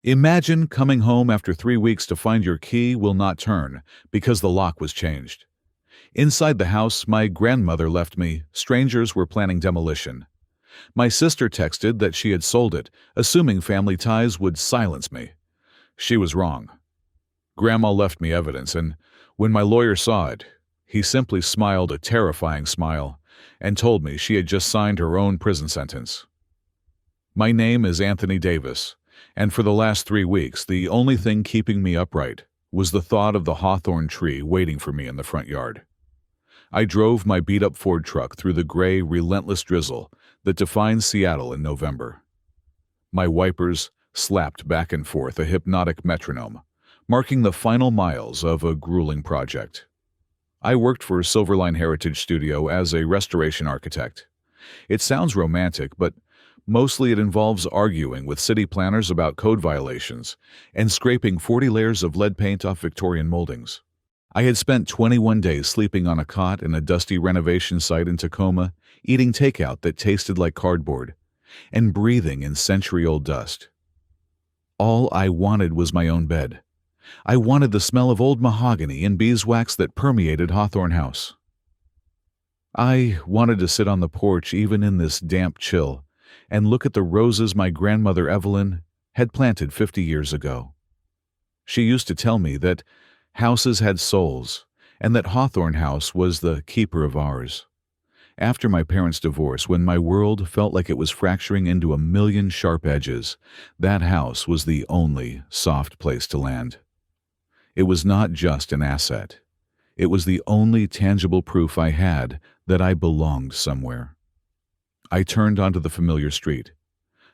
Imagine coming home after 3 weeks to find your key will not turn because the lock was changed. Inside the house, my grandmother left me. Strangers were planning demolition. My sister texted that she had sold it, assuming family ties would silence me. She was wrong. Grandma left me evidence, and when my lawyer saw it, he simply smiled a terrifying smile and told me she had just signed her own prison sentence. My name is Anthony Davis, and for the last 3 weeks, the only thing keeping me upright was the thought of the hawthorn tree waiting for me in the front yard. I drove my beat-up Ford truck through the gray, relentless drizzle that defines Seattle in November. My wipers slapped back and forth a hypnotic metronome, marking the final miles of a grueling project. I worked for Silverline Heritage Studio as a restoration architect. It sounds romantic, but mostly it involves arguing with city planners about code violations and scraping 40 layers of lead paint off Victorian moldings. I had spent 21 days sleeping on a cot in a dusty renovation site in Tacoma, eating takeout that tasted like cardboard, and breathing in century-old dust. All I wanted was my own bed. I wanted the smell of old mahogany and beeswax that permeated Hawthorne House. I wanted to sit on the porch even in this damp chill and look at the roses my grandmother Evelyn had planted 50 years ago. She used to tell me that houses had souls and that Hawthorne House was the keeper of ours. After my parents' divorce, when my world felt like it was fracturing into a million sharp edges, that house was the only soft place to land. It was not just an asset. It was the only tangible proof I had that I belonged somewhere. I turned onto the familiar street.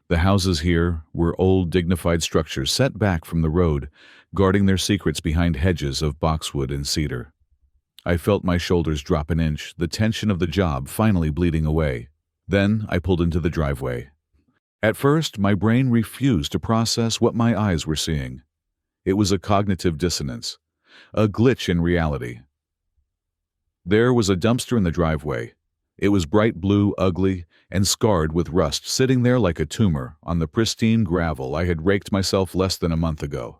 The houses here were old, dignified structures set back from the road, guarding their secrets behind hedges of boxwood and cedar. I felt my shoulders drop an inch, the tension of the job finally bleeding away. Then I pulled into the driveway. At first, my brain refused to process what my eyes were seeing. It was a cognitive dissonance, a glitch in reality. There was a dumpster in the driveway. It was bright blue, ugly, and scarred with rust, sitting there like a tumor on the pristine gravel I had raked myself less than a month ago.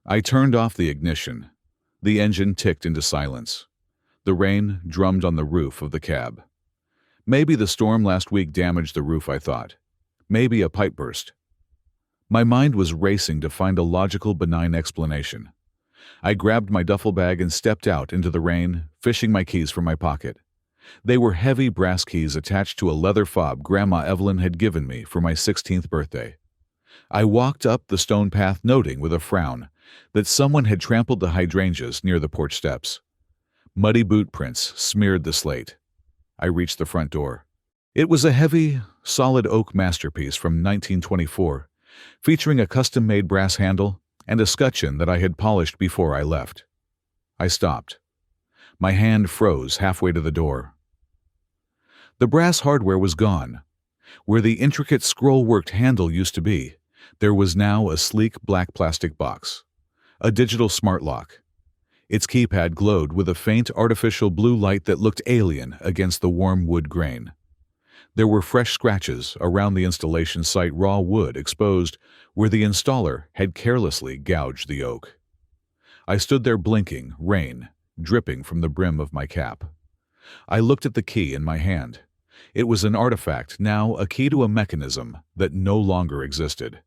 I turned off the ignition. The engine ticked into silence. The rain drummed on the roof of the cab. Maybe the storm last week damaged the roof, I thought. Maybe a pipe burst. My mind was racing to find a logical, benign explanation. I grabbed my duffel bag and stepped out into the rain, fishing my keys from my pocket. They were heavy brass keys attached to a leather fob Grandma Evelyn had given me for my 16th birthday. I walked up the stone path, noting with a frown that someone had trampled the hydrangeas near the porch steps. Muddy boot prints smeared the slate. I reached the front door. It was a heavy, solid oak masterpiece from 1924, featuring a custom-made brass handle and a scutcheon that I had polished before I left. I stopped. My hand froze halfway to the door. The brass hardware was gone. Where the intricate scroll-worked handle used to be, there was now a sleek black plastic box, a digital smart lock. Its keypad glowed with a faint artificial blue light that looked alien against the warm wood grain. There were fresh scratches around the installation site, raw wood exposed where the installer had carelessly gouged the oak. I stood there blinking, rain dripping from the brim of my cap. I looked at the key in my hand. It was an artifact, now a key to a mechanism that no longer existed.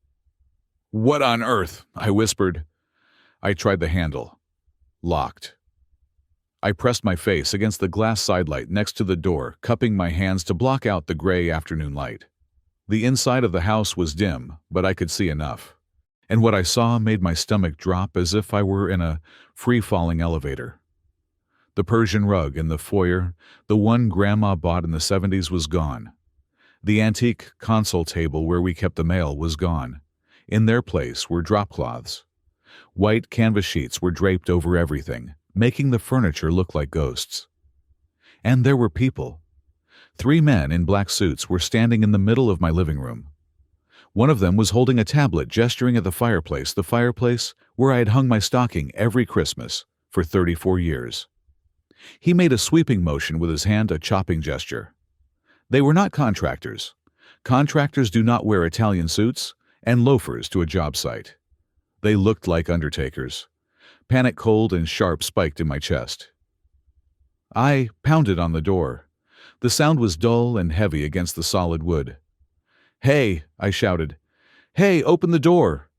"What on earth?" I whispered. I tried the handle. Locked. I pressed my face against the glass sidelight next to the door, cupping my hands to block out the gray afternoon light. The inside of the house was dim, but I could see enough. And what I saw made my stomach drop as if I were in a free-falling elevator. The Persian rug in the foyer, the one Grandma bought in the 70s, was gone. The antique console table where we kept the mail was gone. In their place were drop cloths. White canvas sheets were draped over everything, making the furniture look like ghosts. And there were people. 3 men in black suits were standing in the middle of my living room. One of them was holding a tablet, gesturing at the fireplace where I had hung my stocking every Christmas for 34 years. He made a sweeping motion with his hand, a chopping gesture. They were not contractors. Contractors do not wear Italian suits and loafers to a job site. They looked like undertakers. Panic cold and sharp spiked in my chest. I pounded on the door. The sound was dull and heavy against the solid wood. "Hey!" I shouted. "Hey, open the door!"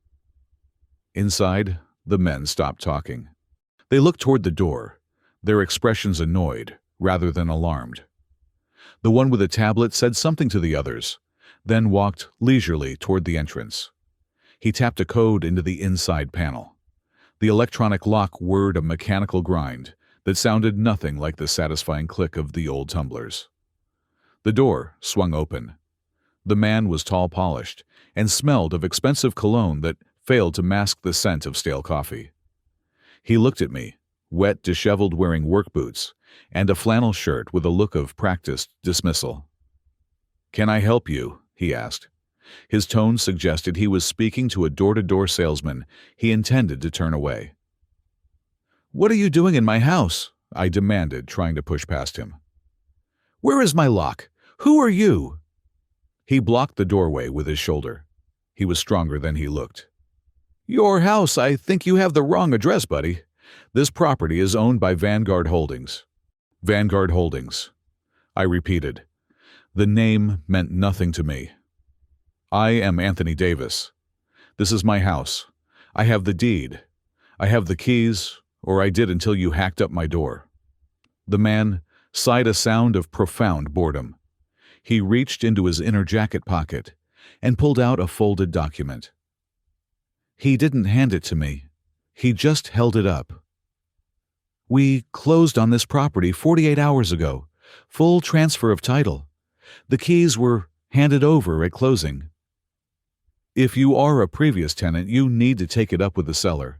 Inside, the men stopped talking. They looked toward the door, their expressions annoyed rather than alarmed. The one with a tablet said something to the others, then walked leisurely toward the entrance. He tapped a code into the inside panel. The electronic lock whirred a mechanical grind that sounded nothing like the satisfying click of the old tumblers. The door swung open. The man was tall-polished and smelled of expensive cologne that failed to mask the scent of stale coffee. He looked at me, wet, disheveled, wearing work boots and a flannel shirt with a look of practiced dismissal. "Can I help you?" he asked. His tone suggested he was speaking to a door-to-door salesman he intended to turn away. "What are you doing in my house?" I demanded, trying to push past him. "Where is my lock? Who are you?" He blocked the doorway with his shoulder. He was stronger than he looked. "Your house, I think you have the wrong address, buddy. This property is owned by Vanguard Holdings." "Vanguard Holdings," I repeated. The name meant nothing to me. "I am Anthony Davis. This is my house. I have the deed. I have the keys, or I did until you hacked up my door." The man sighed a sound of profound boredom. He reached into his inner jacket pocket and pulled out a folded document. He didn't hand it to me. He just held it up. "We closed on this property 48 hours ago. Full transfer of title. The keys were handed over at closing. If you are a previous tenant, you need to take it up with the seller.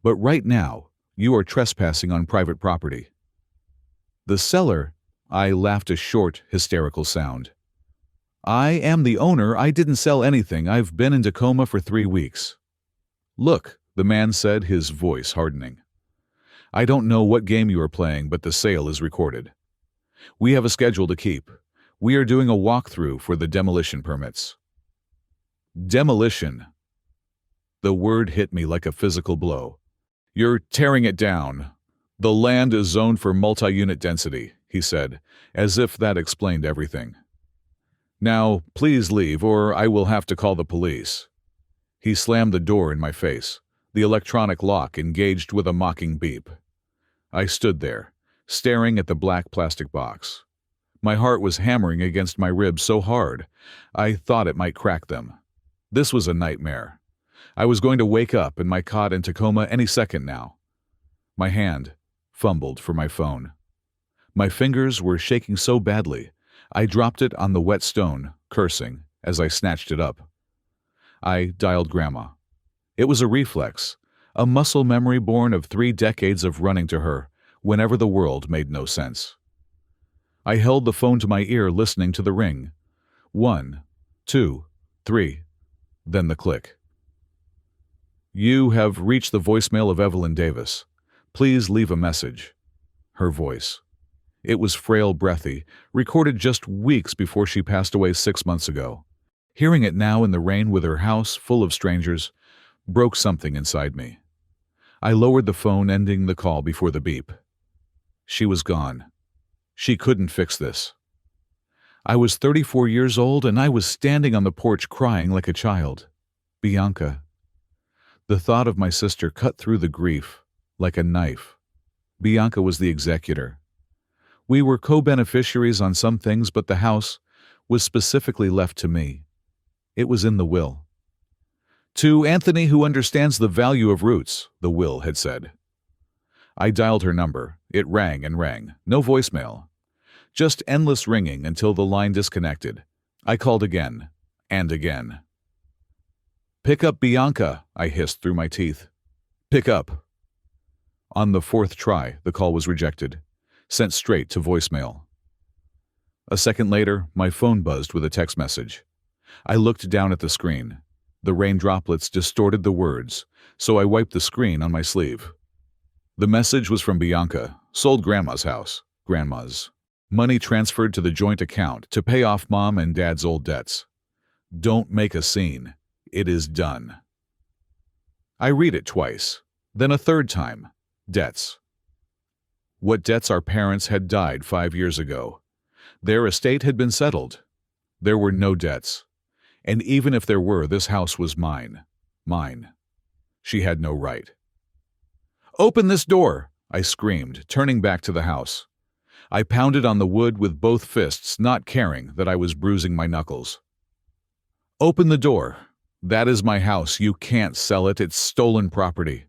But right now, you are trespassing on private property." "The seller?" I laughed a short, hysterical sound. "I am the owner. I didn't sell anything. I've been in Tacoma for 3 weeks. "Look," the man said, his voice hardening. "I don't know what game you are playing, but the sale is recorded. We have a schedule to keep. We are doing a walkthrough for the demolition permits." Demolition. The word hit me like a physical blow. "You're tearing it down. The land is zoned for multi-unit density," he said, as if that explained everything. "Now, please leave, or I will have to call the police." He slammed the door in my face, the electronic lock engaged with a mocking beep. I stood there, staring at the black plastic box. My heart was hammering against my ribs so hard, I thought it might crack them. This was a nightmare. I was going to wake up in my cot in Tacoma any second now. My hand fumbled for my phone. My fingers were shaking so badly, I dropped it on the wet stone, cursing, as I snatched it up. I dialed Grandma. It was a reflex, a muscle memory born of 3 decades of running to her whenever the world made no sense. I held the phone to my ear, listening to the ring. 1, 2, 3, then the click. "You have reached the voicemail of Evelyn Davis. Please leave a message." Her voice. It was frail, breathy, recorded just weeks before she passed away 6 months ago. Hearing it now in the rain with her house full of strangers broke something inside me. I lowered the phone, ending the call before the beep. She was gone. She couldn't fix this. I was 34 years old, and I was standing on the porch crying like a child. Bianca. The thought of my sister cut through the grief like a knife. Bianca was the executor. We were co-beneficiaries on some things, but the house was specifically left to me. It was in the will. "To Anthony, who understands the value of roots," the will had said. I dialed her number. It rang and rang. No voicemail. Just endless ringing until the line disconnected. I called again and again. "Pick up, Bianca," I hissed through my teeth. "Pick up." On the 4th try, the call was rejected, sent straight to voicemail. A second later, my phone buzzed with a text message. I looked down at the screen. The rain droplets distorted the words, so I wiped the screen on my sleeve. The message was from Bianca. "Sold Grandma's house." Grandma's. "Money transferred to the joint account to pay off Mom and Dad's old debts. Don't make a scene. It is done." I read it twice, then a third time. Debts. What debts our parents had died 5 years ago. Their estate had been settled. There were no debts. And even if there were, this house was mine. Mine. She had no right. "Open this door!" I screamed, turning back to the house. I pounded on the wood with both fists, not caring that I was bruising my knuckles. "Open the door. That is my house. You can't sell it. It's stolen property."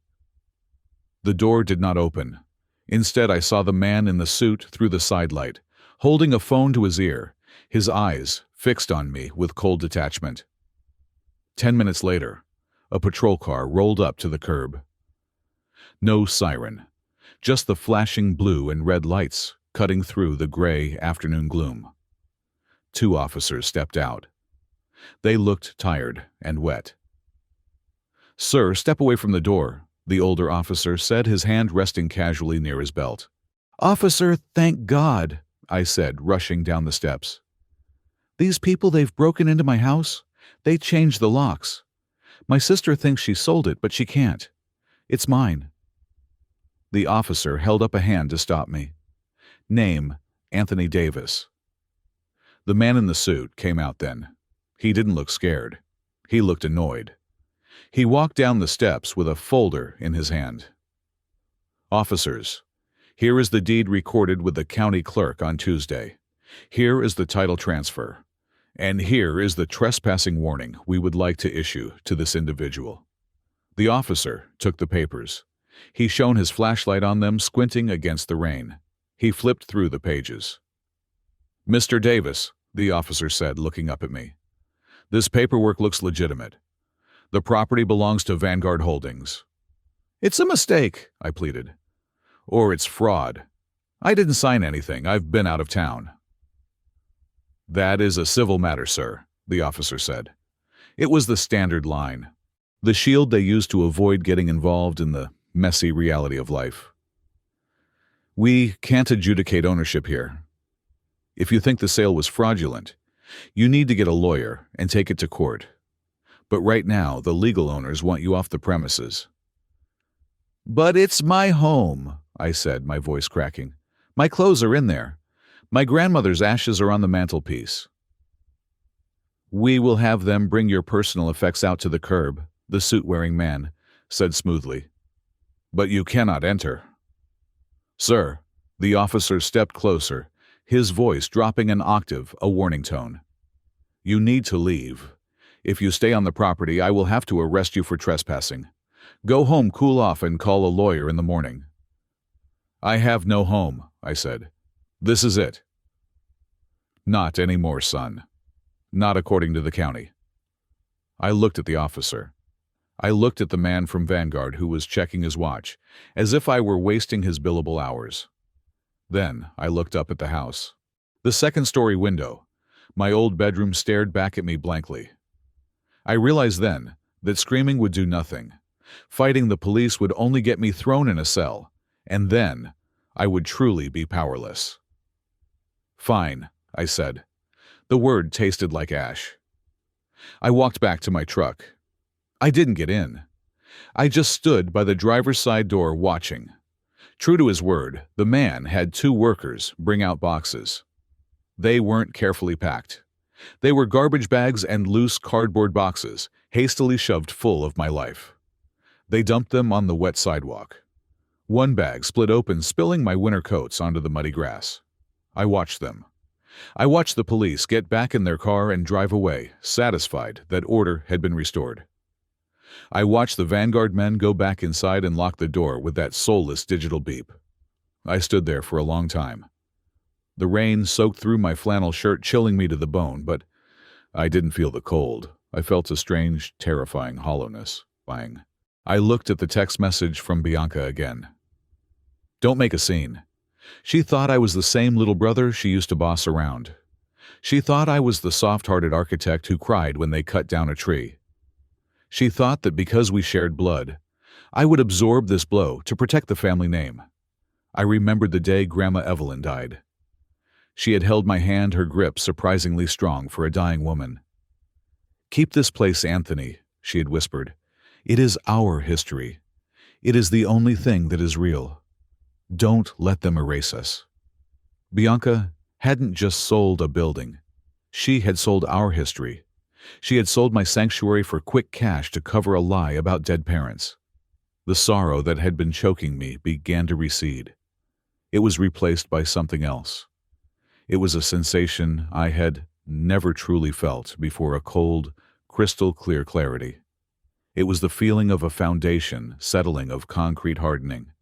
The door did not open. Instead, I saw the man in the suit through the sidelight, holding a phone to his ear, his eyes fixed on me with cold detachment. 10 minutes later, a patrol car rolled up to the curb. No siren, just the flashing blue and red lights cutting through the gray afternoon gloom. 2 officers stepped out. They looked tired and wet. "Sir, step away from the door," the older officer said, his hand resting casually near his belt. "Officer, thank God," I said, rushing down the steps. "These people, they've broken into my house. They changed the locks. My sister thinks she sold it, but she can't. It's mine." The officer held up a hand to stop me. Name, Anthony Davis. The man in the suit came out then. He didn't look scared. He looked annoyed. He walked down the steps with a folder in his hand. "Officers, here is the deed recorded with the county clerk on Tuesday. Here is the title transfer. And here is the trespassing warning we would like to issue to this individual." The officer took the papers. He shone his flashlight on them, squinting against the rain. He flipped through the pages. "Mr. Davis," the officer said, looking up at me, "this paperwork looks legitimate. The property belongs to Vanguard Holdings." "It's a mistake," I pleaded. "Or it's fraud. I didn't sign anything. I've been out of town." "That is a civil matter, sir," the officer said. It was the standard line, the shield they used to avoid getting involved in the messy reality of life. "We can't adjudicate ownership here. If you think the sale was fraudulent, you need to get a lawyer and take it to court. But right now, the legal owners want you off the premises." "But it's my home," I said, my voice cracking. "My clothes are in there. My grandmother's ashes are on the mantelpiece." "We will have them bring your personal effects out to the curb," the suit-wearing man said smoothly. "But you cannot enter." "Sir," the officer stepped closer, his voice dropping an octave, a warning tone. "You need to leave. If you stay on the property, I will have to arrest you for trespassing. Go home, cool off, and call a lawyer in the morning." "I have no home," I said. "This is it." "Not anymore, son. Not according to the county." I looked at the officer. I looked at the man from Vanguard who was checking his watch, as if I were wasting his billable hours. Then I looked up at the house. The second-story window. My old bedroom stared back at me blankly. I realized then that screaming would do nothing. Fighting the police would only get me thrown in a cell, and then I would truly be powerless. "Fine," I said. The word tasted like ash. I walked back to my truck. I didn't get in. I just stood by the driver's side door watching. True to his word, the man had 2 workers bring out boxes. They weren't carefully packed. They were garbage bags and loose cardboard boxes, hastily shoved full of my life. They dumped them on the wet sidewalk. One bag split open, spilling my winter coats onto the muddy grass. I watched them. I watched the police get back in their car and drive away, satisfied that order had been restored. I watched the Vanguard men go back inside and lock the door with that soulless digital beep. I stood there for a long time. The rain soaked through my flannel shirt, chilling me to the bone, but I didn't feel the cold. I felt a strange, terrifying hollowness. I looked at the text message from Bianca again. "Don't make a scene." She thought I was the same little brother she used to boss around. She thought I was the soft-hearted architect who cried when they cut down a tree. She thought that because we shared blood, I would absorb this blow to protect the family name. I remembered the day Grandma Evelyn died. She had held my hand, her grip surprisingly strong for a dying woman. "Keep this place, Anthony," she had whispered. It is our history. It is the only thing that is real. Don't let them erase us. Bianca hadn't just sold a building. She had sold our history. She had sold my sanctuary for quick cash to cover a lie about dead parents. The sorrow that had been choking me began to recede. It was replaced by something else. It was a sensation I had never truly felt before, a cold, crystal-clear clarity. It was the feeling of a foundation settling, of concrete hardening.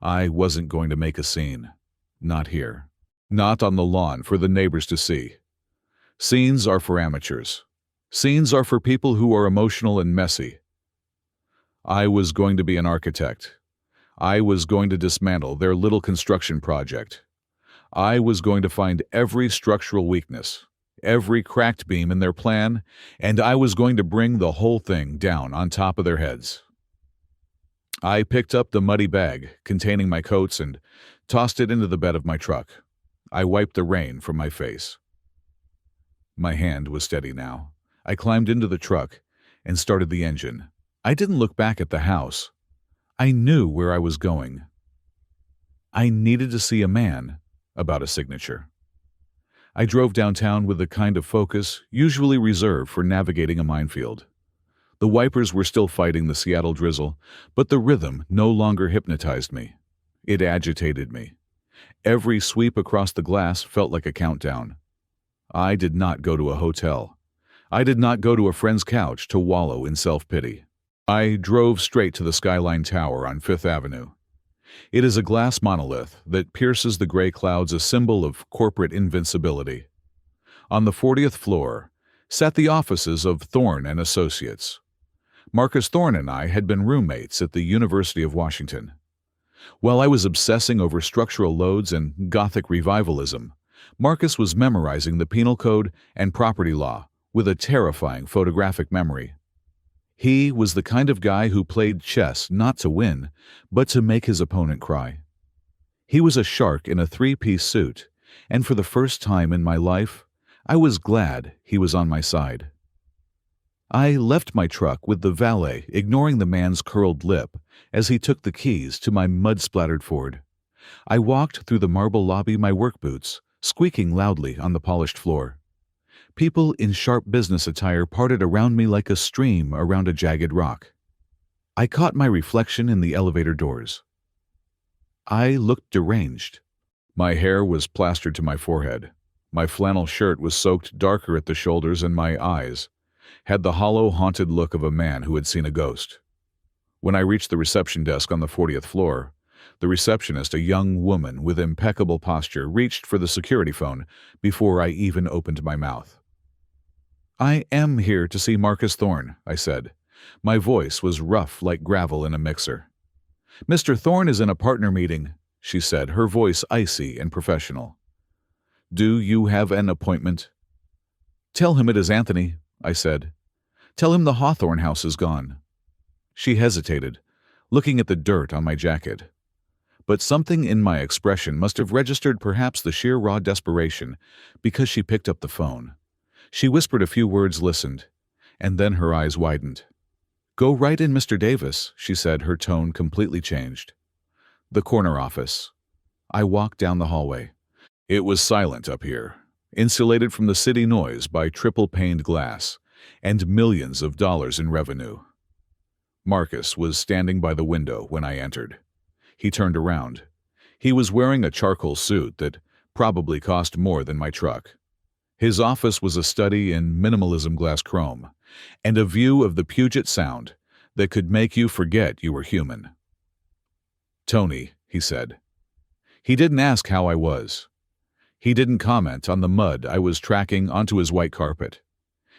I wasn't going to make a scene. Not here. Not on the lawn for the neighbors to see. Scenes are for amateurs. Scenes are for people who are emotional and messy. I was going to be an architect. I was going to dismantle their little construction project. I was going to find every structural weakness, every cracked beam in their plan, and I was going to bring the whole thing down on top of their heads. I picked up the muddy bag containing my coats and tossed it into the bed of my truck. I wiped the rain from my face. My hand was steady now. I climbed into the truck and started the engine. I didn't look back at the house. I knew where I was going. I needed to see a man about a signature. I drove downtown with the kind of focus usually reserved for navigating a minefield. The wipers were still fighting the Seattle drizzle, but the rhythm no longer hypnotized me. It agitated me. Every sweep across the glass felt like a countdown. I did not go to a hotel. I did not go to a friend's couch to wallow in self-pity. I drove straight to the Skyline Tower on Fifth Avenue. It is a glass monolith that pierces the gray clouds, a symbol of corporate invincibility. On the 40th floor sat the offices of Thorne and Associates. Marcus Thorne and I had been roommates at the University of Washington. While I was obsessing over structural loads and Gothic revivalism, Marcus was memorizing the penal code and property law with a terrifying photographic memory. He was the kind of guy who played chess not to win, but to make his opponent cry. He was a shark in a three-piece suit, and for the first time in my life, I was glad he was on my side. I left my truck with the valet ignoring the man's curled lip as he took the keys to my mud-splattered Ford. I walked through the marble lobby, my work boots squeaking loudly on the polished floor. People in sharp business attire parted around me like a stream around a jagged rock. I caught my reflection in the elevator doors. I looked deranged. My hair was plastered to my forehead. My flannel shirt was soaked darker at the shoulders, and my eyes had the hollow, haunted look of a man who had seen a ghost. When I reached the reception desk on the 40th floor, the receptionist, a young woman with impeccable posture, reached for the security phone before I even opened my mouth. "I am here to see Marcus Thorne," I said. My voice was rough like gravel in a mixer. "Mr. Thorne is in a partner meeting," she said, her voice icy and professional. "Do you have an appointment?" "Tell him it is Anthony," I said. "Tell him the Hawthorne house is gone." She hesitated, looking at the dirt on my jacket. But something in my expression must have registered, perhaps the sheer raw desperation, because she picked up the phone. She whispered a few words, listened, and then her eyes widened. "Go right in, Mr. Davis," she said, her tone completely changed. The corner office. I walked down the hallway. It was silent up here, insulated from the city noise by triple-paned glass, and millions of dollars in revenue. Marcus was standing by the window when I entered. He turned around. He was wearing a charcoal suit that probably cost more than my truck. His office was a study in minimalism glass chrome, and a view of the Puget Sound that could make you forget you were human. "Tony," he said. He didn't ask how I was. He didn't comment on the mud I was tracking onto his white carpet.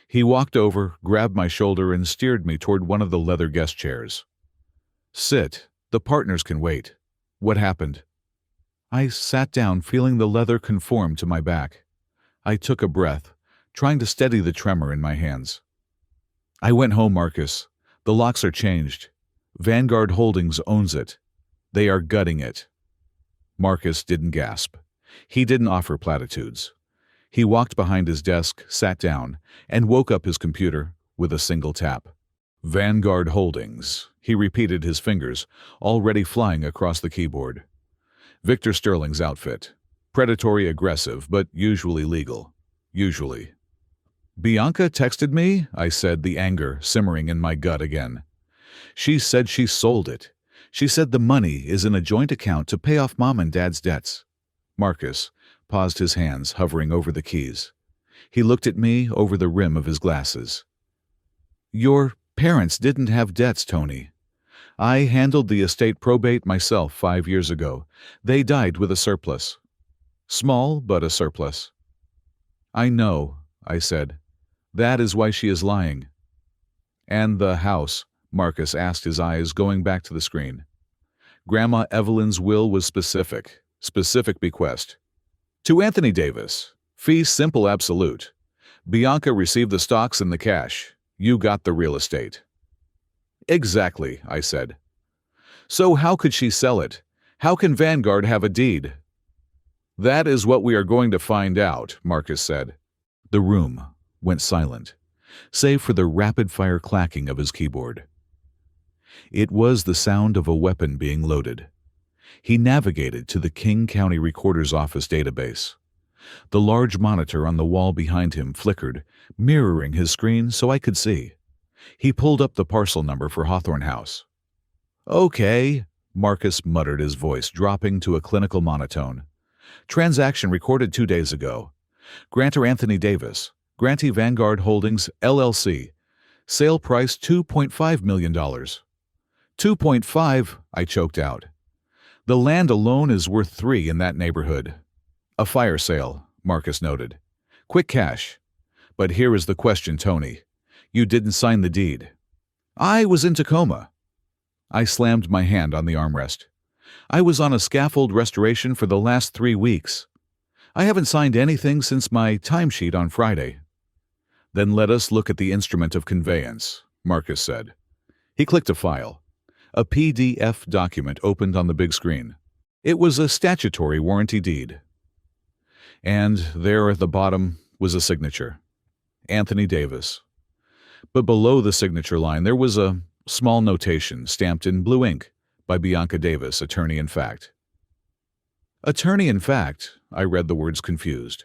He walked over, grabbed my shoulder, and steered me toward one of the leather guest chairs. "Sit. The partners can wait. What happened?" I sat down, feeling the leather conform to my back. I took a breath, trying to steady the tremor in my hands. "I went home, Marcus. The locks are changed. Vanguard Holdings owns it. They are gutting it." Marcus didn't gasp. He didn't offer platitudes. He walked behind his desk, sat down, and woke up his computer with a single tap. Vanguard Holdings. He repeated, his fingers already flying across the keyboard. Victor Sterling's outfit. Predatory, aggressive, but usually legal. Usually. Bianca texted me, I said, the anger simmering in my gut again. She said she sold it. She said the money is in a joint account to pay off Mom and Dad's debts. Marcus paused, his hands hovering over the keys. He looked at me over the rim of his glasses. Your parents didn't have debts, Tony. I handled the estate probate myself 5 years ago. They died with a surplus. Small, but a surplus. I know, I said. That is why she is lying. And the house, Marcus asked, his eyes going back to the screen. Grandma Evelyn's will was specific bequest. To Anthony Davis. Fee simple, absolute. Bianca received the stocks and the cash. You got the real estate. Exactly, I said. So how could she sell it? How can Vanguard have a deed? That is what we are going to find out, Marcus said. The room went silent, save for the rapid-fire clacking of his keyboard. It was the sound of a weapon being loaded. He navigated to the King County Recorder's Office database. The large monitor on the wall behind him flickered, mirroring his screen so I could see. He pulled up the parcel number for Hawthorne House. Okay, Marcus muttered, his voice dropping to a clinical monotone. Transaction recorded 2 days ago. Grantor Anthony Davis. Grantee Vanguard Holdings, LLC. Sale price $2.5 million. 2.5, I choked out. The land alone is worth 3 in that neighborhood. A fire sale, Marcus noted. Quick cash. But here is the question, Tony. You didn't sign the deed. I was in Tacoma. I slammed my hand on the armrest. I was on a scaffold restoration for the last 3 weeks. I haven't signed anything since my timesheet on Friday. Then let us look at the instrument of conveyance, Marcus said. He clicked a file. A PDF document opened on the big screen. It was a statutory warranty deed. And there at the bottom was a signature. Anthony Davis. But below the signature line there was a small notation stamped in blue ink by Bianca Davis, attorney in fact. Attorney in fact, I read the words confused.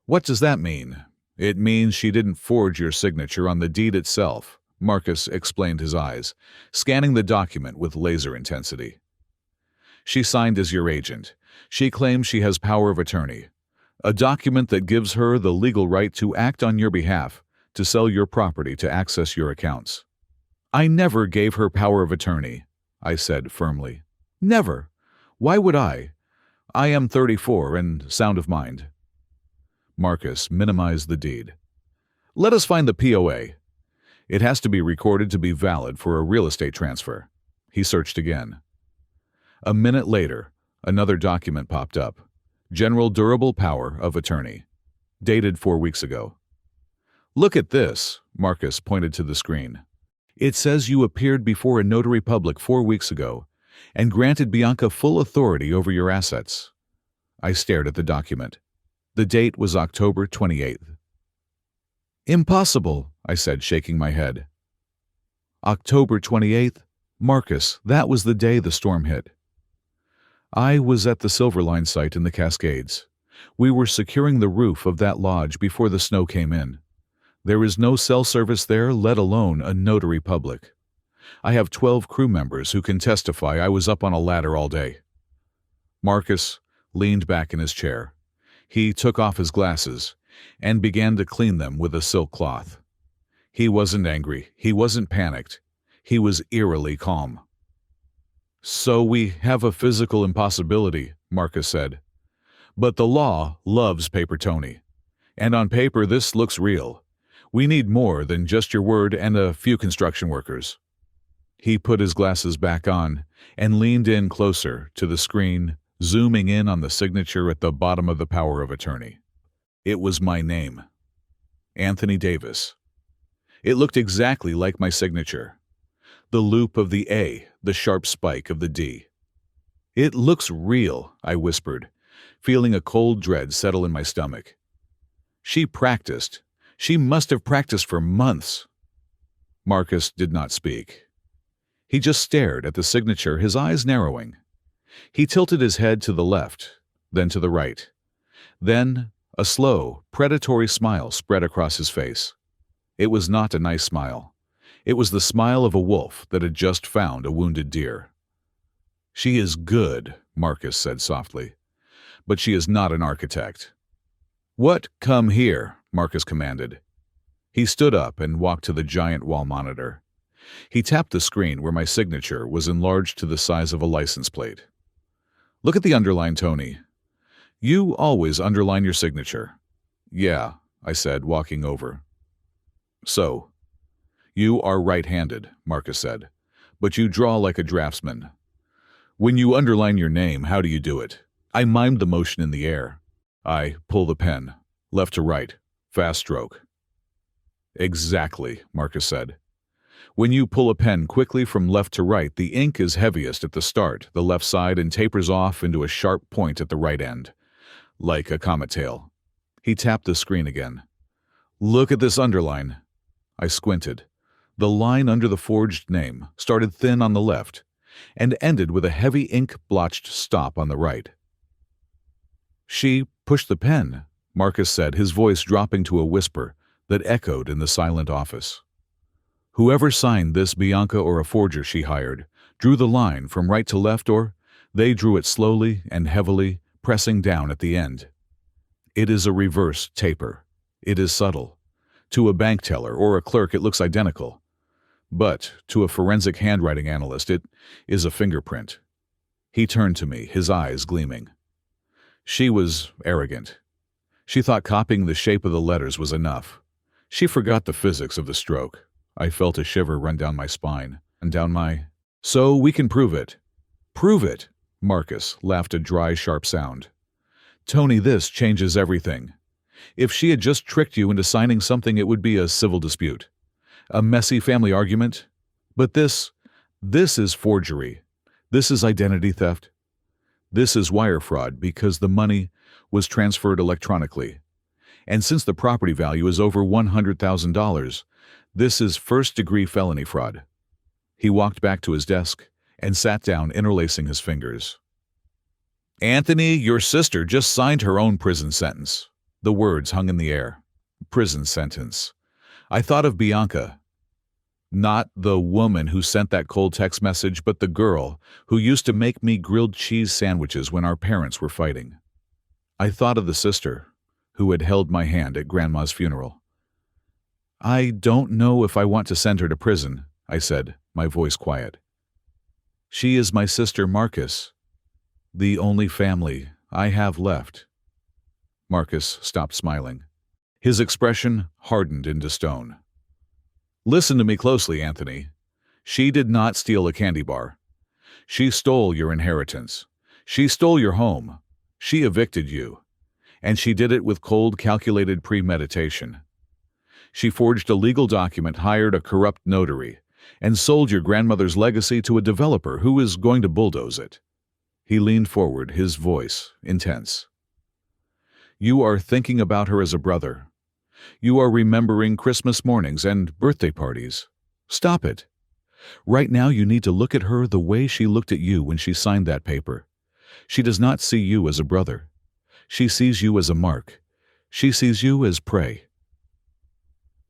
What does that mean? It means she didn't forge your signature on the deed itself, Marcus explained, his eyes scanning the document with laser intensity. She signed as your agent. She claims she has power of attorney, a document that gives her the legal right to act on your behalf, to sell your property, to access your accounts. I never gave her power of attorney, I said firmly. Never. Why would I? I am 34 and sound of mind. Marcus minimized the deed. Let us find the POA. It has to be recorded to be valid for a real estate transfer. He searched again. A minute later, another document popped up. General Durable Power of Attorney. Dated 4 weeks ago. Look at this, Marcus pointed to the screen. It says you appeared before a notary public 4 weeks ago and granted Bianca full authority over your assets. I stared at the document. The date was October 28th. Impossible, I said, shaking my head. October 28th? Marcus, that was the day the storm hit. I was at the Silverline site in the Cascades. We were securing the roof of that lodge before the snow came in. There is no cell service there, let alone a notary public. I have 12 crew members who can testify I was up on a ladder all day. Marcus leaned back in his chair. He took off his glasses and began to clean them with a silk cloth. He wasn't angry. He wasn't panicked. He was eerily calm. So we have a physical impossibility, Marcus said. But the law loves paper, Tony. And on paper this looks real. We need more than just your word and a few construction workers. He put his glasses back on and leaned in closer to the screen, zooming in on the signature at the bottom of the power of attorney. It was my name. Anthony Davis. It looked exactly like my signature. The loop of the A, the sharp spike of the D. It looks real, I whispered, feeling a cold dread settle in my stomach. She practiced. She must have practiced for months. Marcus did not speak. He just stared at the signature, his eyes narrowing. He tilted his head to the left, then to the right. Then a slow, predatory smile spread across his face. It was not a nice smile. It was the smile of a wolf that had just found a wounded deer. "She is good," Marcus said softly, "but she is not an architect." "What? Come here," Marcus commanded. He stood up and walked to the giant wall monitor. He tapped the screen where my signature was enlarged to the size of a license plate. "Look at the underline, Tony. You always underline your signature." "Yeah," I said, walking over. "So, you are right-handed," Marcus said, "but you draw like a draftsman. When you underline your name, how do you do it?" I mimed the motion in the air. "I pull the pen, left to right, fast stroke." "Exactly," Marcus said. "When you pull a pen quickly from left to right, the ink is heaviest at the start, the left side, and tapers off into a sharp point at the right end, like a comet tail." He tapped the screen again. "Look at this underline." I squinted. The line under the forged name started thin on the left and ended with a heavy ink-blotched stop on the right. "She pushed the pen," Marcus said, his voice dropping to a whisper that echoed in the silent office. "Whoever signed this, Bianca or a forger she hired, drew the line from right to left, or they drew it slowly and heavily, pressing down at the end. It is a reverse taper. It is subtle. To a bank teller or a clerk it looks identical. But to a forensic handwriting analyst it is a fingerprint." He turned to me, his eyes gleaming. "She was arrogant. She thought copying the shape of the letters was enough. She forgot the physics of the stroke." I felt a shiver run down my spine and down my... "So we can prove it." "Prove it?" Marcus laughed a dry, sharp sound. "Tony, this changes everything. If she had just tricked you into signing something, it would be a civil dispute. A messy family argument. But this is forgery. This is identity theft. This is wire fraud because the money was transferred electronically. And since the property value is over $100,000, this is first-degree felony fraud." He walked back to his desk and sat down, interlacing his fingers. "Anthony, your sister just signed her own prison sentence." The words hung in the air. Prison sentence. I thought of Bianca. Not the woman who sent that cold text message, but the girl who used to make me grilled cheese sandwiches when our parents were fighting. I thought of the sister who had held my hand at Grandma's funeral. "I don't know if I want to send her to prison," I said, my voice quiet. "She is my sister, Marcus. The only family I have left." Marcus stopped smiling. His expression hardened into stone. "Listen to me closely, Anthony. She did not steal a candy bar. She stole your inheritance. She stole your home. She evicted you. And she did it with cold, calculated premeditation. She forged a legal document, hired a corrupt notary, and sold your grandmother's legacy to a developer who is going to bulldoze it." He leaned forward, his voice intense. "You are thinking about her as a brother. You are remembering Christmas mornings and birthday parties. Stop it. Right now you need to look at her the way she looked at you when she signed that paper. She does not see you as a brother. She sees you as a mark. She sees you as prey."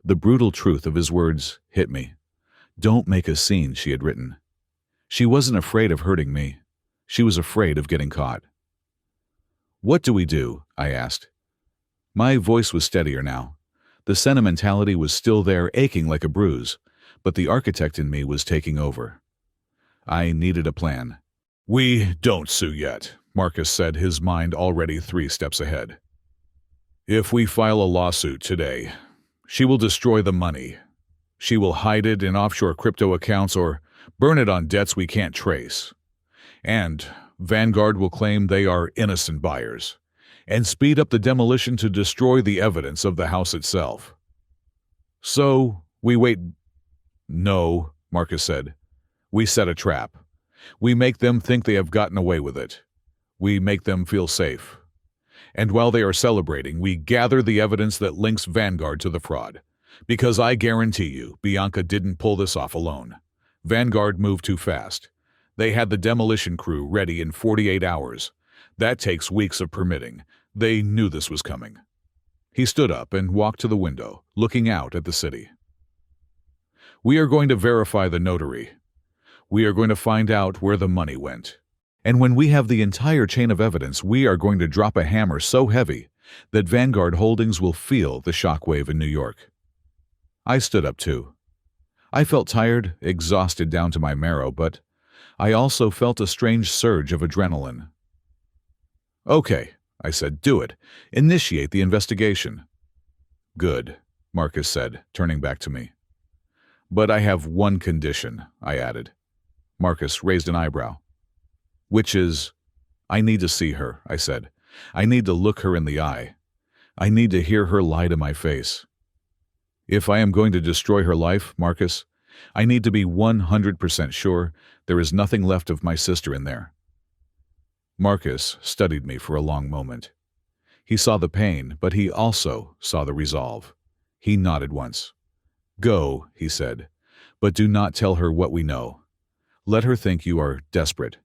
The brutal truth of his words hit me. "Don't make a scene," she had written. She wasn't afraid of hurting me. She was afraid of getting caught. "What do we do?" I asked. My voice was steadier now. The sentimentality was still there, aching like a bruise, but the architect in me was taking over. I needed a plan. "We don't sue yet," Marcus said, his mind already 3 steps ahead. "If we file a lawsuit today, she will destroy the money. She will hide it in offshore crypto accounts or burn it on debts we can't trace. And Vanguard will claim they are innocent buyers and speed up the demolition to destroy the evidence of the house itself. So we wait." "No," Marcus said. "We set a trap. We make them think they have gotten away with it. We make them feel safe. And while they are celebrating, we gather the evidence that links Vanguard to the fraud. Because I guarantee you, Bianca didn't pull this off alone. Vanguard moved too fast. They had the demolition crew ready in 48 hours. That takes weeks of permitting. They knew this was coming. He stood up and walked to the window, looking out at the city. We are going to verify the notary. We are going to find out where the money went. And when we have the entire chain of evidence, we are going to drop a hammer so heavy that Vanguard Holdings will feel the shockwave in New York. I stood up too. I felt tired, exhausted down to my marrow, but I also felt a strange surge of adrenaline. Okay, I said, do it. Initiate the investigation. Good, Marcus said, turning back to me. But I have one condition, I added. Marcus raised an eyebrow. Which is, I need to see her, I said. I need to look her in the eye. I need to hear her lie to my face. If I am going to destroy her life, Marcus, I need to be 100% sure there is nothing left of my sister in there. Marcus studied me for a long moment. He saw the pain, but he also saw the resolve. He nodded once. Go, he said, but do not tell her what we know. Let her think you are desperate.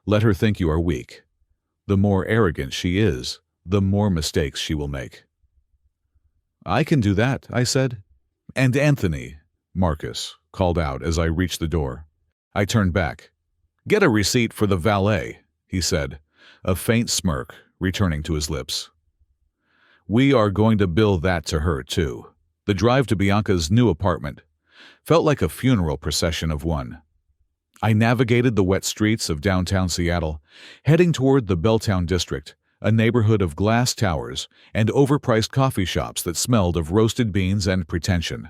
Let her think you are weak. The more arrogant she is, the more mistakes she will make. I can do that, I said. And Anthony, Marcus called out as I reached the door. I turned back. Get a receipt for the valet, he said, a faint smirk returning to his lips. We are going to bill that to her, too. The drive to Bianca's new apartment felt like a funeral procession of one. I navigated the wet streets of downtown Seattle, heading toward the Belltown district, a neighborhood of glass towers and overpriced coffee shops that smelled of roasted beans and pretension.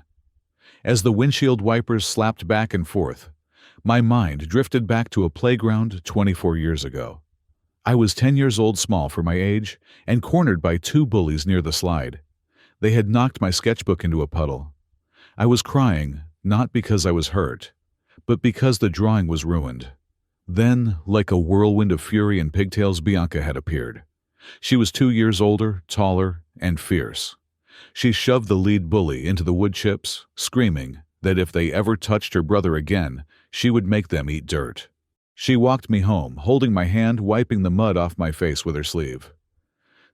As the windshield wipers slapped back and forth, my mind drifted back to a playground 24 years ago. I was 10 years old, small for my age, and cornered by two bullies near the slide. They had knocked my sketchbook into a puddle. I was crying, not because I was hurt, but because the drawing was ruined. Then, like a whirlwind of fury and pigtails, Bianca had appeared. She was 2 years older, taller, and fierce. She shoved the lead bully into the wood chips, screaming that if they ever touched her brother again, she would make them eat dirt. She walked me home, holding my hand, wiping the mud off my face with her sleeve.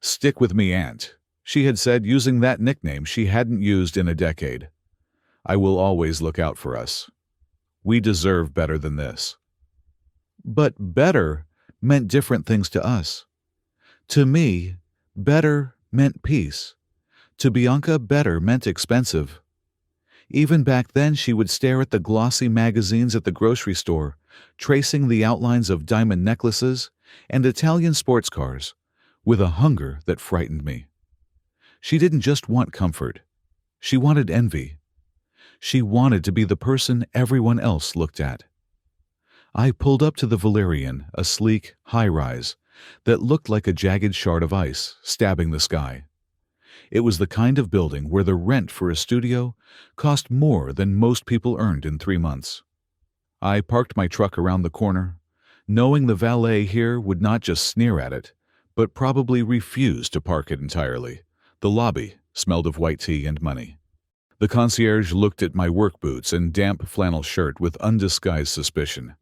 "Stick with me, Aunt," she had said, using that nickname she hadn't used in a decade. "I will always look out for us. We deserve better than this." But better meant different things to us. To me, better meant peace. To Bianca, better meant expensive. Even back then, she would stare at the glossy magazines at the grocery store, tracing the outlines of diamond necklaces and Italian sports cars, with a hunger that frightened me. She didn't just want comfort. She wanted envy. She wanted to be the person everyone else looked at. I pulled up to the Valerian, a sleek, high-rise, that looked like a jagged shard of ice stabbing the sky. It was the kind of building where the rent for a studio cost more than most people earned in 3 months. I parked my truck around the corner, knowing the valet here would not just sneer at it, but probably refuse to park it entirely. The lobby smelled of white tea and money. The concierge looked at my work boots and damp flannel shirt with undisguised suspicion.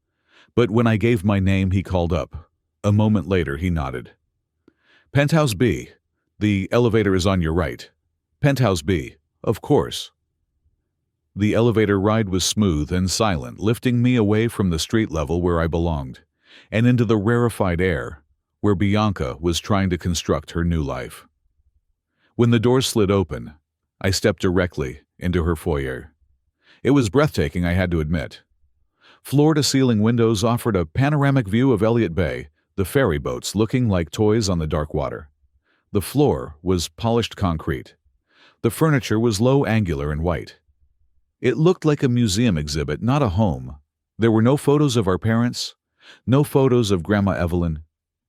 But when I gave my name, he called up. A moment later, he nodded. "Penthouse B. The elevator is on your right." "Penthouse B. Of course." The elevator ride was smooth and silent, lifting me away from the street level where I belonged, and into the rarefied air, where Bianca was trying to construct her new life. When the doors slid open, I stepped directly into her foyer. It was breathtaking, I had to admit. Floor-to-ceiling windows offered a panoramic view of Elliott Bay, the ferry boats looking like toys on the dark water. The floor was polished concrete. The furniture was low, angular, and white. It looked like a museum exhibit, not a home. There were no photos of our parents, no photos of Grandma Evelyn,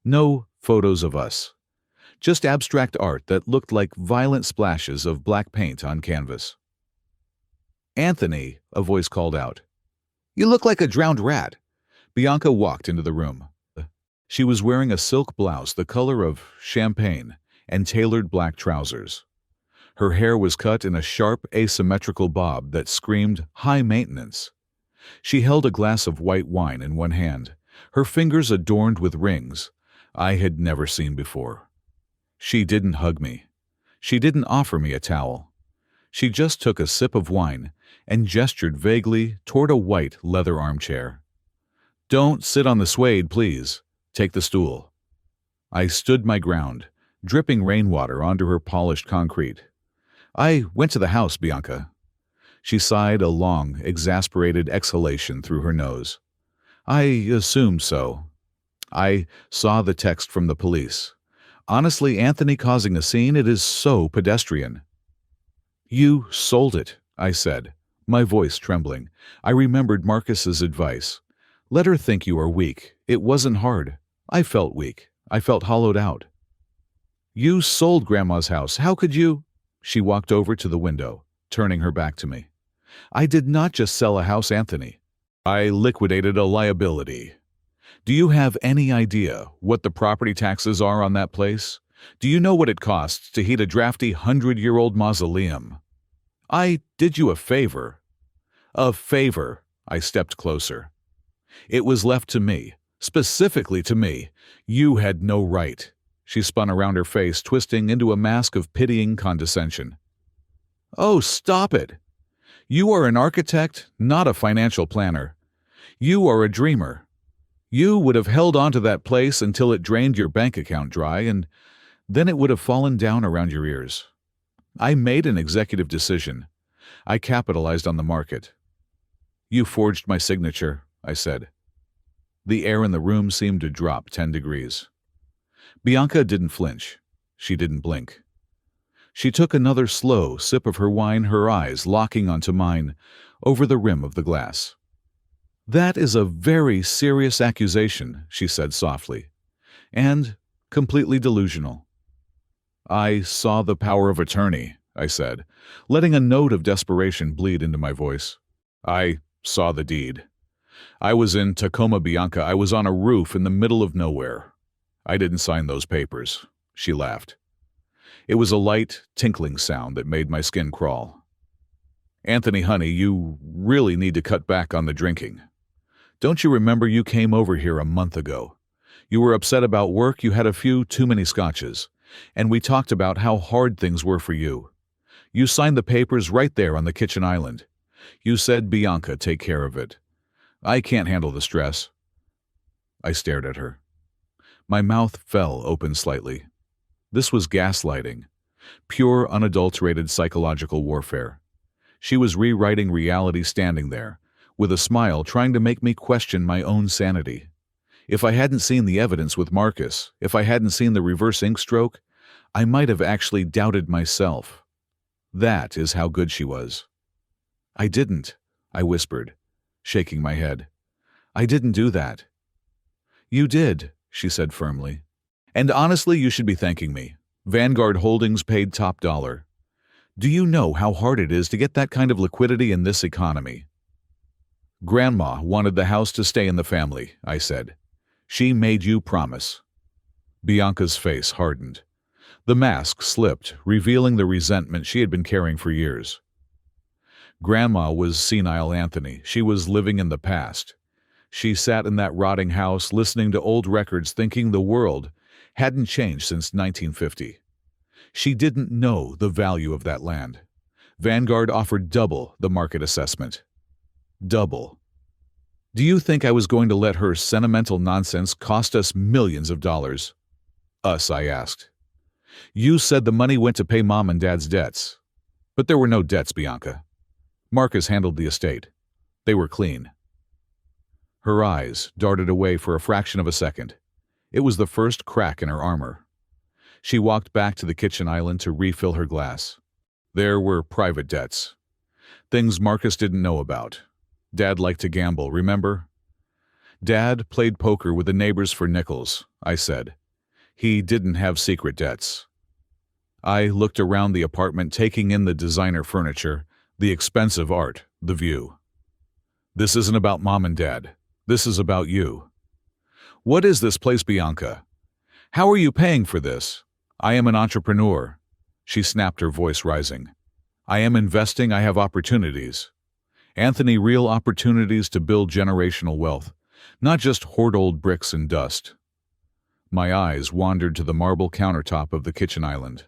no photos of us. Just abstract art that looked like violent splashes of black paint on canvas. "Anthony," a voice called out. "You look like a drowned rat." Bianca walked into the room. She was wearing a silk blouse the color of champagne and tailored black trousers. Her hair was cut in a sharp, asymmetrical bob that screamed high maintenance. She held a glass of white wine in one hand, her fingers adorned with rings I had never seen before. She didn't hug me. She didn't offer me a towel. She just took a sip of wine and gestured vaguely toward a white leather armchair. "Don't sit on the suede, please. Take the stool." I stood my ground, dripping rainwater onto her polished concrete. "I went to the house, Bianca." She sighed a long, exasperated exhalation through her nose. "I assumed so. I saw the text from the police. Honestly, Anthony causing a scene, it is so pedestrian." "You sold it," I said, my voice trembling. I remembered Marcus's advice. "Let her think you are weak. It wasn't hard. I felt weak. I felt hollowed out." "You sold Grandma's house. How could you?" She walked over to the window, turning her back to me. "I did not just sell a house, Anthony. I liquidated a liability. Do you have any idea what the property taxes are on that place? Do you know what it costs to heat a drafty 100-year-old mausoleum? I did you a favor." "A favor." I stepped closer. "It was left to me, specifically to me. You had no right." She spun around, her face twisting into a mask of pitying condescension. "Oh, stop it. You are an architect, not a financial planner. You are a dreamer. You would have held on to that place until it drained your bank account dry, and then it would have fallen down around your ears. I made an executive decision. I capitalized on the market." "You forged my signature," I said. The air in the room seemed to drop 10 degrees. Bianca didn't flinch. She didn't blink. She took another slow sip of her wine, her eyes locking onto mine over the rim of the glass. "That is a very serious accusation," she said softly, "and completely delusional." "I saw the power of attorney," I said, letting a note of desperation bleed into my voice. "I saw the deed. I was in Tacoma, Bianca. I was on a roof in the middle of nowhere. I didn't sign those papers." She laughed. It was a light, tinkling sound that made my skin crawl. "Anthony, honey, you really need to cut back on the drinking. Don't you remember you came over here a month ago? You were upset about work, you had a few too many scotches, and we talked about how hard things were for you. You signed the papers right there on the kitchen island. You said, 'Bianca, take care of it. I can't handle the stress.'" I stared at her. My mouth fell open slightly. This was gaslighting, pure, unadulterated psychological warfare. She was rewriting reality standing there, with a smile trying to make me question my own sanity. If I hadn't seen the evidence with Marcus, if I hadn't seen the reverse ink stroke, I might have actually doubted myself. That is how good she was. "I didn't," I whispered, shaking my head. "I didn't do that." "You did," she said firmly. "And honestly, you should be thanking me. Vanguard Holdings paid top dollar. Do you know how hard it is to get that kind of liquidity in this economy?" "Grandma wanted the house to stay in the family," I said. "She made you promise." Bianca's face hardened. The mask slipped, revealing the resentment she had been carrying for years. Grandma was senile, Anthony. She was living in the past. She sat in that rotting house listening to old records, thinking the world hadn't changed since 1950. She didn't know the value of that land. Vanguard offered double the market assessment. Double. Do you think I was going to let her sentimental nonsense cost us millions of dollars? Us, I asked. You said the money went to pay Mom and Dad's debts. But there were no debts, Bianca. Marcus handled the estate. They were clean. Her eyes darted away for a fraction of a second. It was the first crack in her armor. She walked back to the kitchen island to refill her glass. There were private debts. Things Marcus didn't know about. Dad liked to gamble, remember? Dad played poker with the neighbors for nickels, I said. He didn't have secret debts. I looked around the apartment, taking in the designer furniture, the expensive art, the view. This isn't about Mom and Dad. This is about you. What is this place, Bianca? How are you paying for this? I am an entrepreneur. She snapped, her voice rising. I am investing, I have opportunities. Anthony, real opportunities to build generational wealth, not just hoard old bricks and dust. My eyes wandered to the marble countertop of the kitchen island.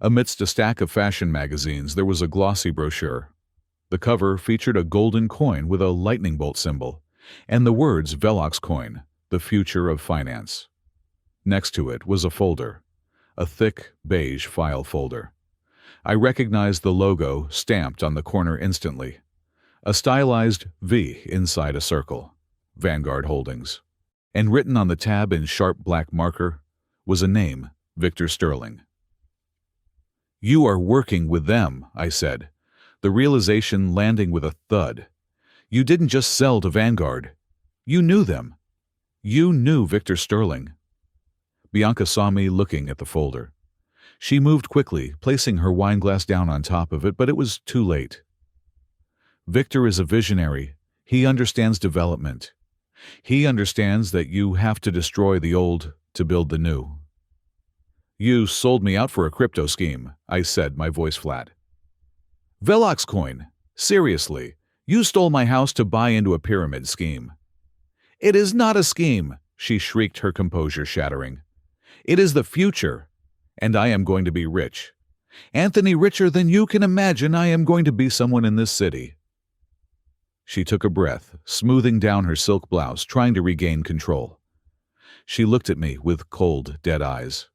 Amidst a stack of fashion magazines, there was a glossy brochure. The cover featured a golden coin with a lightning bolt symbol, and the words Velox coin, the future of finance. Next to it was a folder, a thick, beige file folder. I recognized the logo stamped on the corner instantly. A stylized V inside a circle, Vanguard Holdings. And written on the tab in sharp black marker was a name, Victor Sterling. You are working with them, I said, the realization landing with a thud. You didn't just sell to Vanguard. You knew them. You knew Victor Sterling. Bianca saw me looking at the folder. She moved quickly, placing her wine glass down on top of it, but it was too late. Victor is a visionary. He understands development. He understands that you have to destroy the old to build the new. You sold me out for a crypto scheme, I said, my voice flat. Velox coin. Seriously, you stole my house to buy into a pyramid scheme. It is not a scheme, she shrieked, her composure shattering. It is the future, and I am going to be rich. Anthony, richer than you can imagine. I am going to be someone in this city. She took a breath, smoothing down her silk blouse, trying to regain control. She looked at me with cold, dead eyes.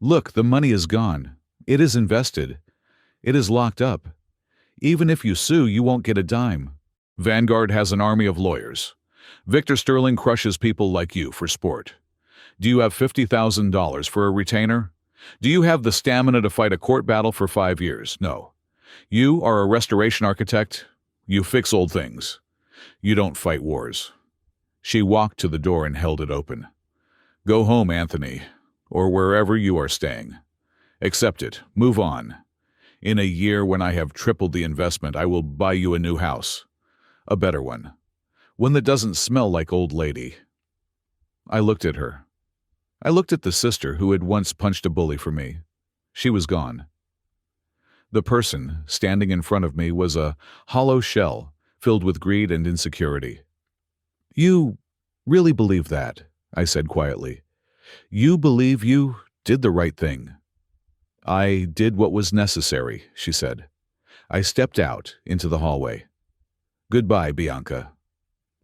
Look, the money is gone. It is invested. It is locked up. Even if you sue, you won't get a dime. Vanguard has an army of lawyers. Victor Sterling crushes people like you for sport. Do you have $50,000 for a retainer? Do you have the stamina to fight a court battle for 5 years? No. You are a restoration architect. You fix old things. You don't fight wars. She walked to the door and held it open. Go home, Anthony, or wherever you are staying. Accept it. Move on. In a year, when I have tripled the investment, I will buy you a new house. A better one. One that doesn't smell like old lady. I looked at her. I looked at the sister who had once punched a bully for me. She was gone. The person standing in front of me was a hollow shell filled with greed and insecurity. You really believe that, I said quietly. You believe you did the right thing. I did what was necessary, she said. I stepped out into the hallway. Goodbye, Bianca.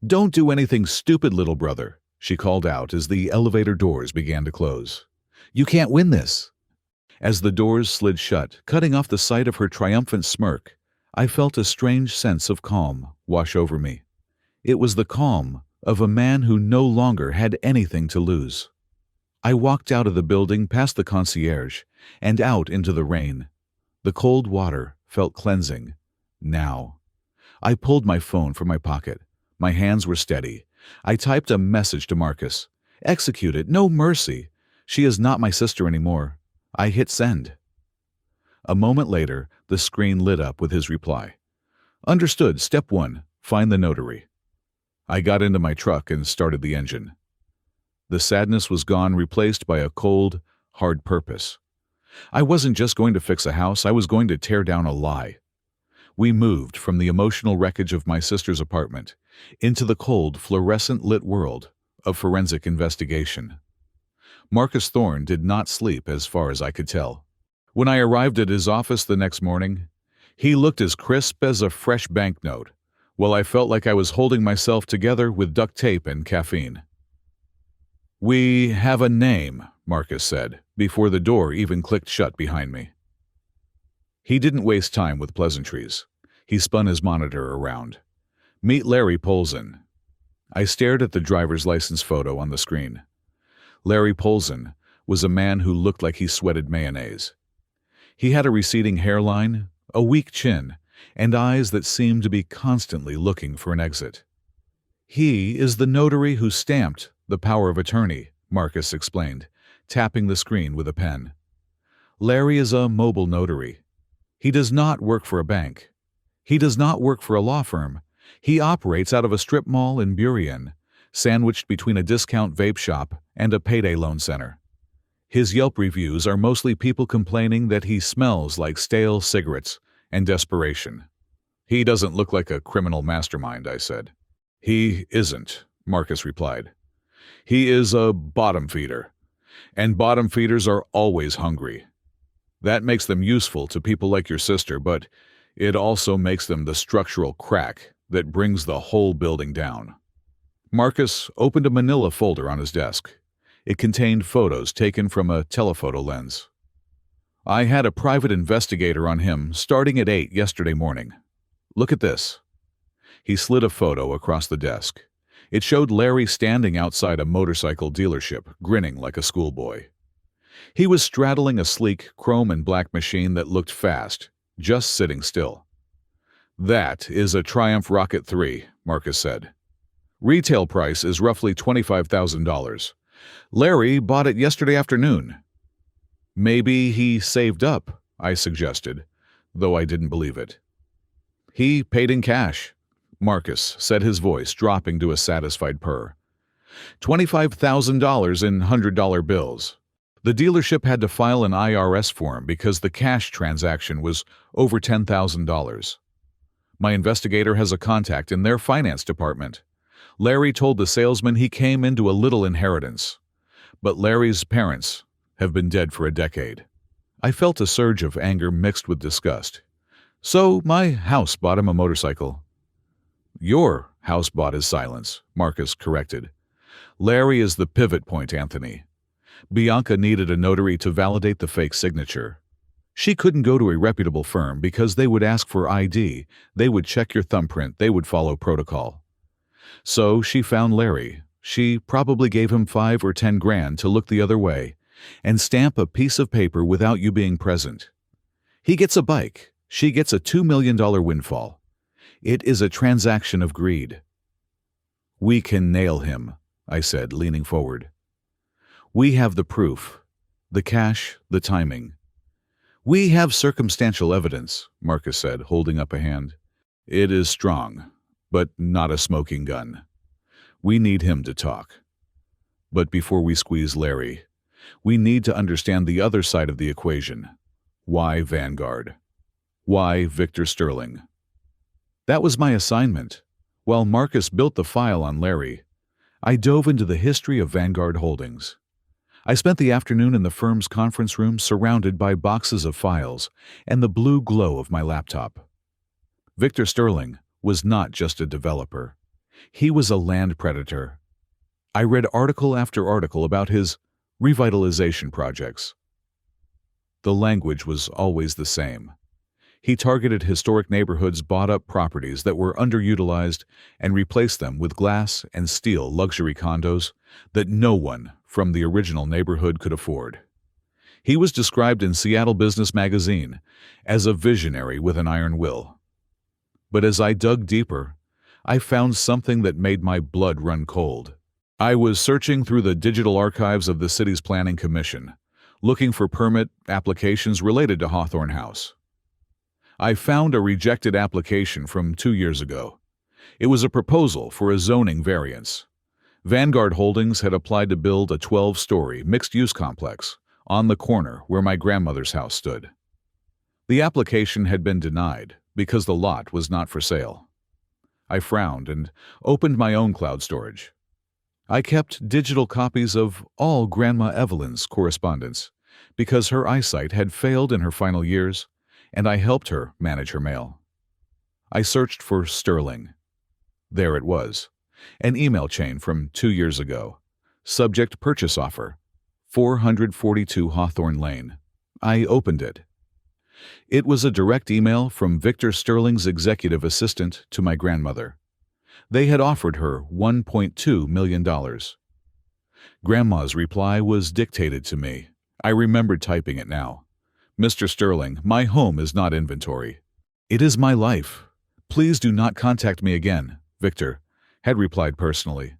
Don't do anything stupid, little brother, she called out as the elevator doors began to close. You can't win this. As the doors slid shut, cutting off the sight of her triumphant smirk, I felt a strange sense of calm wash over me. It was the calm of a man who no longer had anything to lose. I walked out of the building, past the concierge, and out into the rain. The cold water felt cleansing. Now. I pulled my phone from my pocket. My hands were steady. I typed a message to Marcus. Execute it, no mercy. She is not my sister anymore. I hit send. A moment later, the screen lit up with his reply. Understood. Step 1. Find the notary. I got into my truck and started the engine. The sadness was gone, replaced by a cold, hard purpose. I wasn't just going to fix a house, I was going to tear down a lie. We moved from the emotional wreckage of my sister's apartment into the cold, fluorescent-lit world of forensic investigation. Marcus Thorne did not sleep, as far as I could tell. When I arrived at his office the next morning, he looked as crisp as a fresh banknote, while I felt like I was holding myself together with duct tape and caffeine. We have a name, Marcus said, before the door even clicked shut behind me. He didn't waste time with pleasantries. He spun his monitor around. Meet Larry Polzin. I stared at the driver's license photo on the screen. Larry Polzin was a man who looked like he sweated mayonnaise. He had a receding hairline, a weak chin, and eyes that seemed to be constantly looking for an exit. He is the notary who stamped the power of attorney, Marcus explained, tapping the screen with a pen. Larry is a mobile notary. He does not work for a bank. He does not work for a law firm. He operates out of a strip mall in Burien, sandwiched between a discount vape shop and a payday loan center. His Yelp reviews are mostly people complaining that he smells like stale cigarettes and desperation. He doesn't look like a criminal mastermind, I said. He isn't, Marcus replied. He is a bottom feeder, and bottom feeders are always hungry. That makes them useful to people like your sister, but it also makes them the structural crack that brings the whole building down. Marcus opened a manila folder on his desk. It contained photos taken from a telephoto lens. I had a private investigator on him starting at 8 yesterday morning. Look at this. He slid a photo across the desk. It showed Larry standing outside a motorcycle dealership, grinning like a schoolboy. He was straddling a sleek chrome and black machine that looked fast, just sitting still. That is a Triumph Rocket 3, Marcus said. Retail price is roughly $25,000. Larry bought it yesterday afternoon. Maybe he saved up, I suggested, though I didn't believe it. He paid in cash, Marcus said, his voice dropping to a satisfied purr. $25,000 in $100 bills. The dealership had to file an IRS form because the cash transaction was over $10,000. My investigator has a contact in their finance department. Larry told the salesman he came into a little inheritance, but Larry's parents have been dead for a decade. I felt a surge of anger mixed with disgust. So my house bought him a motorcycle. Your house bought his silence, Marcus corrected. Larry is the pivot point, Anthony. Bianca needed a notary to validate the fake signature. She couldn't go to a reputable firm because they would ask for ID, they would check your thumbprint, they would follow protocol. So she found Larry. She probably gave him $5 or $10,000 to look the other way and stamp a piece of paper without you being present. He gets a bike. She gets a $2 million windfall. It is a transaction of greed. We can nail him, I said, leaning forward. We have the proof, the cash, the timing. We have circumstantial evidence, Marcus said, holding up a hand. It is strong, but not a smoking gun. We need him to talk. But before we squeeze Larry, we need to understand the other side of the equation. Why Vanguard? Why Victor Sterling? That was my assignment. While Marcus built the file on Larry, I dove into the history of Vanguard Holdings. I spent the afternoon in the firm's conference room surrounded by boxes of files and the blue glow of my laptop. Victor Sterling was not just a developer. He was a land predator. I read article after article about his revitalization projects. The language was always the same. He targeted historic neighborhoods, bought up properties that were underutilized, and replaced them with glass and steel luxury condos that no one from the original neighborhood could afford. He was described in Seattle Business Magazine as a visionary with an iron will. But as I dug deeper, I found something that made my blood run cold. I was searching through the digital archives of the city's planning commission, looking for permit applications related to Hawthorne House. I found a rejected application from 2 years ago. It was a proposal for a zoning variance. Vanguard Holdings had applied to build a 12-story mixed-use complex on the corner where my grandmother's house stood. The application had been denied because the lot was not for sale. I frowned and opened my own cloud storage. I kept digital copies of all Grandma Evelyn's correspondence because her eyesight had failed in her final years, and I helped her manage her mail. I searched for Sterling. There it was, an email chain from 2 years ago. Subject purchase offer, 442 Hawthorne Lane. I opened it. It was a direct email from Victor Sterling's executive assistant to my grandmother. They had offered her $1.2 million. Grandma's reply was dictated to me. I remembered typing it now. Mr. Sterling, my home is not inventory. It is my life. Please do not contact me again, Victor had replied personally.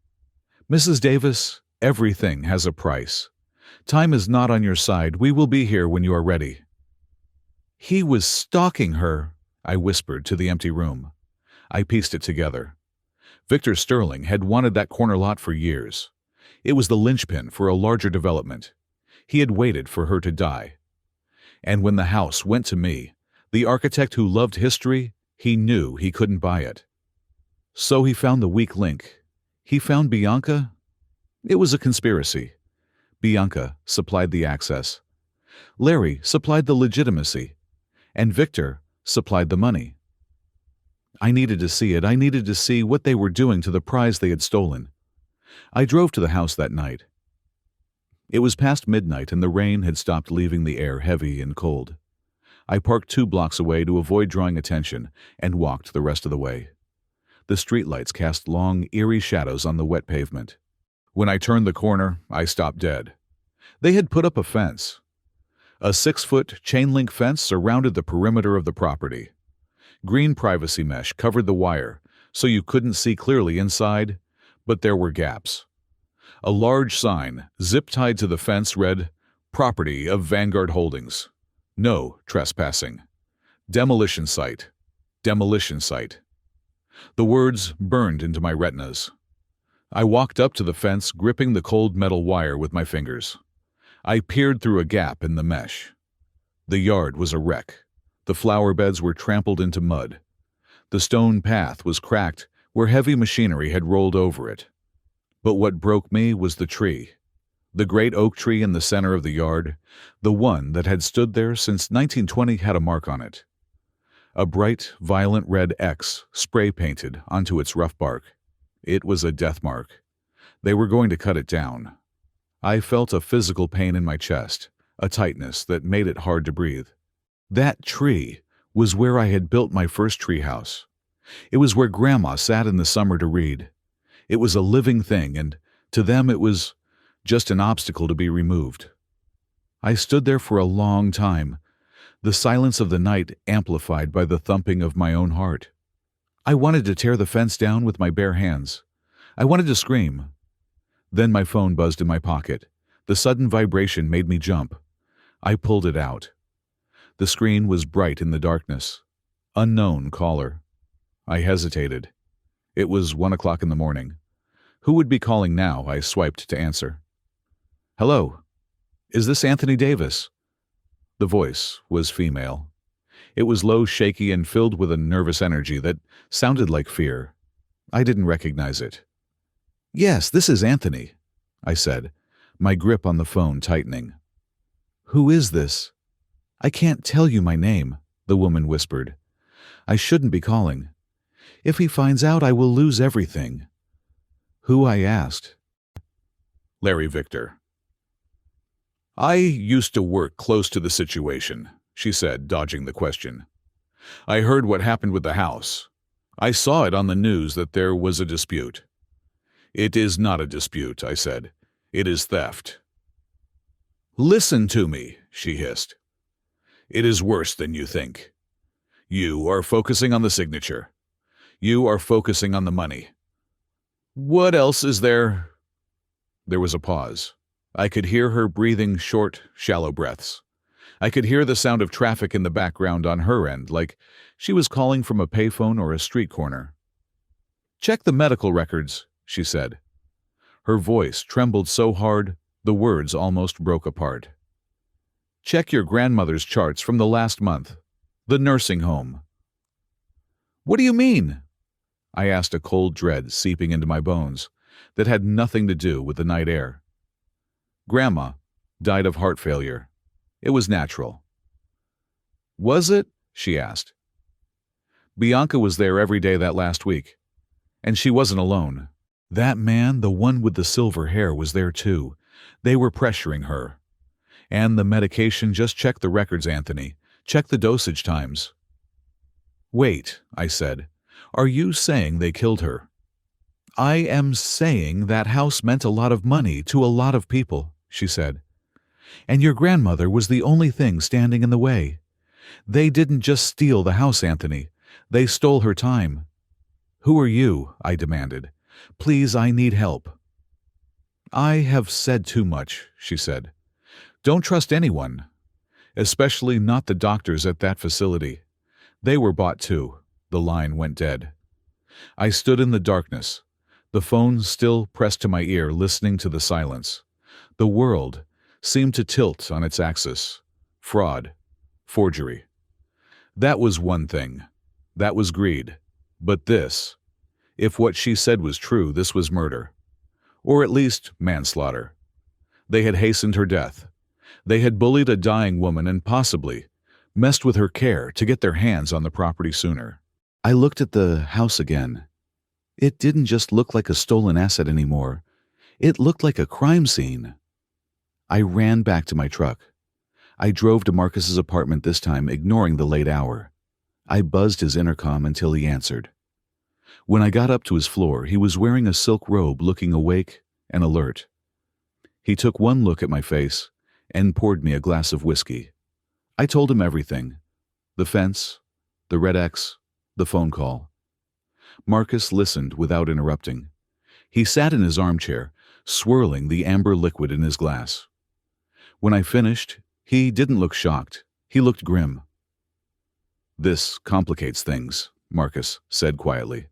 Mrs. Davis, everything has a price. Time is not on your side. We will be here when you are ready. He was stalking her, I whispered to the empty room. I pieced it together. Victor Sterling had wanted that corner lot for years. It was the linchpin for a larger development. He had waited for her to die. And when the house went to me, the architect who loved history, he knew he couldn't buy it. So he found the weak link. He found Bianca. It was a conspiracy. Bianca supplied the access. Larry supplied the legitimacy. And Victor supplied the money. I needed to see it. I needed to see what they were doing to the prize they had stolen. I drove to the house that night. It was past midnight and the rain had stopped, leaving the air heavy and cold. I parked 2 blocks away to avoid drawing attention and walked the rest of the way. The streetlights cast long, eerie shadows on the wet pavement. When I turned the corner, I stopped dead. They had put up a fence. A 6-foot chain-link fence surrounded the perimeter of the property. Green privacy mesh covered the wire, so you couldn't see clearly inside, but there were gaps. A large sign, zip-tied to the fence, read, "Property of Vanguard Holdings. No trespassing. Demolition site. Demolition site." The words burned into my retinas. I walked up to the fence, gripping the cold metal wire with my fingers. I peered through a gap in the mesh. The yard was a wreck. The flower beds were trampled into mud. The stone path was cracked where heavy machinery had rolled over it. But what broke me was the tree. The great oak tree in the center of the yard, the one that had stood there since 1920, had a mark on it. A bright, violent red X spray-painted onto its rough bark. It was a death mark. They were going to cut it down. I felt a physical pain in my chest, a tightness that made it hard to breathe. That tree was where I had built my first treehouse. It was where Grandma sat in the summer to read. It was a living thing, and to them it was just an obstacle to be removed. I stood there for a long time, the silence of the night amplified by the thumping of my own heart. I wanted to tear the fence down with my bare hands. I wanted to scream. Then my phone buzzed in my pocket. The sudden vibration made me jump. I pulled it out. The screen was bright in the darkness. Unknown caller. I hesitated. It was 1 o'clock in the morning. Who would be calling now? I swiped to answer. "Hello. Is this Anthony Davis?" The voice was female. It was low, shaky, and filled with a nervous energy that sounded like fear. I didn't recognize it. "Yes, this is Anthony," I said, my grip on the phone tightening. "Who is this?" "I can't tell you my name," the woman whispered. "I shouldn't be calling. If he finds out, I will lose everything." "Who?" I asked. "Larry Victor." "I used to work close to the situation," she said, dodging the question. "I heard what happened with the house. I saw it on the news that there was a dispute." "It is not a dispute," I said. "It is theft." "Listen to me," she hissed. "It is worse than you think. You are focusing on the signature. You are focusing on the money. What else is there?" There was a pause. I could hear her breathing short, shallow breaths. I could hear the sound of traffic in the background on her end, like she was calling from a payphone or a street corner. "Check the medical records," she said. Her voice trembled so hard, the words almost broke apart. "Check your grandmother's charts from the last month. The nursing home." "What do you mean?" I asked, a cold dread seeping into my bones that had nothing to do with the night air. "Grandma died of heart failure. It was natural." "Was it?" she asked. "Bianca was there every day that last week. And she wasn't alone. That man, the one with the silver hair, was there too. They were pressuring her. And the medication, just check the records, Anthony. Check the dosage times." "Wait," I said. "Are you saying they killed her?" "I am saying that house meant a lot of money to a lot of people," she said. "And your grandmother was the only thing standing in the way. They didn't just steal the house, Anthony. They stole her time." "Who are you?" I demanded. "Please, I need help." "I have said too much," she said. "Don't trust anyone, especially not the doctors at that facility. They were bought too." The line went dead. I stood in the darkness, the phone still pressed to my ear, listening to the silence. The world seemed to tilt on its axis. Fraud. Forgery. That was one thing. That was greed. But this, if what she said was true, this was murder. Or at least manslaughter. They had hastened her death. They had bullied a dying woman and possibly messed with her care to get their hands on the property sooner. I looked at the house again. It didn't just look like a stolen asset anymore. It looked like a crime scene. I ran back to my truck. I drove to Marcus's apartment this time, ignoring the late hour. I buzzed his intercom until he answered. When I got up to his floor, he was wearing a silk robe, looking awake and alert. He took one look at my face and poured me a glass of whiskey. I told him everything. The fence, the red X, the phone call. Marcus listened without interrupting. He sat in his armchair, swirling the amber liquid in his glass. When I finished, he didn't look shocked. He looked grim. This complicates things, Marcus said quietly.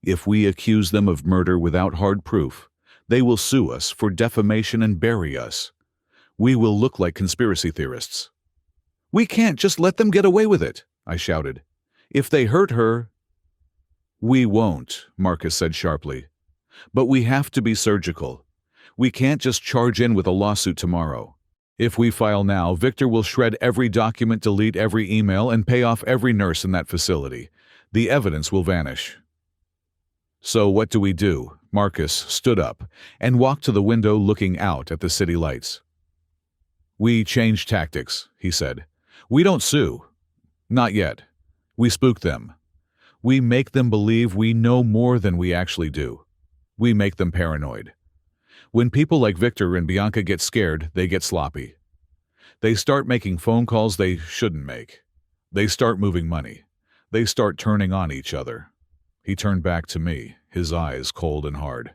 If we accuse them of murder without hard proof, they will sue us for defamation and bury us. We will look like conspiracy theorists. We can't just let them get away with it, I shouted. If they hurt her... We won't, Marcus said sharply. But we have to be surgical. We can't just charge in with a lawsuit tomorrow. If we file now, Victor will shred every document, delete every email, and pay off every nurse in that facility. The evidence will vanish. So what do we do? Marcus stood up and walked to the window, looking out at the city lights. We change tactics, he said. We don't sue. Not yet. We spook them. We make them believe we know more than we actually do. We make them paranoid. When people like Victor and Bianca get scared, they get sloppy. They start making phone calls they shouldn't make. They start moving money. They start turning on each other. He turned back to me, his eyes cold and hard.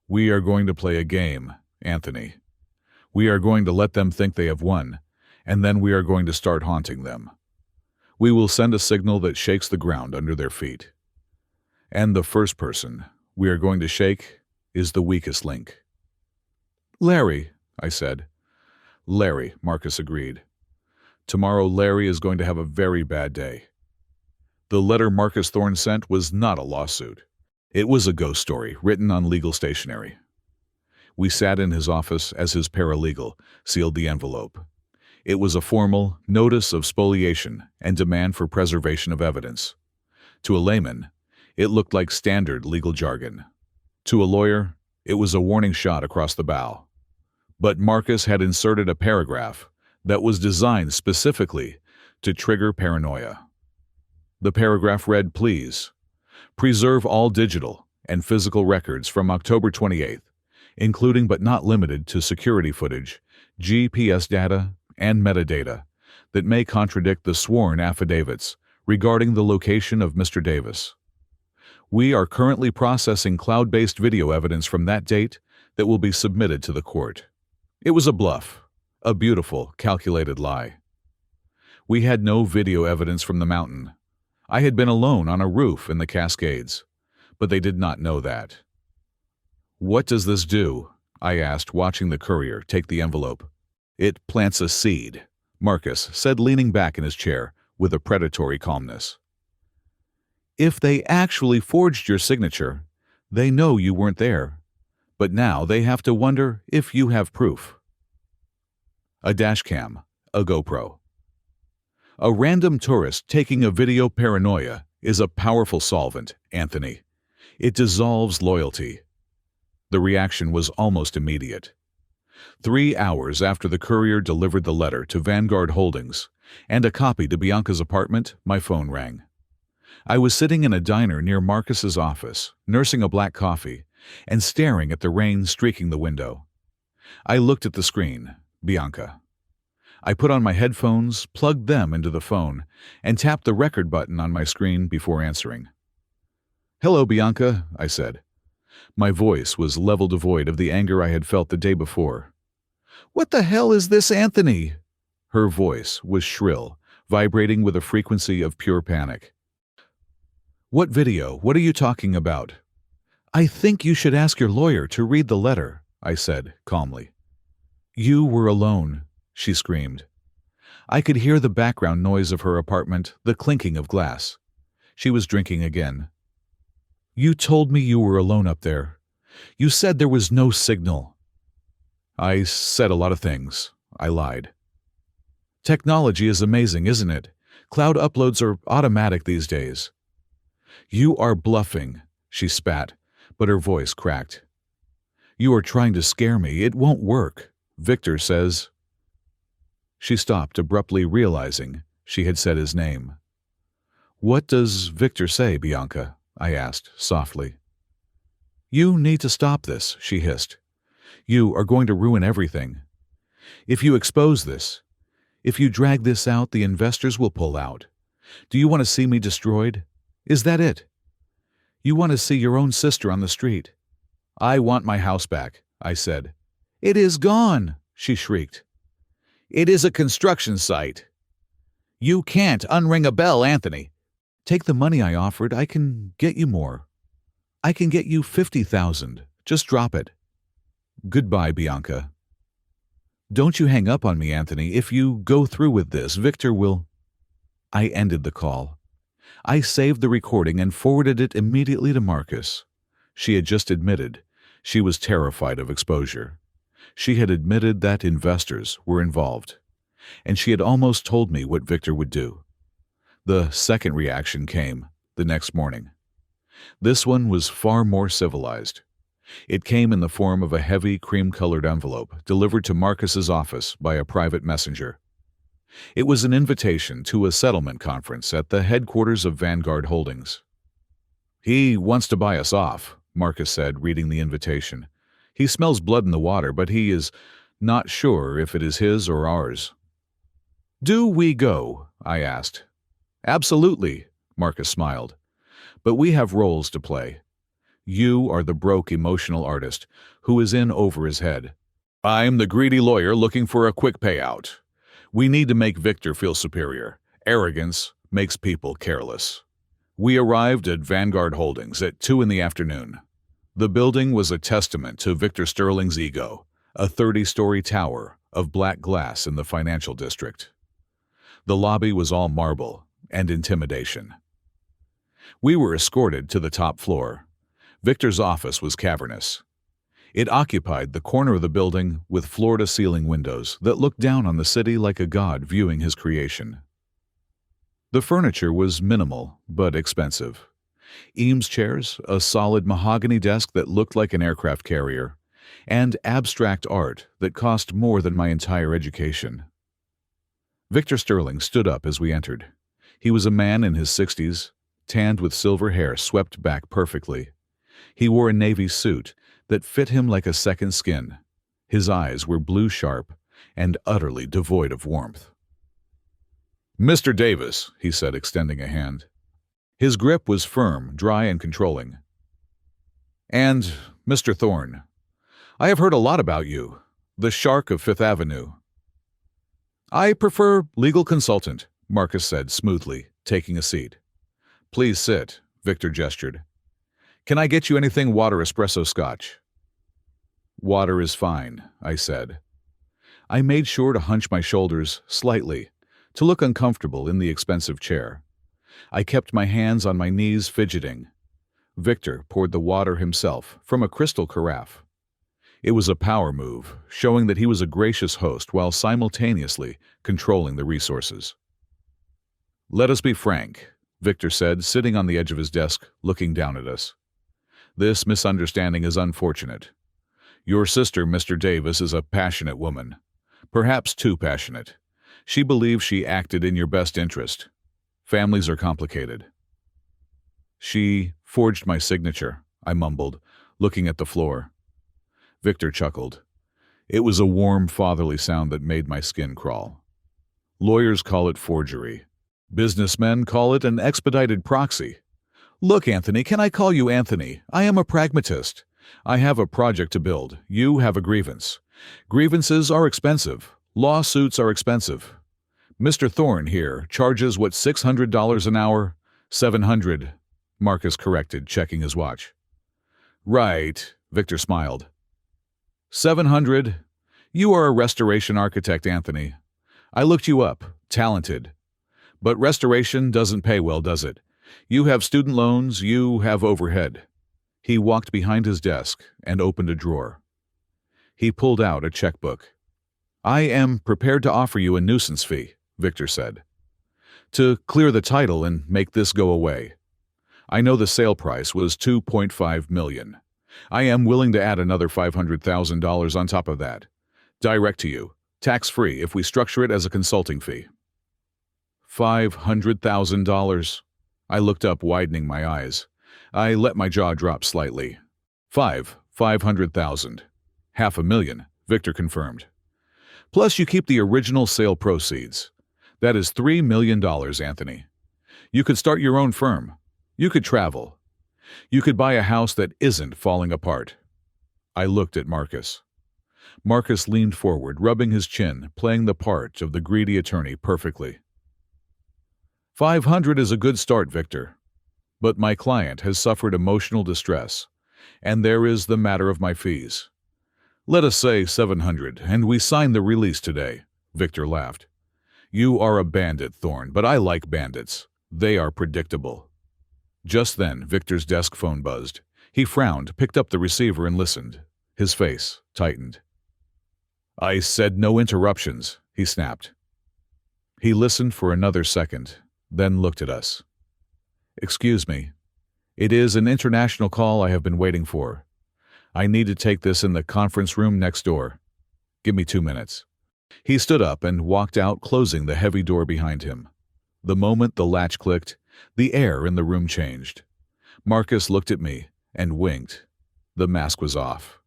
We are going to play a game, Anthony. We are going to let them think they have won, and then we are going to start haunting them. We will send a signal that shakes the ground under their feet. And the first person we are going to shake is the weakest link. Larry, I said. Larry, Marcus agreed. Tomorrow Larry is going to have a very bad day. The letter Marcus Thorne sent was not a lawsuit. It was a ghost story written on legal stationery. We sat in his office as his paralegal sealed the envelope. It was a formal notice of spoliation and demand for preservation of evidence. To a layman, it looked like standard legal jargon. To a lawyer, it was a warning shot across the bow. But Marcus had inserted a paragraph that was designed specifically to trigger paranoia. The paragraph read, please, preserve all digital and physical records from October 28th, including but not limited to security footage, GPS data, and metadata that may contradict the sworn affidavits regarding the location of Mr. Davis. We are currently processing cloud-based video evidence from that date that will be submitted to the court. It was a bluff, a beautiful, calculated lie. We had no video evidence from the mountain. I had been alone on a roof in the Cascades, but they did not know that. What does this do? I asked, watching the courier take the envelope. It plants a seed, Marcus said, leaning back in his chair with a predatory calmness. If they actually forged your signature, they know you weren't there, but now they have to wonder if you have proof. A dashcam, a GoPro. A random tourist taking a video paranoia is a powerful solvent, Anthony. It dissolves loyalty. The reaction was almost immediate. 3 hours after the courier delivered the letter to Vanguard Holdings and a copy to Bianca's apartment, my phone rang. I was sitting in a diner near Marcus's office, nursing a black coffee and staring at the rain streaking the window. I looked at the screen, Bianca. I put on my headphones, plugged them into the phone, and tapped the record button on my screen before answering. Hello, Bianca, I said. My voice was level devoid of the anger I had felt the day before. What the hell is this, Anthony? Her voice was shrill, vibrating with a frequency of pure panic. What video? What are you talking about? I think you should ask your lawyer to read the letter, I said calmly. You were alone, she screamed. I could hear the background noise of her apartment, the clinking of glass. She was drinking again. You told me you were alone up there. You said there was no signal. I said a lot of things. I lied. Technology is amazing, isn't it? Cloud uploads are automatic these days. You are bluffing, she spat, but her voice cracked. You are trying to scare me. It won't work. Victor says. She stopped, abruptly realizing she had said his name. What does Victor say, Bianca? I asked, softly. You need to stop this, she hissed. You are going to ruin everything. If you expose this, if you drag this out, the investors will pull out. Do you want to see me destroyed? Is that it? You want to see your own sister on the street? I want my house back, I said. It is gone, she shrieked. It is a construction site. You can't unring a bell, Anthony. Take the money I offered. I can get you more. I can get you 50,000. Just drop it. Goodbye, Bianca. Don't you hang up on me, Anthony. If you go through with this, Victor will... I ended the call. I saved the recording and forwarded it immediately to Marcus. She had just admitted she was terrified of exposure. She had admitted that investors were involved, and she had almost told me what Victor would do. The second reaction came the next morning. This one was far more civilized. It came in the form of a heavy cream-colored envelope delivered to Marcus's office by a private messenger. It was an invitation to a settlement conference at the headquarters of Vanguard Holdings. He wants to buy us off, Marcus said, reading the invitation. He smells blood in the water, but he is not sure if it is his or ours. Do we go? I asked. Absolutely, Marcus smiled. But we have roles to play. You are the broke emotional artist who is in over his head. I'm the greedy lawyer looking for a quick payout. We need to make Victor feel superior. Arrogance makes people careless. We arrived at Vanguard Holdings at 2 p.m. The building was a testament to Victor Sterling's ego, a 30-story tower of black glass in the financial district. The lobby was all marble and intimidation. We were escorted to the top floor. Victor's office was cavernous. It occupied the corner of the building with floor-to-ceiling windows that looked down on the city like a god viewing his creation. The furniture was minimal but expensive. Eames chairs, a solid mahogany desk that looked like an aircraft carrier, and abstract art that cost more than my entire education. Victor Sterling stood up as we entered. He was a man in his 60s, tanned with silver hair swept back perfectly. He wore a navy suit that fit him like a second skin. His eyes were blue-sharp and utterly devoid of warmth. Mr. Davis, he said, extending a hand. His grip was firm, dry, and controlling. And, Mr. Thorne, I have heard a lot about you, the shark of Fifth Avenue. I prefer legal consultant, Marcus said smoothly, taking a seat. Please sit, Victor gestured. Can I get you anything water espresso scotch? Water is fine, I said. I made sure to hunch my shoulders slightly, to look uncomfortable in the expensive chair. I kept my hands on my knees fidgeting. Victor poured the water himself from a crystal carafe. It was a power move, showing that he was a gracious host while simultaneously controlling the resources. Let us be frank, Victor said, sitting on the edge of his desk, looking down at us. This misunderstanding is unfortunate. Your sister, Mr. Davis, is a passionate woman, perhaps too passionate. She believes she acted in your best interest. Families are complicated. She forged my signature, I mumbled, looking at the floor. Victor chuckled. It was a warm, fatherly sound that made my skin crawl. Lawyers call it forgery. Businessmen call it an expedited proxy. Look, Anthony, can I call you Anthony? I am a pragmatist. I have a project to build. You have a grievance. Grievances are expensive. Lawsuits are expensive. Mr. Thorne here charges what, $600 an hour? $700, Marcus corrected, checking his watch. Right, Victor smiled. $700. You are a restoration architect, Anthony. I looked you up. Talented. But restoration doesn't pay well, does it? You have student loans, you have overhead. He walked behind his desk and opened a drawer. He pulled out a checkbook. I am prepared to offer you a nuisance fee, Victor said, to clear the title and make this go away. I know the sale price was $2.5 million. I am willing to add another $500,000 on top of that. Direct to you, tax-free if we structure it as a consulting fee. $500,000. I looked up, widening my eyes. I let my jaw drop slightly. 500,000. $500,000, Victor confirmed. Plus you keep the original sale proceeds. That is $3 million, Anthony. You could start your own firm. You could travel. You could buy a house that isn't falling apart. I looked at Marcus. Marcus leaned forward, rubbing his chin, playing the part of the greedy attorney perfectly. 500 is a good start, Victor. But my client has suffered emotional distress, and there is the matter of my fees. Let us say 700, and we sign the release today, Victor laughed. You are a bandit, Thorne, but I like bandits. They are predictable. Just then, Victor's desk phone buzzed. He frowned, picked up the receiver, and listened. His face tightened. I said no interruptions, he snapped. He listened for another second, then looked at us. Excuse me. It is an international call I have been waiting for. I need to take this in the conference room next door. Give me 2 minutes. He stood up and walked out, closing the heavy door behind him. The moment the latch clicked, the air in the room changed. Marcus looked at me and winked. The mask was off.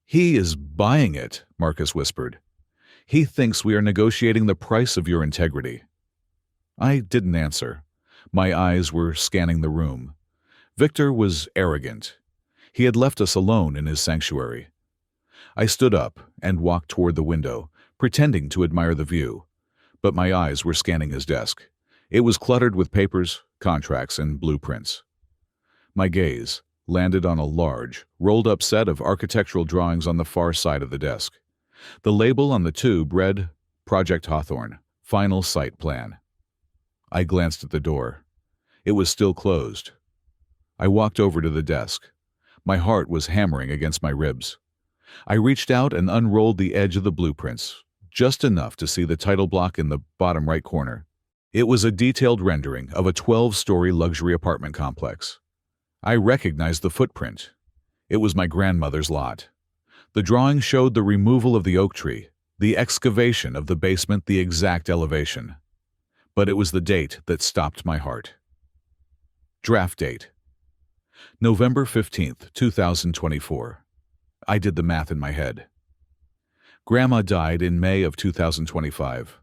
He is buying it, Marcus whispered. He thinks we are negotiating the price of your integrity. I didn't answer. My eyes were scanning the room. Victor was arrogant. He had left us alone in his sanctuary. I stood up and walked toward the window, pretending to admire the view, but my eyes were scanning his desk. It was cluttered with papers, contracts, and blueprints. My gaze landed on a large, rolled-up set of architectural drawings on the far side of the desk. The label on the tube read, Project Hawthorne, Final Site Plan. I glanced at the door. It was still closed. I walked over to the desk. My heart was hammering against my ribs. I reached out and unrolled the edge of the blueprints, just enough to see the title block in the bottom right corner. It was a detailed rendering of a 12-story luxury apartment complex. I recognized the footprint. It was my grandmother's lot. The drawing showed the removal of the oak tree, the excavation of the basement, the exact elevation. But it was the date that stopped my heart. Draft date. November 15th, 2024. I did the math in my head. Grandma died in May of 2025.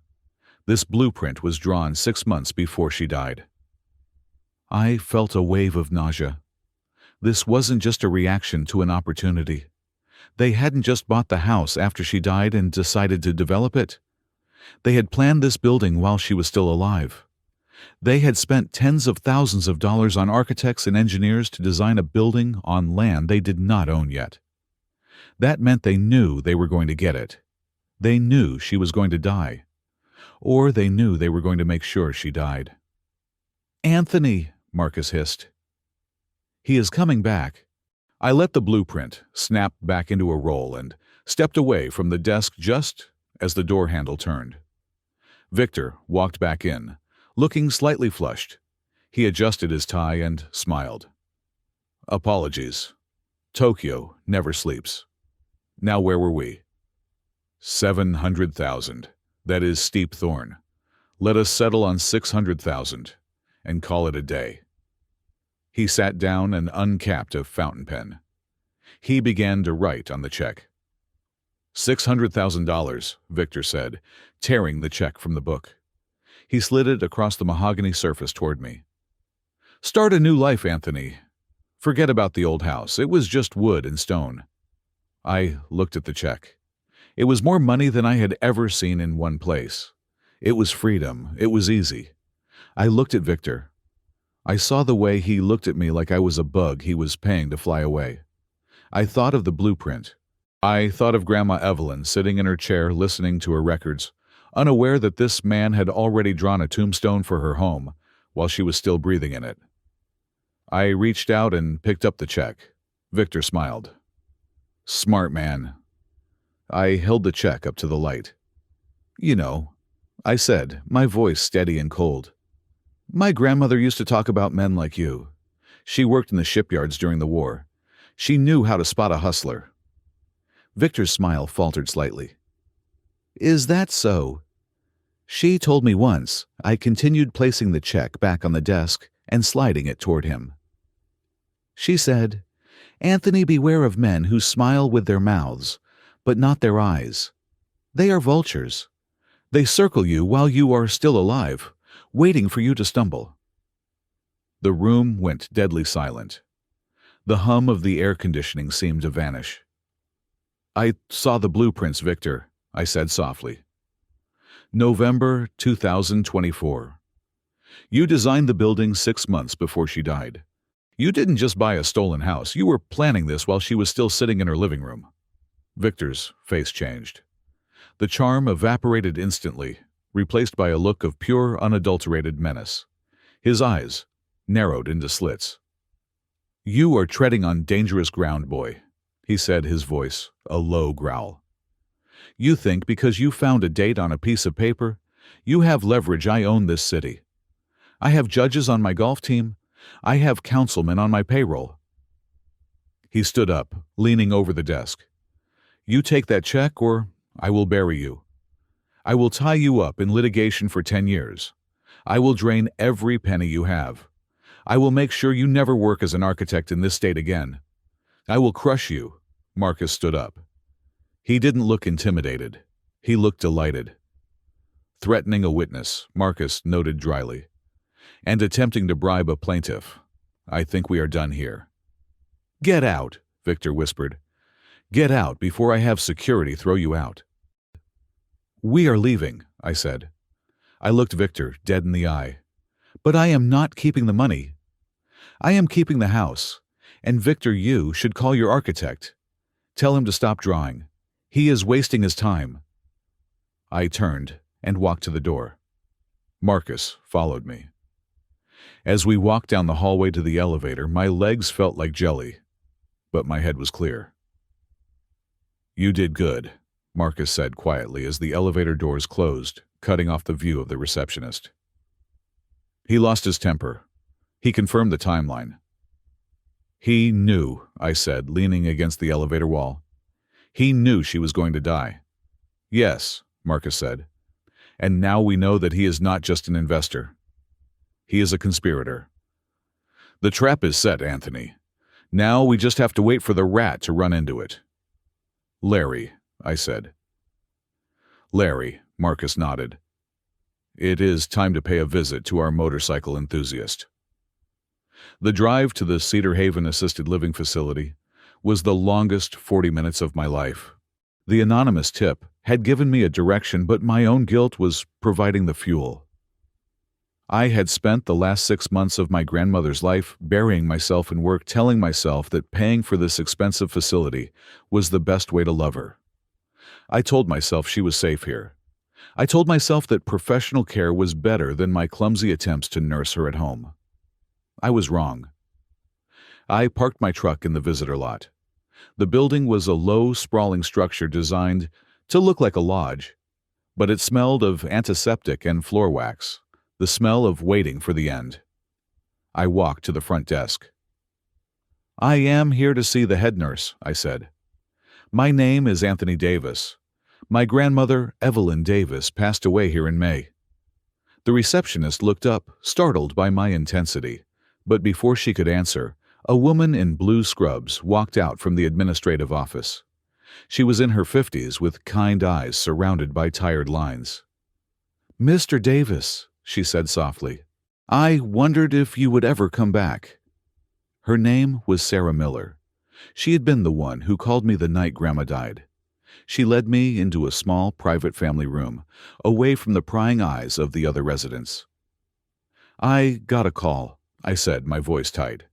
This blueprint was drawn 6 months before she died. I felt a wave of nausea. This wasn't just a reaction to an opportunity. They hadn't just bought the house after she died and decided to develop it. They had planned this building while she was still alive. They had spent tens of thousands of dollars on architects and engineers to design a building on land they did not own yet. That meant they knew they were going to get it. They knew she was going to die. Or they knew they were going to make sure she died. Anthony, Marcus hissed. He is coming back. I let the blueprint snap back into a roll and stepped away from the desk just as the door handle turned. Victor walked back in, looking slightly flushed. He adjusted his tie and smiled. Apologies. Tokyo never sleeps. Now where were we? 700,000. That is steep, Thorne. Let us settle on 600,000 and call it a day. He sat down and uncapped a fountain pen. He began to write on the check. $600,000, Victor said, tearing the check from the book. He slid it across the mahogany surface toward me. Start a new life, Anthony. Forget about the old house. It was just wood and stone. I looked at the check. It was more money than I had ever seen in one place. It was freedom. It was easy. I looked at Victor. I saw the way he looked at me like I was a bug he was paying to fly away. I thought of the blueprint, I thought of Grandma Evelyn sitting in her chair listening to her records, unaware that this man had already drawn a tombstone for her home while she was still breathing in it. I reached out and picked up the check. Victor smiled. Smart man. I held the check up to the light. You know, I said, my voice steady and cold. My grandmother used to talk about men like you. She worked in the shipyards during the war. She knew how to spot a hustler. Victor's smile faltered slightly. Is that so? She told me once. I continued placing the check back on the desk and sliding it toward him. She said, Anthony, beware of men who smile with their mouths, but not their eyes. They are vultures. They circle you while you are still alive, waiting for you to stumble. The room went deadly silent. The hum of the air conditioning seemed to vanish. I saw the blueprints, Victor, I said softly. November 2024. You designed the building 6 months before she died. You didn't just buy a stolen house. You were planning this while she was still sitting in her living room. Victor's face changed. The charm evaporated instantly, replaced by a look of pure, unadulterated menace. His eyes narrowed into slits. You are treading on dangerous ground, boy, he said, his voice a low growl. You think because you found a date on a piece of paper, you have leverage. I own this city. I have judges on my golf team. I have councilmen on my payroll. He stood up, leaning over the desk. You take that check or I will bury you. I will tie you up in litigation for 10 years. I will drain every penny you have. I will make sure you never work as an architect in this state again. I will crush you. Marcus stood up. He didn't look intimidated. He looked delighted. Threatening a witness, Marcus noted dryly. And attempting to bribe a plaintiff. I think we are done here. Get out, Victor whispered. Get out before I have security throw you out. We are leaving, I said. I looked Victor dead in the eye. But I am not keeping the money. I am keeping the house. And Victor, you should call your architect. Tell him to stop drawing. He is wasting his time. I turned and walked to the door. Marcus followed me. As we walked down the hallway to the elevator, my legs felt like jelly, but my head was clear. You did good, Marcus said quietly as the elevator doors closed, cutting off the view of the receptionist. He lost his temper. He confirmed the timeline. He knew, I said, leaning against the elevator wall. He knew she was going to die. Yes, Marcus said. And now we know that he is not just an investor. He is a conspirator. The trap is set, Anthony. Now we just have to wait for the rat to run into it. Larry, I said. Larry, Marcus nodded. It is time to pay a visit to our motorcycle enthusiast. The drive to the Cedar Haven assisted living facility was the longest 40 minutes of my life. The anonymous tip had given me a direction, but my own guilt was providing the fuel. I had spent the last 6 months of my grandmother's life burying myself in work, telling myself that paying for this expensive facility was the best way to love her. I told myself she was safe here. I told myself that professional care was better than my clumsy attempts to nurse her at home. I was wrong. I parked my truck in the visitor lot. The building was a low, sprawling structure designed to look like a lodge, but it smelled of antiseptic and floor wax. The smell of waiting for the end. I walked to the front desk. I am here to see the head nurse, I said. My name is Anthony Davis. My grandmother, Evelyn Davis, passed away here in May. The receptionist looked up, startled by my intensity, but before she could answer, a woman in blue scrubs walked out from the administrative office. She was in her 50s with kind eyes surrounded by tired lines. Mr. Davis, she said softly, I wondered if you would ever come back. Her name was Sarah Miller. She had been the one who called me the night Grandma died. She led me into a small private family room, away from the prying eyes of the other residents. I got a call, I said, my voice tight.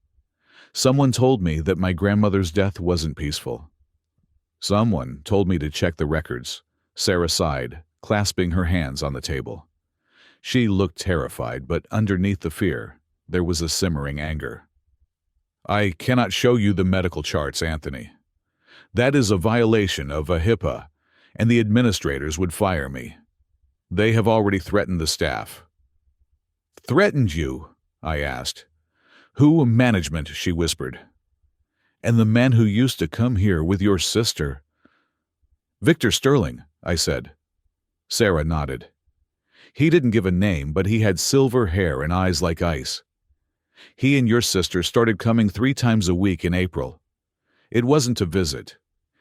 Someone told me that my grandmother's death wasn't peaceful. Someone told me to check the records. Sarah sighed, clasping her hands on the table. She looked terrified, but underneath the fear, there was a simmering anger. I cannot show you the medical charts, Anthony. That is a violation of a HIPAA, and the administrators would fire me. They have already threatened the staff. Threatened you? I asked. Who? Management, she whispered. And the man who used to come here with your sister. Victor Sterling, I said. Sarah nodded. He didn't give a name, but he had silver hair and eyes like ice. He and your sister started coming 3 times a week in April. It wasn't a visit.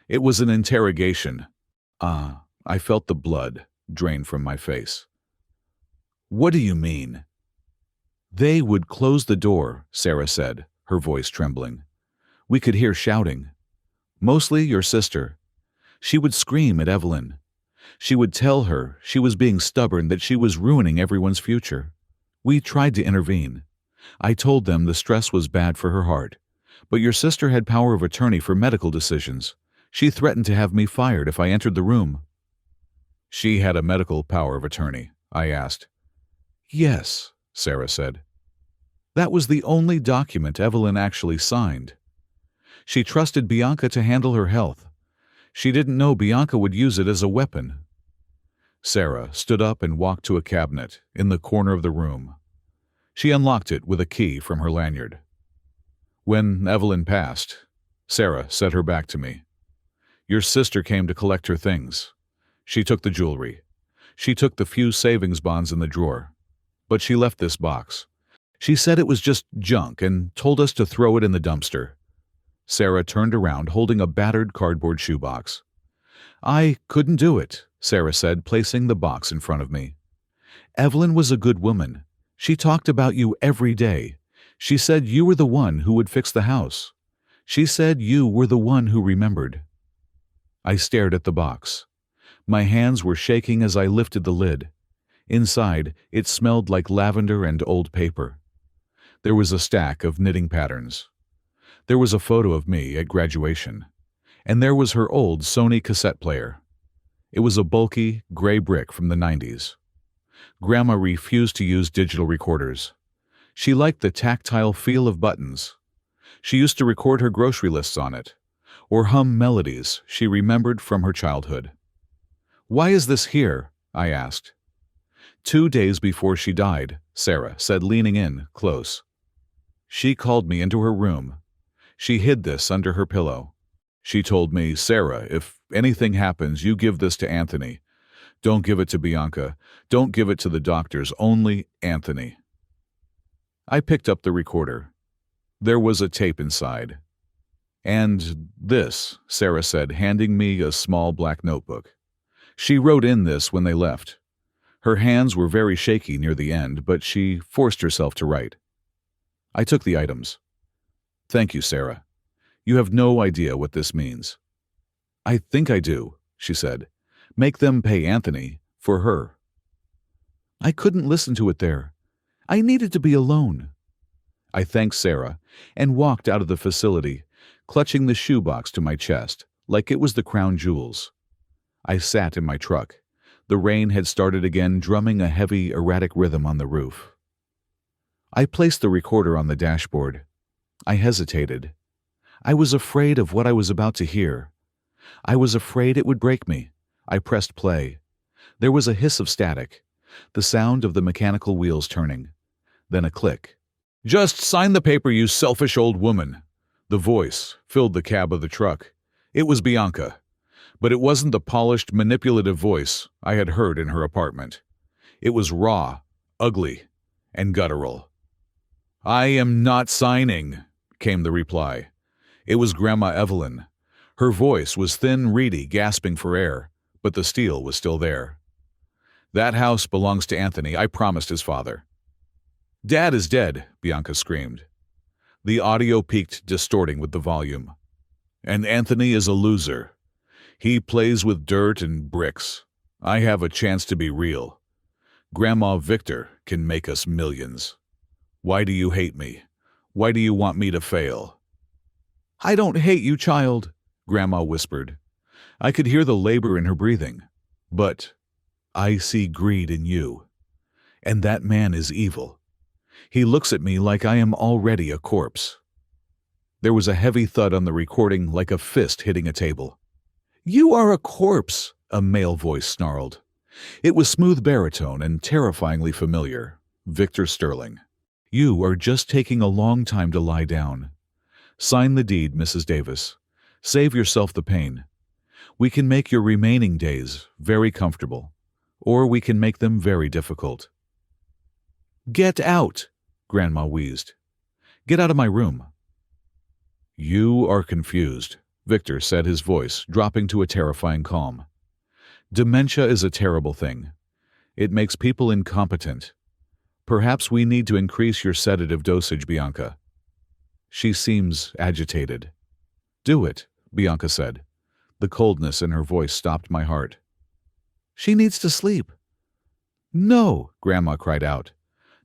It was an interrogation. I felt the blood drain from my face. What do you mean? They would close the door, Sarah said, her voice trembling. We could hear shouting. Mostly your sister. She would scream at Evelyn. She would tell her she was being stubborn, that she was ruining everyone's future. We tried to intervene. I told them the stress was bad for her heart. But your sister had power of attorney for medical decisions. She threatened to have me fired if I entered the room. She had a medical power of attorney, I asked. Yes, Sarah said. That was the only document Evelyn actually signed. She trusted Bianca to handle her health. She didn't know Bianca would use it as a weapon. Sarah stood up and walked to a cabinet in the corner of the room. She unlocked it with a key from her lanyard. When Evelyn passed, Sarah set her back to me. Your sister came to collect her things. She took the jewelry. She took the few savings bonds in the drawer. But she left this box. She said it was just junk and told us to throw it in the dumpster. Sarah turned around holding a battered cardboard shoebox. I couldn't do it, Sarah said, placing the box in front of me. Evelyn was a good woman. She talked about you every day. She said you were the one who would fix the house. She said you were the one who remembered. I stared at the box. My hands were shaking as I lifted the lid. Inside, it smelled like lavender and old paper. There was a stack of knitting patterns. There was a photo of me at graduation. And there was her old Sony cassette player. It was a bulky, gray brick from the 90s. Grandma refused to use digital recorders. She liked the tactile feel of buttons. She used to record her grocery lists on it, or hum melodies she remembered from her childhood. Why is this here? I asked. 2 days before she died, Sarah said, leaning in close. She called me into her room. She hid this under her pillow. She told me, Sarah, if anything happens, you give this to Anthony. Don't give it to Bianca. Don't give it to the doctors. Only Anthony. I picked up the recorder. There was a tape inside. And this, Sarah said, handing me a small black notebook. She wrote in this when they left. Her hands were very shaky near the end, but she forced herself to write. I took the items. Thank you, Sarah. You have no idea what this means. I think I do, she said. Make them pay Anthony for her. I couldn't listen to it there. I needed to be alone. I thanked Sarah and walked out of the facility, clutching the shoebox to my chest like it was the crown jewels. I sat in my truck. The rain had started again, drumming a heavy, erratic rhythm on the roof. I placed the recorder on the dashboard. I hesitated. I was afraid of what I was about to hear. I was afraid it would break me. I pressed play. There was a hiss of static, the sound of the mechanical wheels turning. Then a click. Just sign the paper, you selfish old woman. The voice filled the cab of the truck. It was Bianca. But it wasn't the polished, manipulative voice I had heard in her apartment. It was raw, ugly, and guttural. I am not signing, came the reply. It was Grandma Evelyn. Her voice was thin, reedy, gasping for air, but the steel was still there. That house belongs to Anthony, I promised his father. Dad is dead, Bianca screamed. The audio peaked, distorting with the volume. And Anthony is a loser. He plays with dirt and bricks. I have a chance to be real. Grandma Victor can make us millions. Why do you hate me? Why do you want me to fail? I don't hate you, child, Grandma whispered. I could hear the labor in her breathing. But I see greed in you, and that man is evil. He looks at me like I am already a corpse. There was a heavy thud on the recording, like a fist hitting a table. "You are a corpse," a male voice snarled. It was smooth baritone and terrifyingly familiar. Victor Sterling. "You are just taking a long time to lie down. Sign the deed, Mrs. Davis. Save yourself the pain. We can make your remaining days very comfortable, or we can make them very difficult." "Get out," Grandma wheezed. "Get out of my room." "You are confused," Victor said, his voice dropping to a terrifying calm. "Dementia is a terrible thing. It makes people incompetent. Perhaps we need to increase your sedative dosage, Bianca." "She seems agitated." "Do it," Bianca said. The coldness in her voice stopped my heart. "She needs to sleep." "No," Grandma cried out.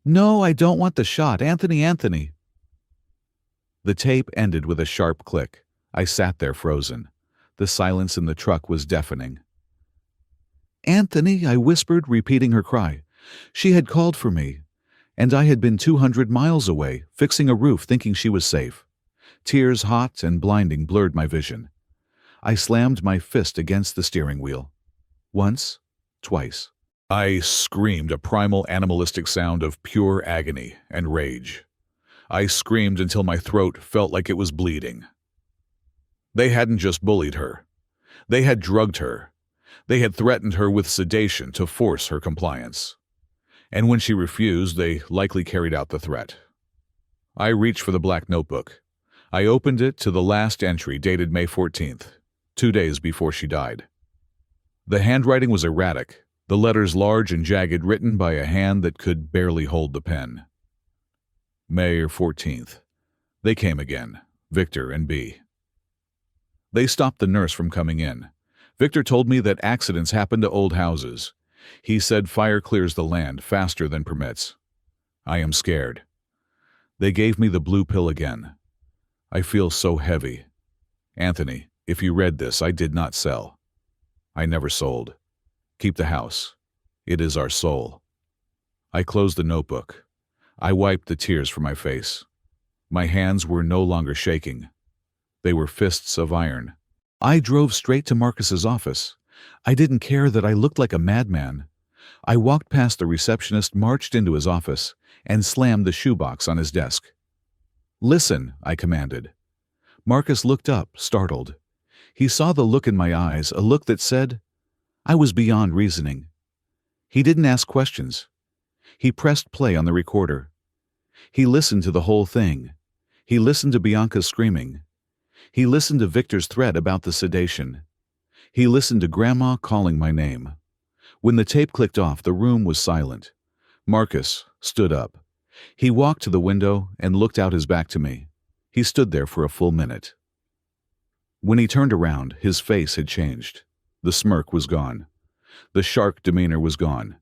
"No, I don't want the shot. Anthony." The tape ended with a sharp click. I sat there frozen. The silence in the truck was deafening. "Anthony," I whispered, repeating her cry. She had called for me, and I had been 200 miles away, fixing a roof, thinking she was safe. Tears, hot and blinding, blurred my vision. I slammed my fist against the steering wheel. Once, twice. I screamed, a primal animalistic sound of pure agony and rage. I screamed until my throat felt like it was bleeding. They hadn't just bullied her. They had drugged her. They had threatened her with sedation to force her compliance. And when she refused, they likely carried out the threat. I reached for the black notebook. I opened it to the last entry, dated May 14th, 2 days before she died. The handwriting was erratic, the letters large and jagged, written by a hand that could barely hold the pen. May 14th. They came again, Victor and B. They stopped the nurse from coming in. Victor told me that accidents happen to old houses. He said fire clears the land faster than permits. I am scared. They gave me the blue pill again. I feel so heavy. Anthony, if you read this, I did not sell. I never sold. Keep the house. It is our soul. I closed the notebook. I wiped the tears from my face. My hands were no longer shaking. They were fists of iron. I drove straight to Marcus's office. I didn't care that I looked like a madman. I walked past the receptionist, marched into his office, and slammed the shoebox on his desk. "Listen," I commanded. Marcus looked up, startled. He saw the look in my eyes, a look that said, I was beyond reasoning. He didn't ask questions. He pressed play on the recorder. He listened to the whole thing. He listened to Bianca's screaming. He listened to Victor's threat about the sedation. He listened to Grandma calling my name. When the tape clicked off, the room was silent. Marcus stood up. He walked to the window and looked out his back to me. He stood there for a full minute. When he turned around, his face had changed. The smirk was gone. The shark demeanor was gone.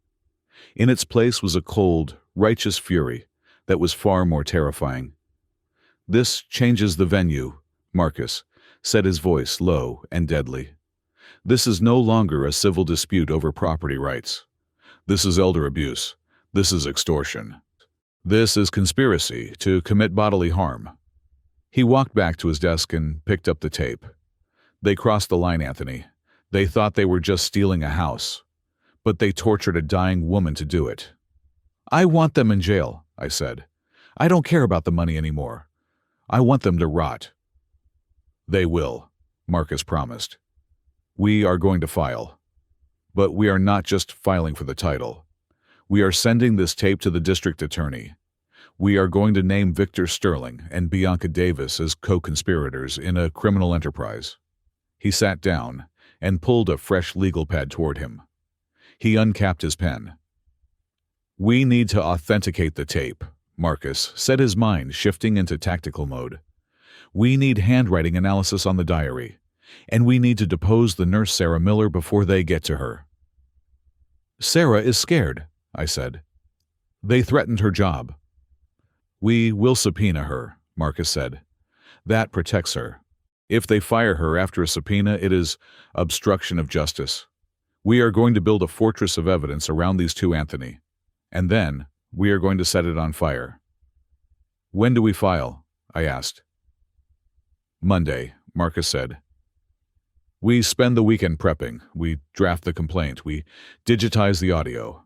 In its place was a cold, righteous fury that was far more terrifying. "This changes the venue," Marcus said, his voice low and deadly. "This is no longer a civil dispute over property rights. This is elder abuse. This is extortion. This is conspiracy to commit bodily harm." He walked back to his desk and picked up the tape. "They crossed the line, Anthony. They thought they were just stealing a house. But they tortured a dying woman to do it." "I want them in jail," I said. "I don't care about the money anymore. I want them to rot." "They will," Marcus promised. "We are going to file. But we are not just filing for the title. We are sending this tape to the district attorney. We are going to name Victor Sterling and Bianca Davis as co-conspirators in a criminal enterprise." He sat down and pulled a fresh legal pad toward him. He uncapped his pen. "We need to authenticate the tape," Marcus said, his mind shifting into tactical mode. "We need handwriting analysis on the diary, and we need to depose the nurse Sarah Miller before they get to her." "Sarah is scared," I said. "They threatened her job." "We will subpoena her," Marcus said. "That protects her." If they fire her after a subpoena, it is obstruction of justice. We are going to build a fortress of evidence around these two, Anthony. And then we are going to set it on fire." "When do we file?" I asked. "Monday," Marcus said. "We spend the weekend prepping. We draft the complaint. We digitize the audio.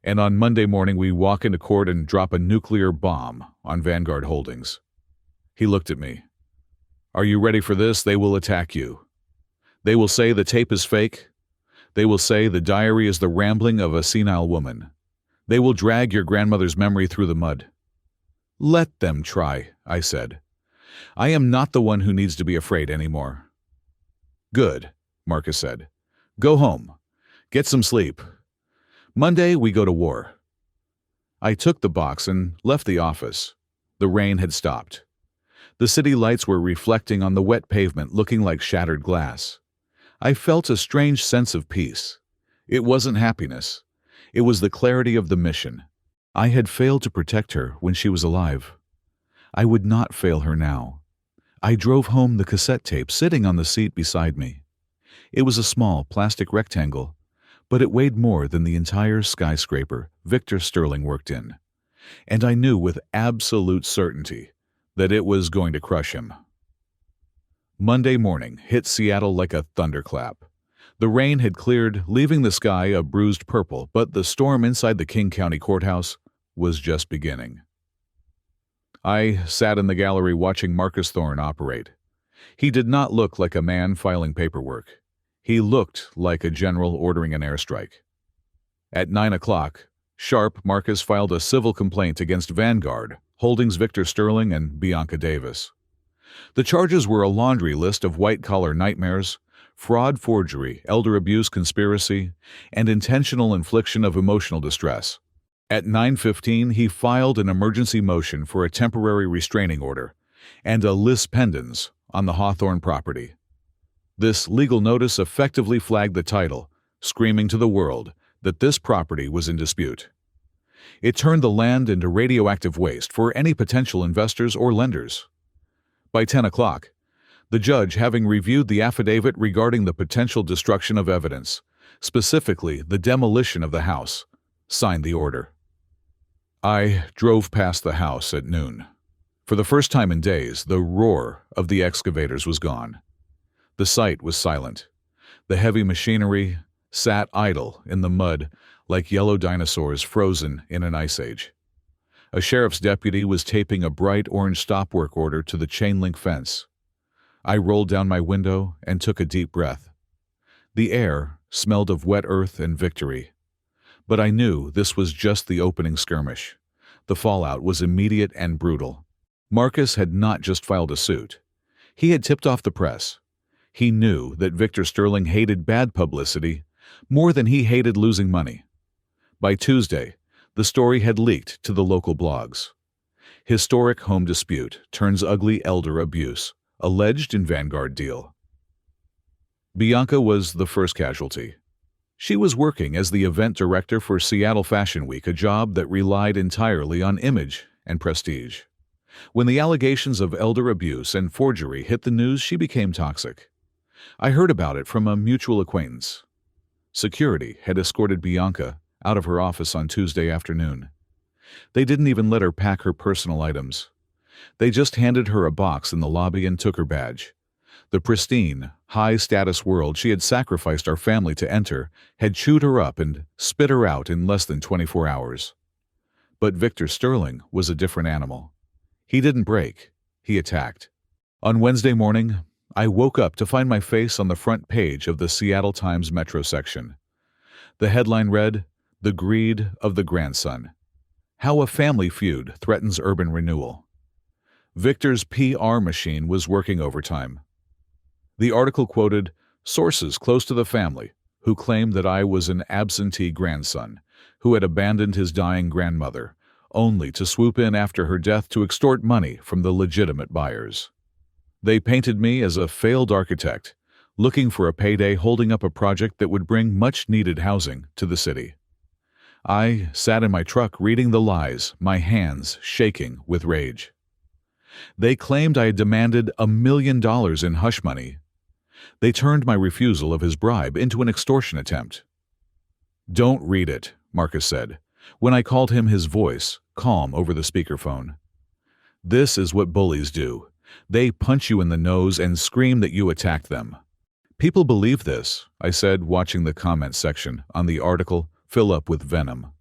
And on Monday morning, we walk into court and drop a nuclear bomb on Vanguard Holdings." He looked at me. "Are you ready for this? They will attack you. They will say the tape is fake. They will say the diary is the rambling of a senile woman. They will drag your grandmother's memory through the mud." "Let them try," I said. "I am not the one who needs to be afraid anymore." "Good," Marcus said. "Go home. Get some sleep. Monday, we go to war." I took the box and left the office. The rain had stopped. The city lights were reflecting on the wet pavement, looking like shattered glass. I felt a strange sense of peace. It wasn't happiness. It was the clarity of the mission. I had failed to protect her when she was alive. I would not fail her now. I drove home, the cassette tape sitting on the seat beside me. It was a small plastic rectangle, but it weighed more than the entire skyscraper Victor Sterling worked in. And I knew with absolute certainty that it was going to crush him. Monday morning hit Seattle like a thunderclap. The rain had cleared, leaving the sky a bruised purple, but the storm inside the King County Courthouse was just beginning. I sat in the gallery watching Marcus Thorne operate. He did not look like a man filing paperwork. He looked like a general ordering an airstrike. At 9 o'clock, sharp, Marcus filed a civil complaint against Vanguard Holdings, Victor Sterling, and Bianca Davis. The charges were a laundry list of white-collar nightmares, fraud, forgery, elder abuse, conspiracy, and intentional infliction of emotional distress. At 9:15, he filed an emergency motion for a temporary restraining order and a lis pendens on the Hawthorne property. This legal notice effectively flagged the title, screaming to the world that this property was in dispute. It turned the land into radioactive waste for any potential investors or lenders. By 10 o'clock, the judge, having reviewed the affidavit regarding the potential destruction of evidence, specifically the demolition of the house, signed the order. I drove past the house at noon. For the first time in days, the roar of the excavators was gone. The site was silent. The heavy machinery sat idle in the mud like yellow dinosaurs frozen in an ice age. A sheriff's deputy was taping a bright orange stop-work order to the chain-link fence. I rolled down my window and took a deep breath. The air smelled of wet earth and victory. But I knew this was just the opening skirmish. The fallout was immediate and brutal. Marcus had not just filed a suit. He had tipped off the press. He knew that Victor Sterling hated bad publicity more than he hated losing money. By Tuesday, the story had leaked to the local blogs. Historic home dispute turns ugly elder abuse, alleged in Vanguard deal. Bianca was the first casualty. She was working as the event director for Seattle Fashion Week, a job that relied entirely on image and prestige. When the allegations of elder abuse and forgery hit the news, she became toxic. I heard about it from a mutual acquaintance. Security had escorted Bianca out of her office on Tuesday afternoon. They didn't even let her pack her personal items. They just handed her a box in the lobby and took her badge. The pristine, high-status world she had sacrificed our family to enter had chewed her up and spit her out in less than 24 hours. But Victor Sterling was a different animal. He didn't break. He attacked. On Wednesday morning, I woke up to find my face on the front page of the Seattle Times Metro section. The headline read, "The Greed of the Grandson. How a Family Feud Threatens Urban Renewal." Victor's PR machine was working overtime. The article quoted sources close to the family who claimed that I was an absentee grandson who had abandoned his dying grandmother, only to swoop in after her death to extort money from the legitimate buyers. They painted me as a failed architect, looking for a payday, holding up a project that would bring much-needed housing to the city. I sat in my truck reading the lies, my hands shaking with rage. They claimed I had demanded $1 million in hush money. They turned my refusal of his bribe into an extortion attempt. "Don't read it," Marcus said, when I called him, his voice calm over the speakerphone. "This is what bullies do. They punch you in the nose and scream that you attacked them." "People believe this," I said, watching the comments section on the article fill up with venom.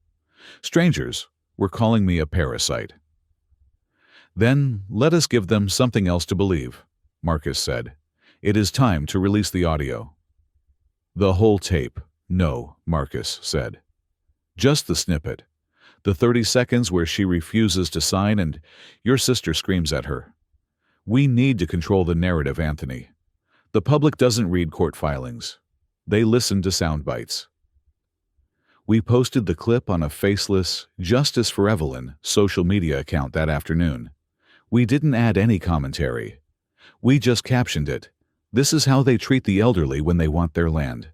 Strangers were calling me a parasite. "Then let us give them something else to believe," Marcus said. "It is time to release the audio." "The whole tape." "No," Marcus said. "Just the snippet. The 30 seconds where she refuses to sign and your sister screams at her. We need to control the narrative, Anthony. The public doesn't read court filings. They listen to sound bites." We posted the clip on a faceless Justice for Evelyn social media account that afternoon. We didn't add any commentary. We just captioned it, "This is how they treat the elderly when they want their land."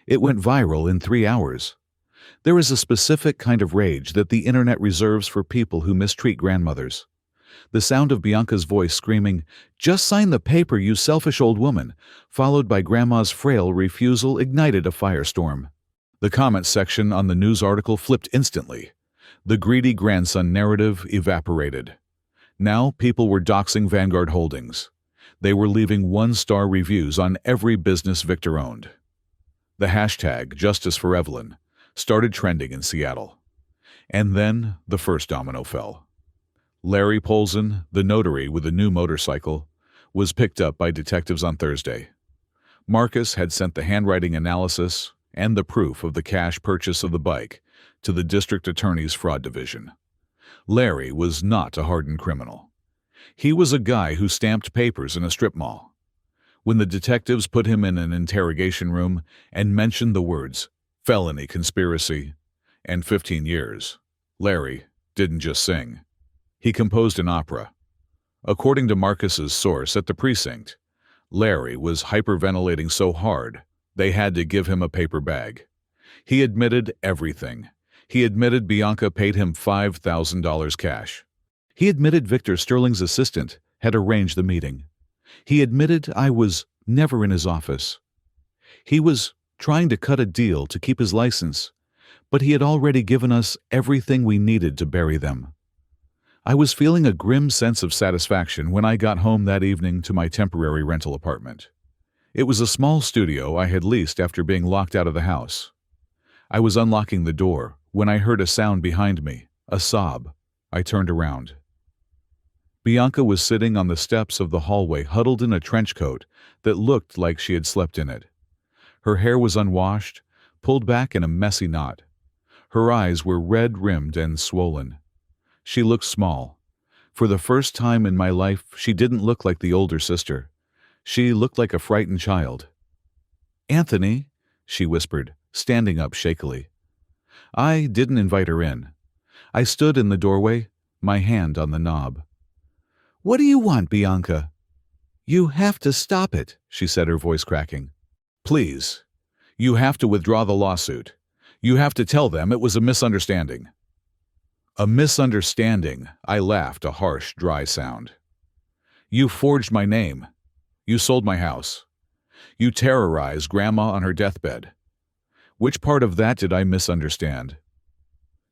It went viral in 3 hours. There is a specific kind of rage that the internet reserves for people who mistreat grandmothers. The sound of Bianca's voice screaming, "Just sign the paper, you selfish old woman," followed by Grandma's frail refusal, ignited a firestorm. The comments section on the news article flipped instantly. The greedy grandson narrative evaporated. Now people were doxing Vanguard Holdings. They were leaving 1-star reviews on every business Victor owned. The hashtag Justice for Evelyn started trending in Seattle. And then the first domino fell. Larry Polson, the notary with a new motorcycle, was picked up by detectives on Thursday. Marcus had sent the handwriting analysis and the proof of the cash purchase of the bike to the district attorney's fraud division. Larry was not a hardened criminal. He was a guy who stamped papers in a strip mall. When the detectives put him in an interrogation room and mentioned the words felony conspiracy and 15 years, Larry didn't just sing. He composed an opera. According to Marcus's source at the precinct, Larry was hyperventilating so hard they had to give him a paper bag. He admitted everything. He admitted Bianca paid him $5,000 cash. He admitted Victor Sterling's assistant had arranged the meeting. He admitted I was never in his office. He was trying to cut a deal to keep his license, but he had already given us everything we needed to bury them. I was feeling a grim sense of satisfaction when I got home that evening to my temporary rental apartment. It was a small studio I had leased after being locked out of the house. I was unlocking the door when I heard a sound behind me, a sob. I turned around. Bianca was sitting on the steps of the hallway, huddled in a trench coat that looked like she had slept in it. Her hair was unwashed, pulled back in a messy knot. Her eyes were red-rimmed and swollen. She looked small. For the first time in my life, she didn't look like the older sister. She looked like a frightened child. "Anthony," she whispered, standing up shakily. I didn't invite her in. I stood in the doorway, my hand on the knob. "What do you want, Bianca?" "You have to stop it," she said, her voice cracking. "Please. You have to withdraw the lawsuit. You have to tell them it was a misunderstanding." "A misunderstanding," I laughed, a harsh, dry sound. "You forged my name. You sold my house. You terrorized Grandma on her deathbed. Which part of that did I misunderstand?"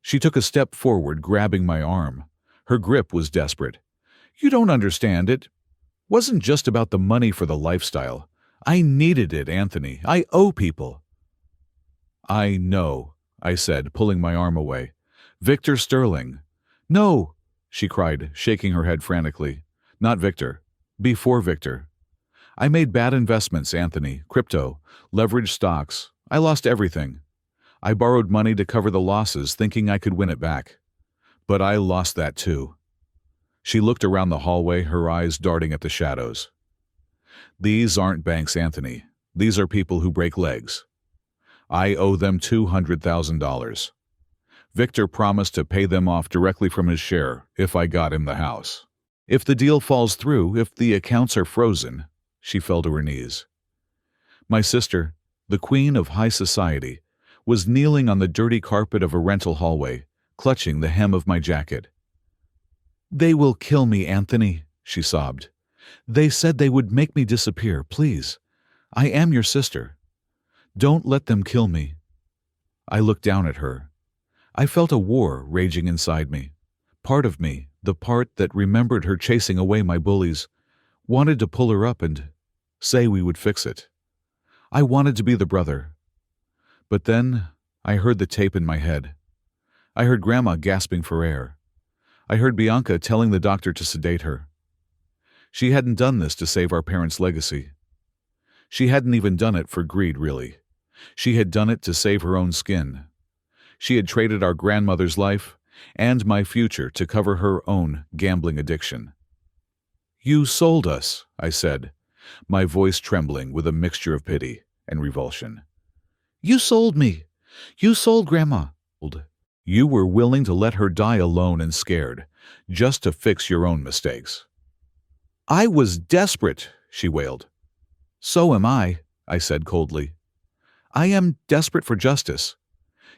She took a step forward, grabbing my arm. Her grip was desperate. "You don't understand. It wasn't just about the money for the lifestyle. I needed it, Anthony. I owe people." "I know," I said, pulling my arm away. "Victor Sterling." "No," she cried, shaking her head frantically. "Not Victor. Before Victor. I made bad investments, Anthony. Crypto, leveraged stocks. I lost everything. I borrowed money to cover the losses, thinking I could win it back. But I lost that too." She looked around the hallway, her eyes darting at the shadows. "These aren't banks, Anthony. These are people who break legs. I owe them $200,000. Victor promised to pay them off directly from his share if I got him the house. If the deal falls through, if the accounts are frozen," she fell to her knees. My sister, the queen of high society, was kneeling on the dirty carpet of a rental hallway, clutching the hem of my jacket. "They will kill me, Anthony," she sobbed. "They said they would make me disappear, please. I am your sister. Don't let them kill me." I looked down at her. I felt a war raging inside me. Part of me, the part that remembered her chasing away my bullies, wanted to pull her up and say we would fix it. I wanted to be the brother. But then I heard the tape in my head. I heard Grandma gasping for air. I heard Bianca telling the doctor to sedate her. She hadn't done this to save our parents' legacy. She hadn't even done it for greed, really. She had done it to save her own skin. She had traded our grandmother's life and my future to cover her own gambling addiction. "You sold us," I said, my voice trembling with a mixture of pity and revulsion. "You sold me. You sold Grandma. You were willing to let her die alone and scared, just to fix your own mistakes." "I was desperate," she wailed. "So am I," said coldly. "I am desperate for justice.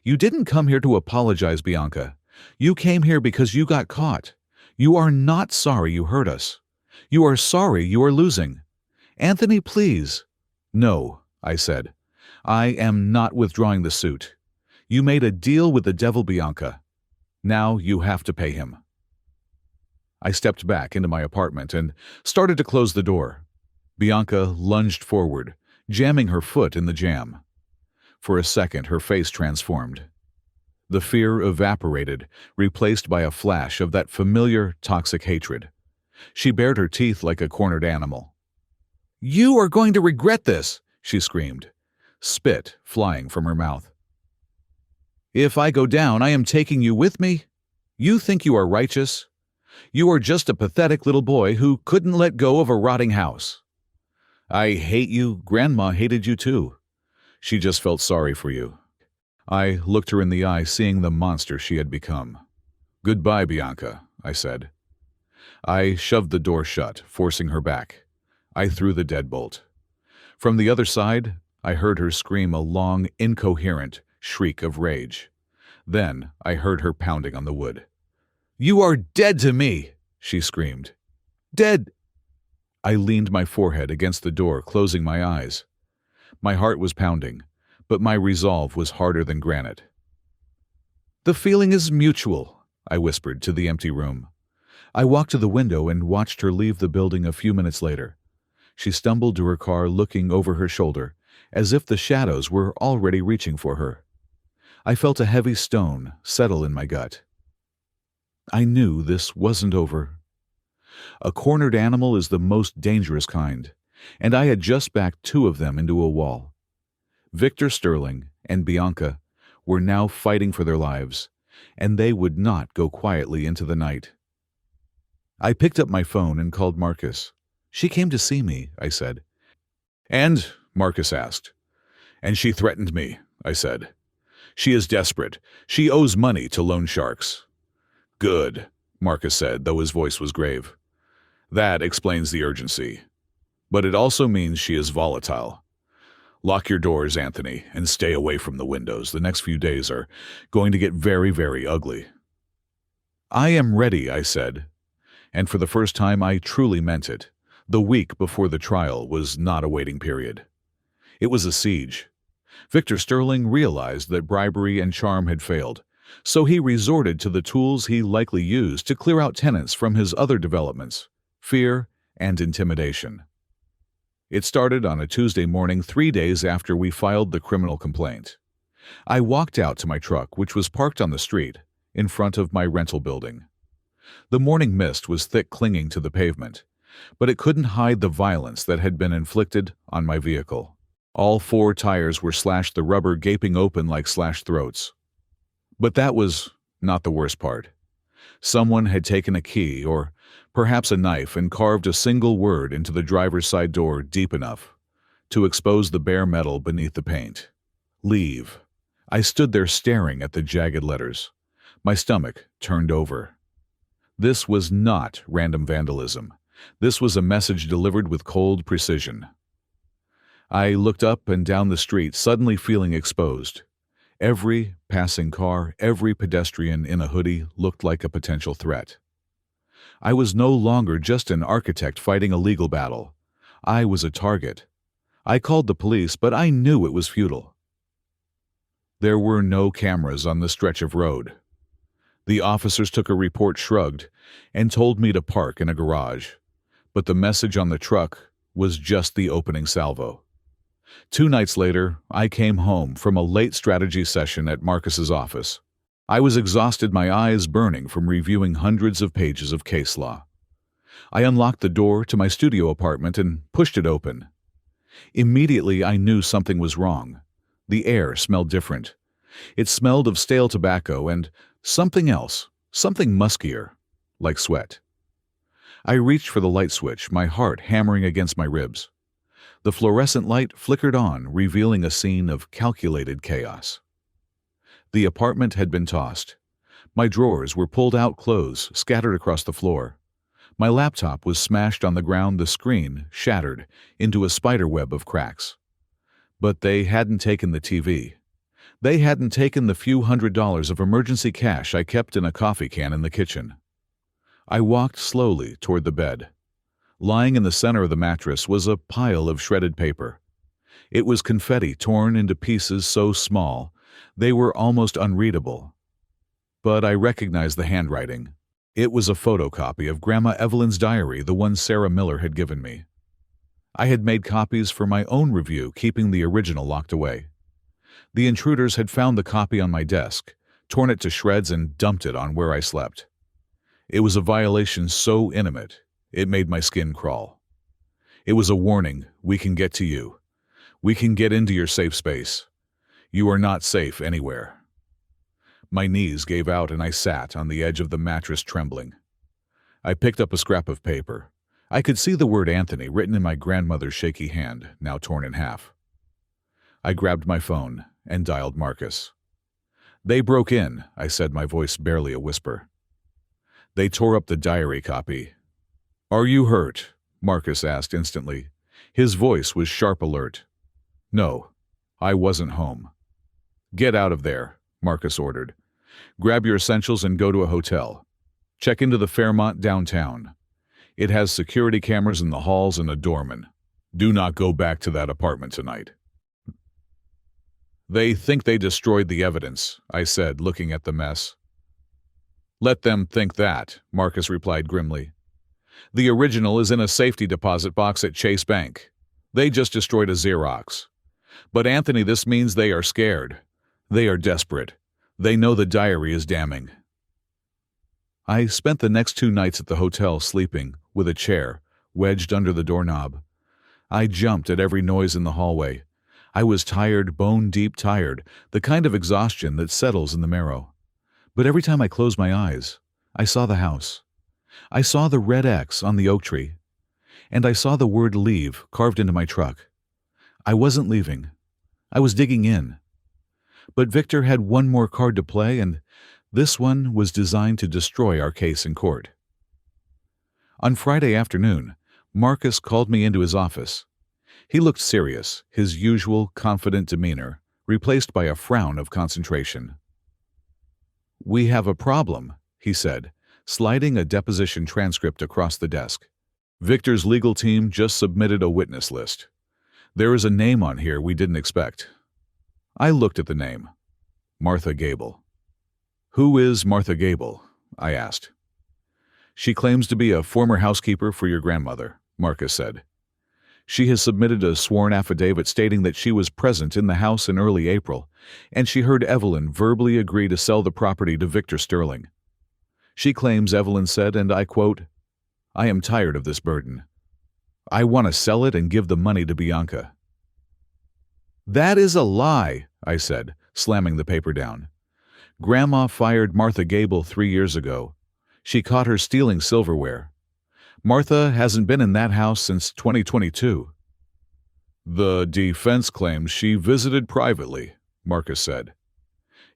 You didn't come here to apologize, Bianca. You came here because you got caught. You are not sorry you hurt us. You are sorry you are losing. Anthony, please." "No," I said. "I am not withdrawing the suit. You made a deal with the devil, Bianca. Now you have to pay him." I stepped back into my apartment and started to close the door. Bianca lunged forward, jamming her foot in the jamb. For a second, her face transformed. The fear evaporated, replaced by a flash of that familiar, toxic hatred. She bared her teeth like a cornered animal. "You are going to regret this," she screamed, spit flying from her mouth. "If I go down, I am taking you with me? You think you are righteous? You are just a pathetic little boy who couldn't let go of a rotting house. I hate you. Grandma hated you too. She just felt sorry for you." I looked her in the eye, seeing the monster she had become. "Goodbye, Bianca," I said. I shoved the door shut, forcing her back. I threw the deadbolt. From the other side, I heard her scream a long, incoherent shriek of rage. Then I heard her pounding on the wood. "You are dead to me!" she screamed. "Dead!" I leaned my forehead against the door, closing my eyes. My heart was pounding, but my resolve was harder than granite. "The feeling is mutual," I whispered to the empty room. I walked to the window and watched her leave the building a few minutes later. She stumbled to her car, looking over her shoulder, as if the shadows were already reaching for her. I felt a heavy stone settle in my gut. I knew this wasn't over. A cornered animal is the most dangerous kind, and I had just backed two of them into a wall. Victor Sterling and Bianca were now fighting for their lives, and they would not go quietly into the night. I picked up my phone and called Marcus. "She came to see me," I said. "And?" Marcus asked. "And she threatened me," I said. "She is desperate. She owes money to loan sharks." "Good," Marcus said, though his voice was grave. "That explains the urgency. But it also means she is volatile. Lock your doors, Anthony, and stay away from the windows. The next few days are going to get very, very ugly." "I am ready," I said. And for the first time I truly meant it. The week before the trial was not a waiting period. It was a siege. Victor Sterling realized that bribery and charm had failed, so he resorted to the tools he likely used to clear out tenants from his other developments: fear and intimidation. It started on a Tuesday morning, 3 days after we filed the criminal complaint. I walked out to my truck, which was parked on the street, in front of my rental building. The morning mist was thick, clinging to the pavement, but it couldn't hide the violence that had been inflicted on my vehicle. All 4 tires were slashed, the rubber gaping open like slashed throats. But that was not the worst part. Someone had taken a key, or perhaps a knife, and carved a single word into the driver's side door deep enough to expose the bare metal beneath the paint. "Leave." I stood there staring at the jagged letters. My stomach turned over. This was not random vandalism. This was a message delivered with cold precision. I looked up and down the street, suddenly feeling exposed. Every passing car, every pedestrian in a hoodie looked like a potential threat. I was no longer just an architect fighting a legal battle. I was a target. I called the police, but I knew it was futile. There were no cameras on the stretch of road. The officers took a report, shrugged, and told me to park in a garage. But the message on the truck was just the opening salvo. 2 nights later, I came home from a late strategy session at Marcus's office. I was exhausted, my eyes burning from reviewing hundreds of pages of case law. I unlocked the door to my studio apartment and pushed it open. Immediately, I knew something was wrong. The air smelled different. It smelled of stale tobacco and something else, something muskier, like sweat. I reached for the light switch, my heart hammering against my ribs. The fluorescent light flickered on, revealing a scene of calculated chaos. The apartment had been tossed. My drawers were pulled out, clothes scattered across the floor. My laptop was smashed on the ground, the screen shattered into a spider web of cracks. But they hadn't taken the TV. They hadn't taken the few $100s of emergency cash I kept in a coffee can in the kitchen. I walked slowly toward the bed. Lying in the center of the mattress was a pile of shredded paper. It was confetti torn into pieces so small they were almost unreadable. But I recognized the handwriting. It was a photocopy of Grandma Evelyn's diary, the one Sarah Miller had given me. I had made copies for my own review, keeping the original locked away. The intruders had found the copy on my desk, torn it to shreds, and dumped it on where I slept. It was a violation so intimate, it made my skin crawl. It was a warning: we can get to you. We can get into your safe space. You are not safe anywhere. My knees gave out and I sat on the edge of the mattress, trembling. I picked up a scrap of paper. I could see the word Anthony written in my grandmother's shaky hand, now torn in half. I grabbed my phone and dialed Marcus. "They broke in," I said, my voice barely a whisper. "They tore up the diary copy." "Are you hurt?" Marcus asked instantly. His voice was sharp, alert. "No, I wasn't home." "Get out of there," Marcus ordered. "Grab your essentials and go to a hotel. Check into the Fairmont downtown. It has security cameras in the halls and a doorman. Do not go back to that apartment tonight." "They think they destroyed the evidence," I said, looking at the mess. "Let them think that," Marcus replied grimly. "The original is in a safety deposit box at Chase Bank. They just destroyed a Xerox. But Anthony, this means they are scared. They are desperate. They know the diary is damning." I spent the next 2 nights at the hotel sleeping, with a chair wedged under the doorknob. I jumped at every noise in the hallway. I was tired, bone-deep tired, the kind of exhaustion that settles in the marrow. But every time I closed my eyes, I saw the house. I saw the red X on the oak tree. And I saw the word leave carved into my truck. I wasn't leaving. I was digging in. But Victor had one more card to play, and this one was designed to destroy our case in court. On Friday afternoon, Marcus called me into his office. He looked serious, his usual confident demeanor replaced by a frown of concentration. "We have a problem," he said, sliding a deposition transcript across the desk. "Victor's legal team just submitted a witness list. There is a name on here we didn't expect." I looked at the name. Martha Gable. "Who is Martha Gable?" I asked. "She claims to be a former housekeeper for your grandmother," Marcus said. "She has submitted a sworn affidavit stating that she was present in the house in early April, and she heard Evelyn verbally agree to sell the property to Victor Sterling. She claims Evelyn said, and I quote, 'I am tired of this burden. I want to sell it and give the money to Bianca.'" "That is a lie," I said, slamming the paper down. "Grandma fired Martha Gable 3 years ago. She caught her stealing silverware. Martha hasn't been in that house since 2022. "The defense claims she visited privately," Marcus said.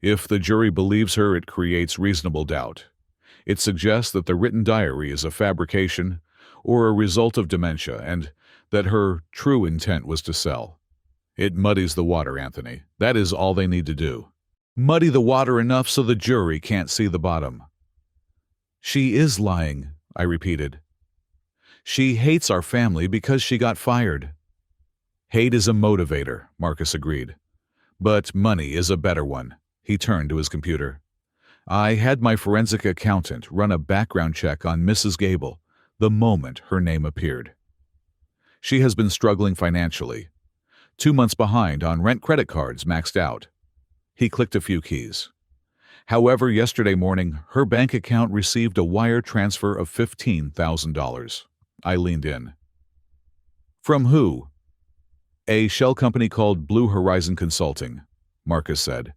"If the jury believes her, it creates reasonable doubt. It suggests that the written diary is a fabrication or a result of dementia, and that her true intent was to sell. It muddies the water, Anthony. That is all they need to do. Muddy the water enough so the jury can't see the bottom." "She is lying," I repeated. She hates our family because she got fired. Hate is a motivator, Marcus agreed. But money is a better one. He turned to his computer. I had my forensic accountant run a background check on Mrs. Gable the moment her name appeared. She has been struggling financially. 2 months behind on rent credit cards maxed out. He clicked a few keys. However, yesterday morning, her bank account received a wire transfer of $15,000. I leaned in. From who? A shell company called Blue Horizon Consulting, Marcus said.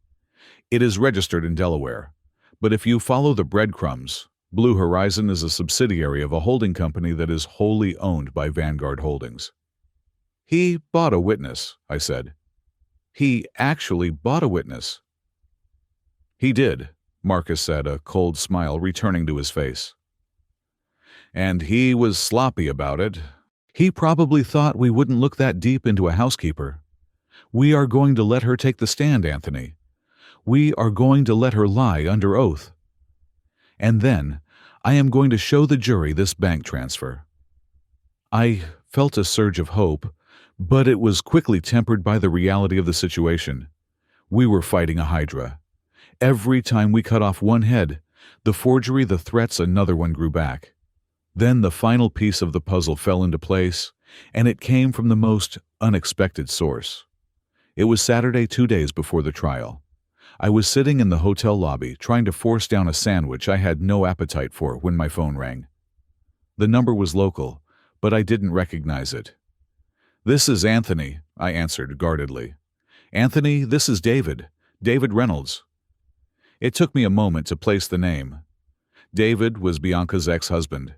It is registered in Delaware, but if you follow the breadcrumbs, Blue Horizon is a subsidiary of a holding company that is wholly owned by Vanguard Holdings. He bought a witness, I said. He actually bought a witness. He did, Marcus said, a cold smile returning to his face. And he was sloppy about it. He probably thought we wouldn't look that deep into a housekeeper. We are going to let her take the stand, Anthony. We are going to let her lie under oath. And then I am going to show the jury this bank transfer. I felt a surge of hope, but it was quickly tempered by the reality of the situation. We were fighting a hydra. Every time we cut off one head, the forgery, the threats, another one grew back. Then the final piece of the puzzle fell into place, and it came from the most unexpected source. It was Saturday, 2 days before the trial. I was sitting in the hotel lobby trying to force down a sandwich I had no appetite for when my phone rang. The number was local, but I didn't recognize it. This is Anthony, I answered guardedly. Anthony, this is David. David Reynolds. It took me a moment to place the name. David was Bianca's ex-husband.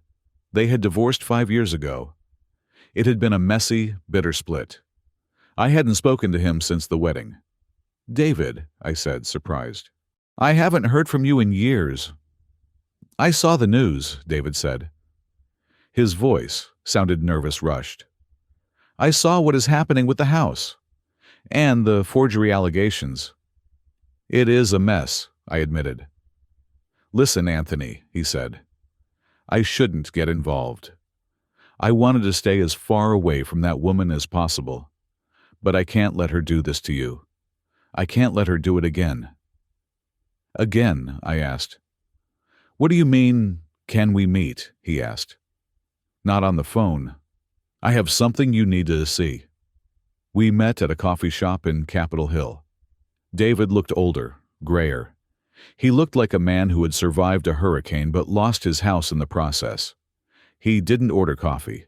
They had divorced 5 years ago. It had been a messy, bitter split. I hadn't spoken to him since the wedding. David, I said, surprised. I haven't heard from you in years. I saw the news, David said. His voice sounded nervous, rushed. I saw what is happening with the house. And the forgery allegations. It is a mess, I admitted. Listen, Anthony, he said. I shouldn't get involved. I wanted to stay as far away from that woman as possible. But I can't let her do this to you. I can't let her do it again. Again, I asked. What do you mean, can we meet? He asked. Not on the phone. I have something you need to see. We met at a coffee shop in Capitol Hill. David looked older, grayer. He looked like a man who had survived a hurricane but lost his house in the process. He didn't order coffee.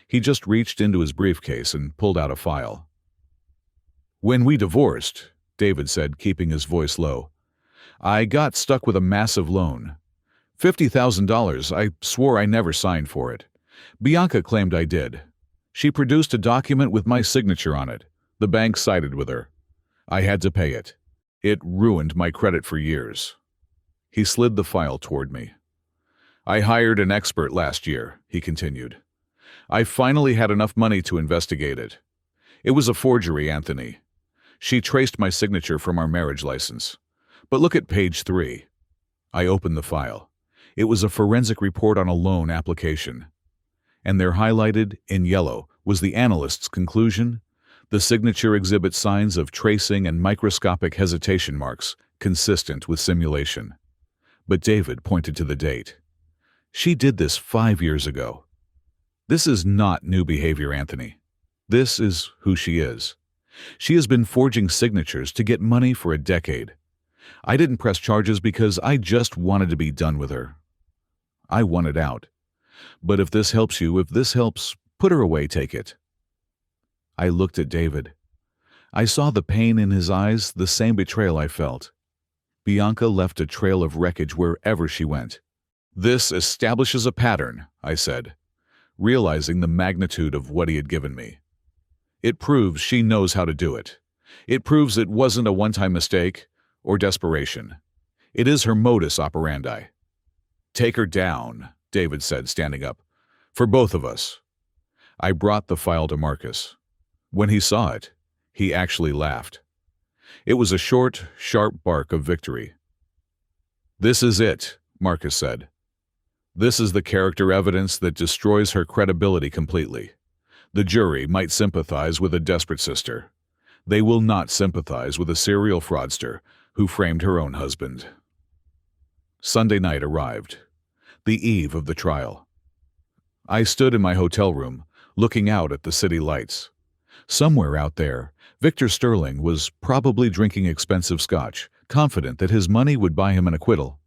He just reached into his briefcase and pulled out a file. When we divorced, David said, keeping his voice low, I got stuck with a massive loan. $50,000. I swore I never signed for it. Bianca claimed I did. She produced a document with my signature on it. The bank sided with her. I had to pay it. It ruined my credit for years. He slid the file toward me. I hired an expert last year, he continued. I finally had enough money to investigate it. It was a forgery, Anthony. She traced my signature from our marriage license. But look at page 3. I opened the file. It was a forensic report on a loan application. And there, highlighted in yellow, was the analyst's conclusion. The signature exhibits signs of tracing and microscopic hesitation marks, consistent with simulation. But David pointed to the date. She did this 5 years ago. This is not new behavior, Anthony. This is who she is. She has been forging signatures to get money for a decade. I didn't press charges because I just wanted to be done with her. I wanted out. But if this helps you, if this helps, put her away, take it. I looked at David. I saw the pain in his eyes, the same betrayal I felt. Bianca left a trail of wreckage wherever she went. This establishes a pattern, I said, realizing the magnitude of what he had given me. It proves she knows how to do it. It proves it wasn't a one-time mistake or desperation. It is her modus operandi. Take her down, David said, standing up. For both of us. I brought the file to Marcus. When he saw it, he actually laughed. It was a short, sharp bark of victory. This is it, Marcus said. This is the character evidence that destroys her credibility completely. The jury might sympathize with a desperate sister. They will not sympathize with a serial fraudster who framed her own husband. Sunday night arrived, the eve of the trial. I stood in my hotel room, looking out at the city lights. Somewhere out there, Victor Sterling was probably drinking expensive scotch, confident that his money would buy him an acquittal.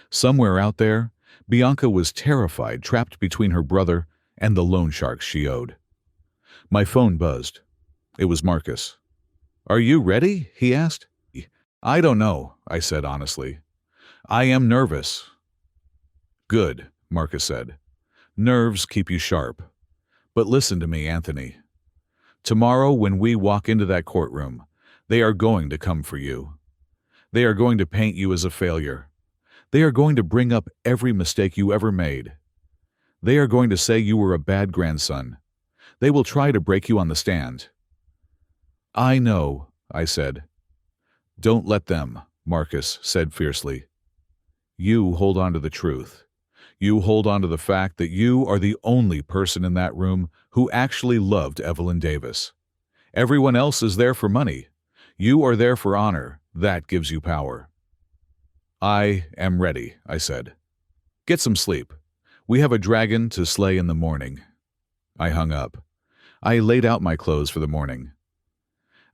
Somewhere out there, Bianca was terrified, trapped between her brother and the loan sharks she owed. My phone buzzed. It was Marcus. "Are you ready?" he asked. "I don't know," I said honestly. "I am nervous." "Good," Marcus said. "Nerves keep you sharp. But listen to me, Anthony. Tomorrow when we walk into that courtroom, they are going to come for you. They are going to paint you as a failure. They are going to bring up every mistake you ever made. They are going to say you were a bad grandson. They will try to break you on the stand." "I know," I said. "Don't let them," Marcus said fiercely. "You hold on to the truth. You hold on to the fact that you are the only person in that room who actually loved Evelyn Davis. Everyone else is there for money. You are there for honor. That gives you power." "I am ready," I said. "Get some sleep. We have a dragon to slay in the morning." I hung up. I laid out my clothes for the morning.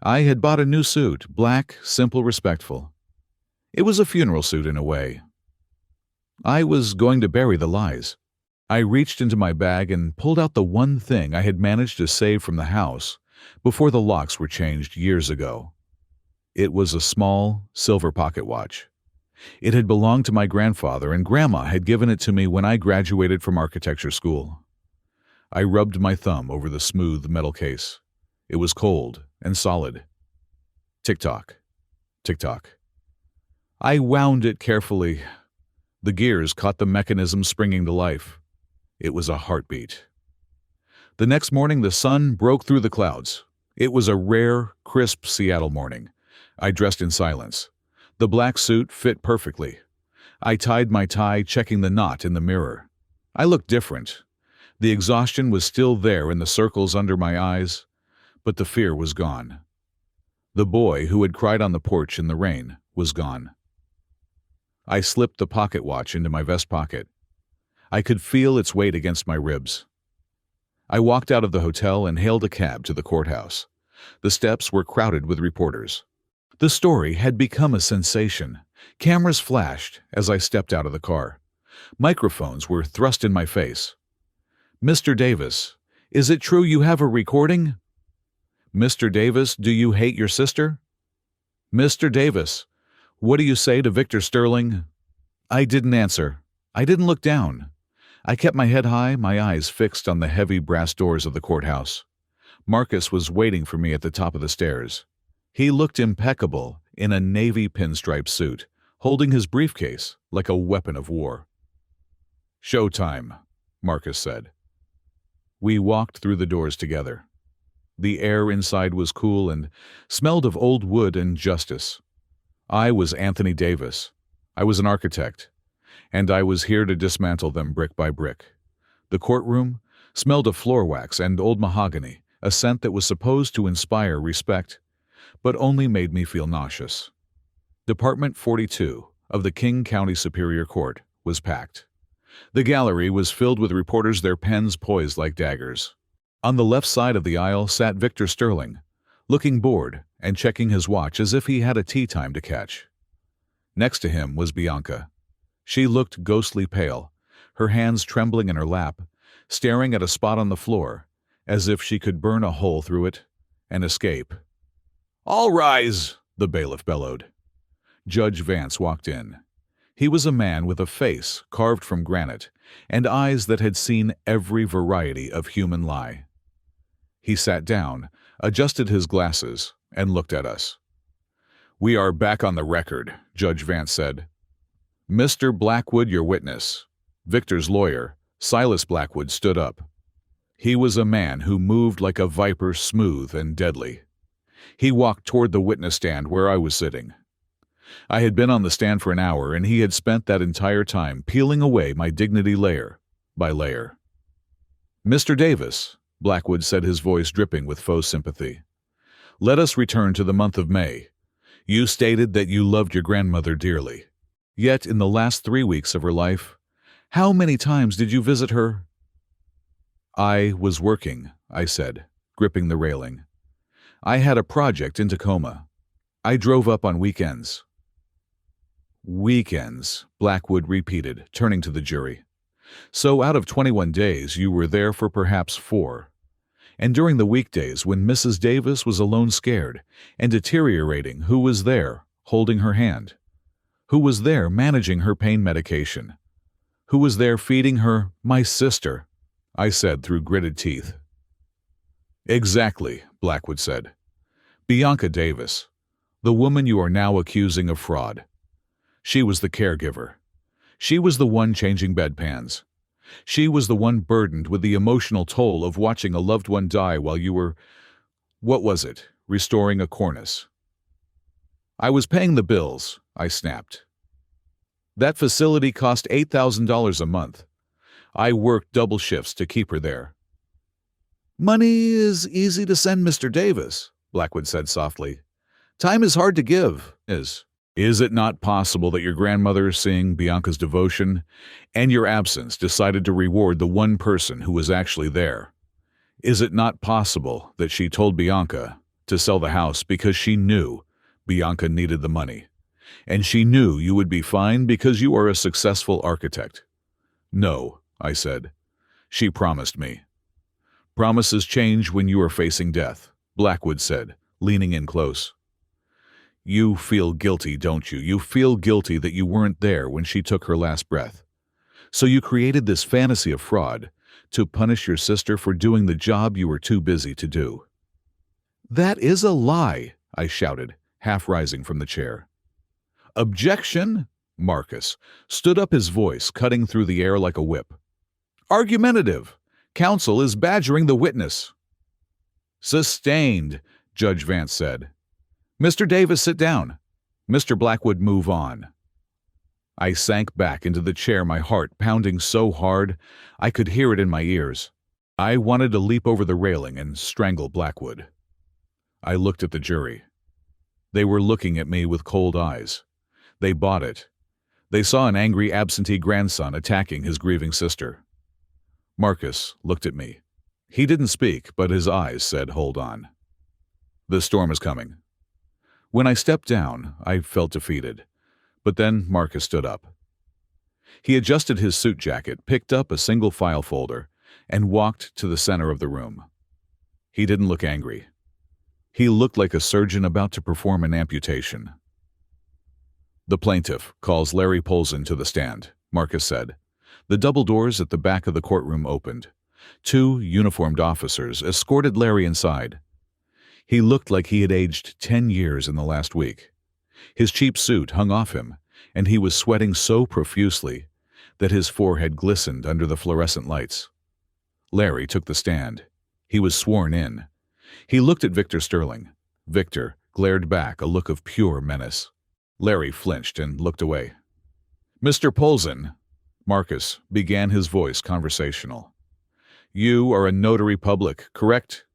I had bought a new suit, black, simple, respectful. It was a funeral suit in a way. I was going to bury the lies. I reached into my bag and pulled out the one thing I had managed to save from the house before the locks were changed years ago. It was a small, silver pocket watch. It had belonged to my grandfather, and Grandma had given it to me when I graduated from architecture school. I rubbed my thumb over the smooth metal case. It was cold and solid. Tick-tock, tick-tock. I wound it carefully. The gears caught the mechanism springing to life. It was a heartbeat. The next morning, the sun broke through the clouds. It was a rare, crisp Seattle morning. I dressed in silence. The black suit fit perfectly. I tied my tie, checking the knot in the mirror. I looked different. The exhaustion was still there in the circles under my eyes, but the fear was gone. The boy who had cried on the porch in the rain was gone. I slipped the pocket watch into my vest pocket. I could feel its weight against my ribs. I walked out of the hotel and hailed a cab to the courthouse. The steps were crowded with reporters. The story had become a sensation. Cameras flashed as I stepped out of the car. Microphones were thrust in my face. "Mr. Davis, is it true you have a recording? Mr. Davis, do you hate your sister? Mr. Davis, what do you say to Victor Sterling?" I didn't answer. I didn't look down. I kept my head high, my eyes fixed on the heavy brass doors of the courthouse. Marcus was waiting for me at the top of the stairs. He looked impeccable in a navy pinstripe suit, holding his briefcase like a weapon of war. "Showtime," Marcus said. We walked through the doors together. The air inside was cool and smelled of old wood and justice. I was Anthony Davis. I was an architect, and I was here to dismantle them brick by brick. The courtroom smelled of floor wax and old mahogany, a scent that was supposed to inspire respect, but only made me feel nauseous. Department 42 of the King County Superior Court was packed. The gallery was filled with reporters, their pens poised like daggers. On the left side of the aisle sat Victor Sterling, looking bored and checking his watch as if he had a tea time to catch. Next to him was Bianca. She looked ghostly pale, her hands trembling in her lap, staring at a spot on the floor, as if she could burn a hole through it and escape. "All rise!" the bailiff bellowed. Judge Vance walked in. He was a man with a face carved from granite and eyes that had seen every variety of human lie. He sat down, adjusted his glasses, and looked at us. "We are back on the record," Judge Vance said. "Mr. Blackwood, your witness." Victor's lawyer, Silas Blackwood, stood up. He was a man who moved like a viper, smooth and deadly. He walked toward the witness stand where I was sitting. I had been on the stand for an hour, and he had spent that entire time peeling away my dignity layer by layer. "Mr. Davis," Blackwood said, his voice dripping with faux sympathy, "let us return to the month of May. You stated that you loved your grandmother dearly. Yet in the last 3 weeks of her life, how many times did you visit her?" "I was working," I said, gripping the railing. "I had a project in Tacoma. I drove up on weekends." "Weekends," Blackwood repeated, turning to the jury. "So out of 21 days, you were there for perhaps 4. And during the weekdays when Mrs. Davis was alone, scared and deteriorating, who was there, holding her hand? Who was there managing her pain medication? Who was there feeding her, my sister?" I said through gritted teeth. "Exactly," Blackwood said. "Bianca Davis, the woman you are now accusing of fraud. She was the caregiver. She was the one changing bedpans. She was the one burdened with the emotional toll of watching a loved one die while you were, what was it, restoring a cornice." "I was paying the bills," I snapped. "That facility cost $8,000 a month. I worked double shifts to keep her there." "Money is easy to send, Mr. Davis," Blackwood said softly. "Time is hard to give, Is it not possible that your grandmother, seeing Bianca's devotion and your absence, decided to reward the one person who was actually there? Is it not possible that she told Bianca to sell the house because she knew Bianca needed the money, and she knew you would be fine because you are a successful architect?" "No," I said. "She promised me." "Promises change when you are facing death," Blackwood said, leaning in close. "You feel guilty, don't you? You feel guilty that you weren't there when she took her last breath. So you created this fantasy of fraud to punish your sister for doing the job you were too busy to do." "That is a lie," I shouted, half rising from the chair. "Objection!" Marcus stood up, his voice cutting through the air like a whip. "Argumentative! Counsel is badgering the witness." "Sustained," Judge Vance said. "Mr. Davis, sit down. Mr. Blackwood, move on." I sank back into the chair, my heart pounding so hard I could hear it in my ears. I wanted to leap over the railing and strangle Blackwood. I looked at the jury. They were looking at me with cold eyes. They bought it. They saw an angry absentee grandson attacking his grieving sister. Marcus looked at me. He didn't speak, but his eyes said, "Hold on. The storm is coming." When I stepped down, I felt defeated. But then Marcus stood up. He adjusted his suit jacket, picked up a single file folder, and walked to the center of the room. He didn't look angry. He looked like a surgeon about to perform an amputation. "The plaintiff calls Larry Polzin to the stand," Marcus said. The double doors at the back of the courtroom opened. 2 uniformed officers escorted Larry inside. He looked like he had aged 10 years in the last week. His cheap suit hung off him, and he was sweating so profusely that his forehead glistened under the fluorescent lights. Larry took the stand. He was sworn in. He looked at Victor Sterling. Victor glared back, a look of pure menace. Larry flinched and looked away. "Mr. Polzin," Marcus began, his voice conversational. "You are a notary public, correct?"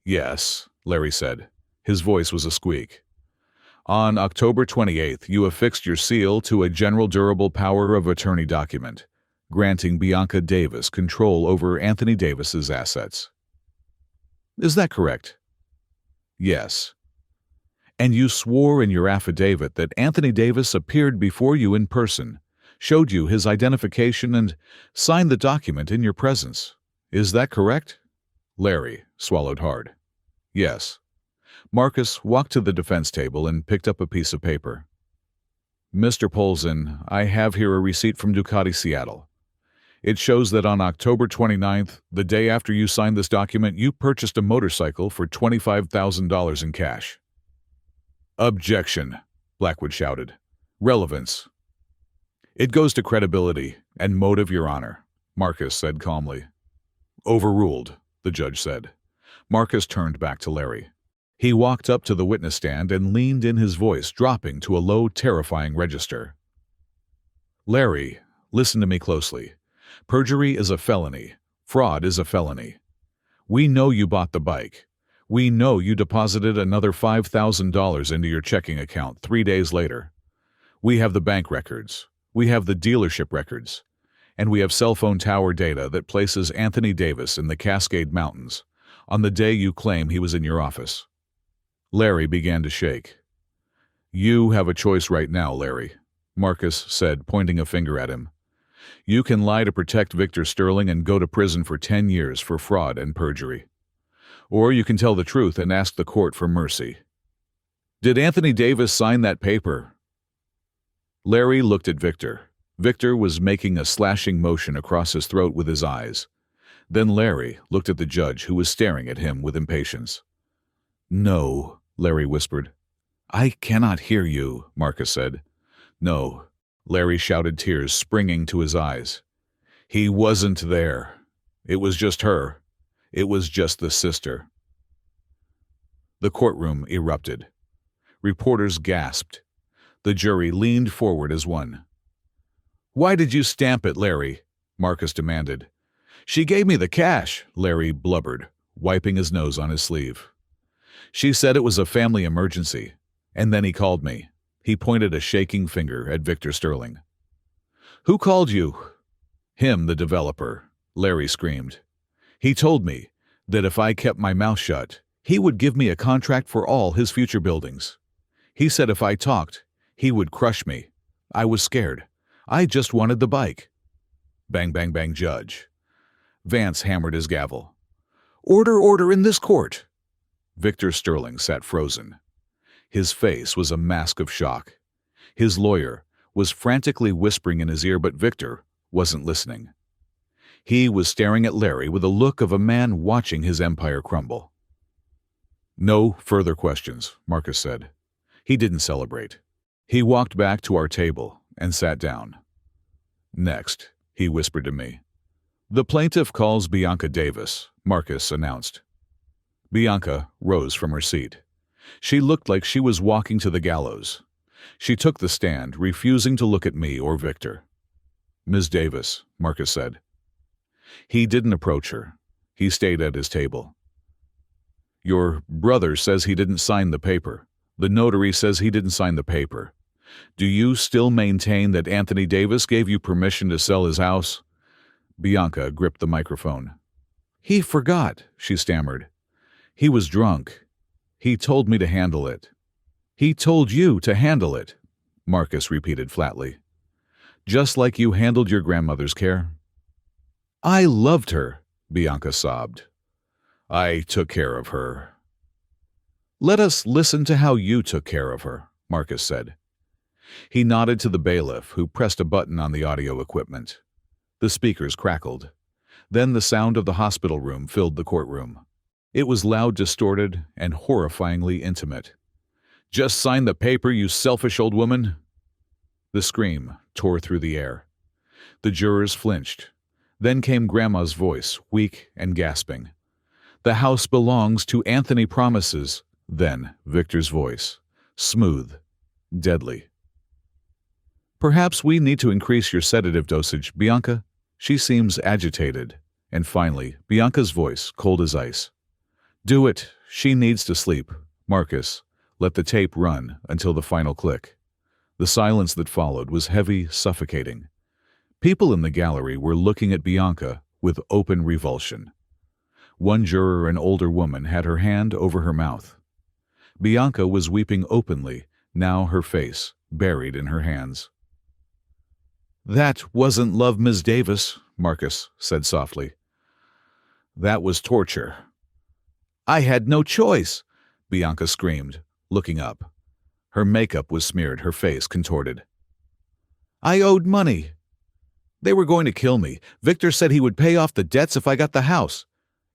"Yes," Larry said. His voice was a squeak. "On October 28th, you affixed your seal to a general durable power of attorney document, granting Bianca Davis control over Anthony Davis's assets. Is that correct?" "Yes." "And you swore in your affidavit that Anthony Davis appeared before you in person, showed you his identification, and signed the document in your presence. Is that correct?" Larry swallowed hard. "Yes." Marcus walked to the defense table and picked up a piece of paper. "Mr. Polzin, I have here a receipt from Ducati Seattle. It shows that on October 29th, the day after you signed this document, you purchased a motorcycle for $25,000 in cash." "Objection," Blackwood shouted. "Relevance." "It goes to credibility and motive, Your Honor," Marcus said calmly. "Overruled," the judge said. Marcus turned back to Larry. He walked up to the witness stand and leaned in, his voice dropping to a low, terrifying register. Larry, listen to me closely. Perjury is a felony. Fraud is a felony. We know you bought the bike. We know you deposited another $5,000 into your checking account 3 days later. We have the bank records. We have the dealership records. And we have cell phone tower data that places Anthony Davis in the Cascade Mountains on the day you claim he was in your office. Larry began to shake. You have a choice right now, Larry, Marcus said, pointing a finger at him. You can lie to protect Victor Sterling and go to prison for 10 years for fraud and perjury. Or you can tell the truth and ask the court for mercy. Did Anthony Davis sign that paper? Larry looked at Victor. Victor was making a slashing motion across his throat with his eyes. Then Larry looked at the judge, who was staring at him with impatience. No, Larry whispered. I cannot hear you, Marcus said. No, Larry shouted, tears springing to his eyes. He wasn't there. It was just her. It was just the sister. The courtroom erupted. Reporters gasped. The jury leaned forward as one. Why did you stamp it, Larry? Marcus demanded. She gave me the cash, Larry blubbered, wiping his nose on his sleeve. She said it was a family emergency, and then he called me. He pointed a shaking finger at Victor Sterling. Who called you? Him, the developer, Larry screamed. He told me that if I kept my mouth shut, he would give me a contract for all his future buildings. He said if I talked, he would crush me. I was scared. I just wanted the bike. Bang, bang, bang, judge. Vance hammered his gavel. Order, order in this court. Victor Sterling sat frozen. His face was a mask of shock. His lawyer was frantically whispering in his ear, but Victor wasn't listening. He was staring at Larry with the look of a man watching his empire crumble. No further questions, Marcus said. He didn't celebrate. He walked back to our table and sat down. Next, he whispered to me. The plaintiff calls Bianca Davis, Marcus announced. Bianca rose from her seat. She looked like she was walking to the gallows. She took the stand, refusing to look at me or Victor. Ms. Davis, Marcus said. He didn't approach her. He stayed at his table. Your brother says he didn't sign the paper. The notary says he didn't sign the paper. Do you still maintain that Anthony Davis gave you permission to sell his house? Bianca gripped the microphone. He forgot, she stammered. He was drunk. He told me to handle it. He told you to handle it, Marcus repeated flatly. Just like you handled your grandmother's care. I loved her, Bianca sobbed. I took care of her. Let us listen to how you took care of her, Marcus said. He nodded to the bailiff, who pressed a button on the audio equipment. The speakers crackled. Then the sound of the hospital room filled the courtroom. It was loud, distorted, and horrifyingly intimate. Just sign the paper, you selfish old woman! The scream tore through the air. The jurors flinched. Then came Grandma's voice, weak and gasping. The house belongs to Anthony Promises. Then Victor's voice, smooth, deadly. Perhaps we need to increase your sedative dosage, Bianca. She seems agitated. And finally, Bianca's voice, cold as ice. Do it. She needs to sleep. Marcus, let the tape run until the final click. The silence that followed was heavy, suffocating. People in the gallery were looking at Bianca with open revulsion. One juror, an older woman, had her hand over her mouth. Bianca was weeping openly, now her face buried in her hands. That wasn't love, Ms. Davis, Marcus said softly. That was torture. I had no choice, Bianca screamed, looking up. Her makeup was smeared, her face contorted. I owed money. They were going to kill me. Victor said he would pay off the debts if I got the house.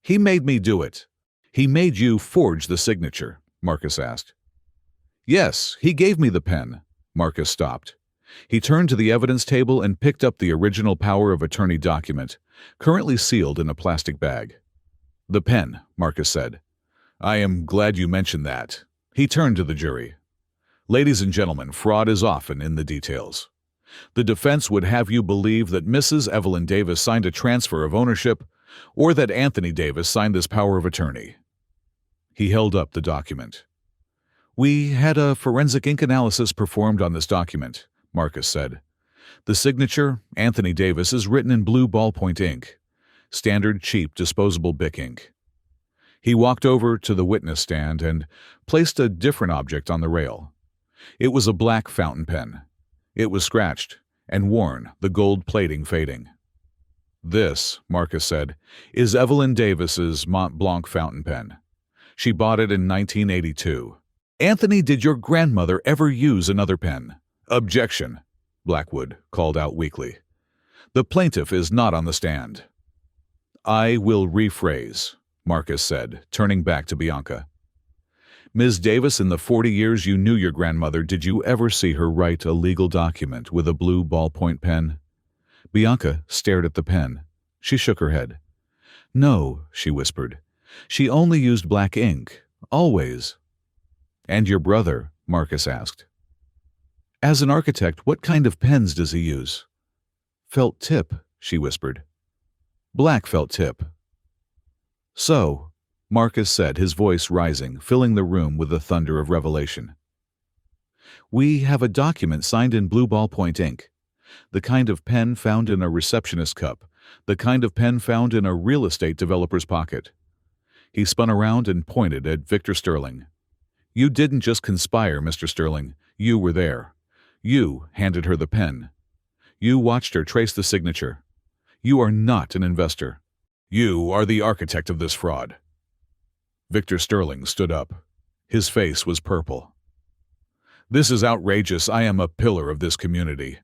He made me do it. He made you forge the signature, Marcus asked. Yes, he gave me the pen. Marcus stopped. He turned to the evidence table and picked up the original power of attorney document, currently sealed in a plastic bag. The pen, Marcus said. I am glad you mentioned that. He turned to the jury. Ladies and gentlemen, fraud is often in the details. The defense would have you believe that Mrs. Evelyn Davis signed a transfer of ownership or that Anthony Davis signed this power of attorney. He held up the document. We had a forensic ink analysis performed on this document, Marcus said. The signature, Anthony Davis, is written in blue ballpoint ink, standard cheap disposable Bic ink. He walked over to the witness stand and placed a different object on the rail. It was a black fountain pen. It was scratched and worn, the gold plating fading. This, Marcus said, is Evelyn Davis's Mont Blanc fountain pen. She bought it in 1982. Anthony, did your grandmother ever use another pen? Objection, Blackwood called out weakly. The plaintiff is not on the stand. I will rephrase, Marcus said, turning back to Bianca. Ms. Davis, in the 40 years you knew your grandmother, did you ever see her write a legal document with a blue ballpoint pen? Bianca stared at the pen. She shook her head. No, she whispered. She only used black ink, always. And your brother? Marcus asked. As an architect, what kind of pens does he use? Felt tip, she whispered. Black felt tip. So, Marcus said, his voice rising, filling the room with the thunder of revelation. We have a document signed in blue ballpoint ink, the kind of pen found in a receptionist's cup, the kind of pen found in a real estate developer's pocket. He spun around and pointed at Victor Sterling. You didn't just conspire, Mr. Sterling. You were there. You handed her the pen. You watched her trace the signature. You are not an investor. You are the architect of this fraud. Victor Sterling stood up. His face was purple. This is outrageous. I am a pillar of this community.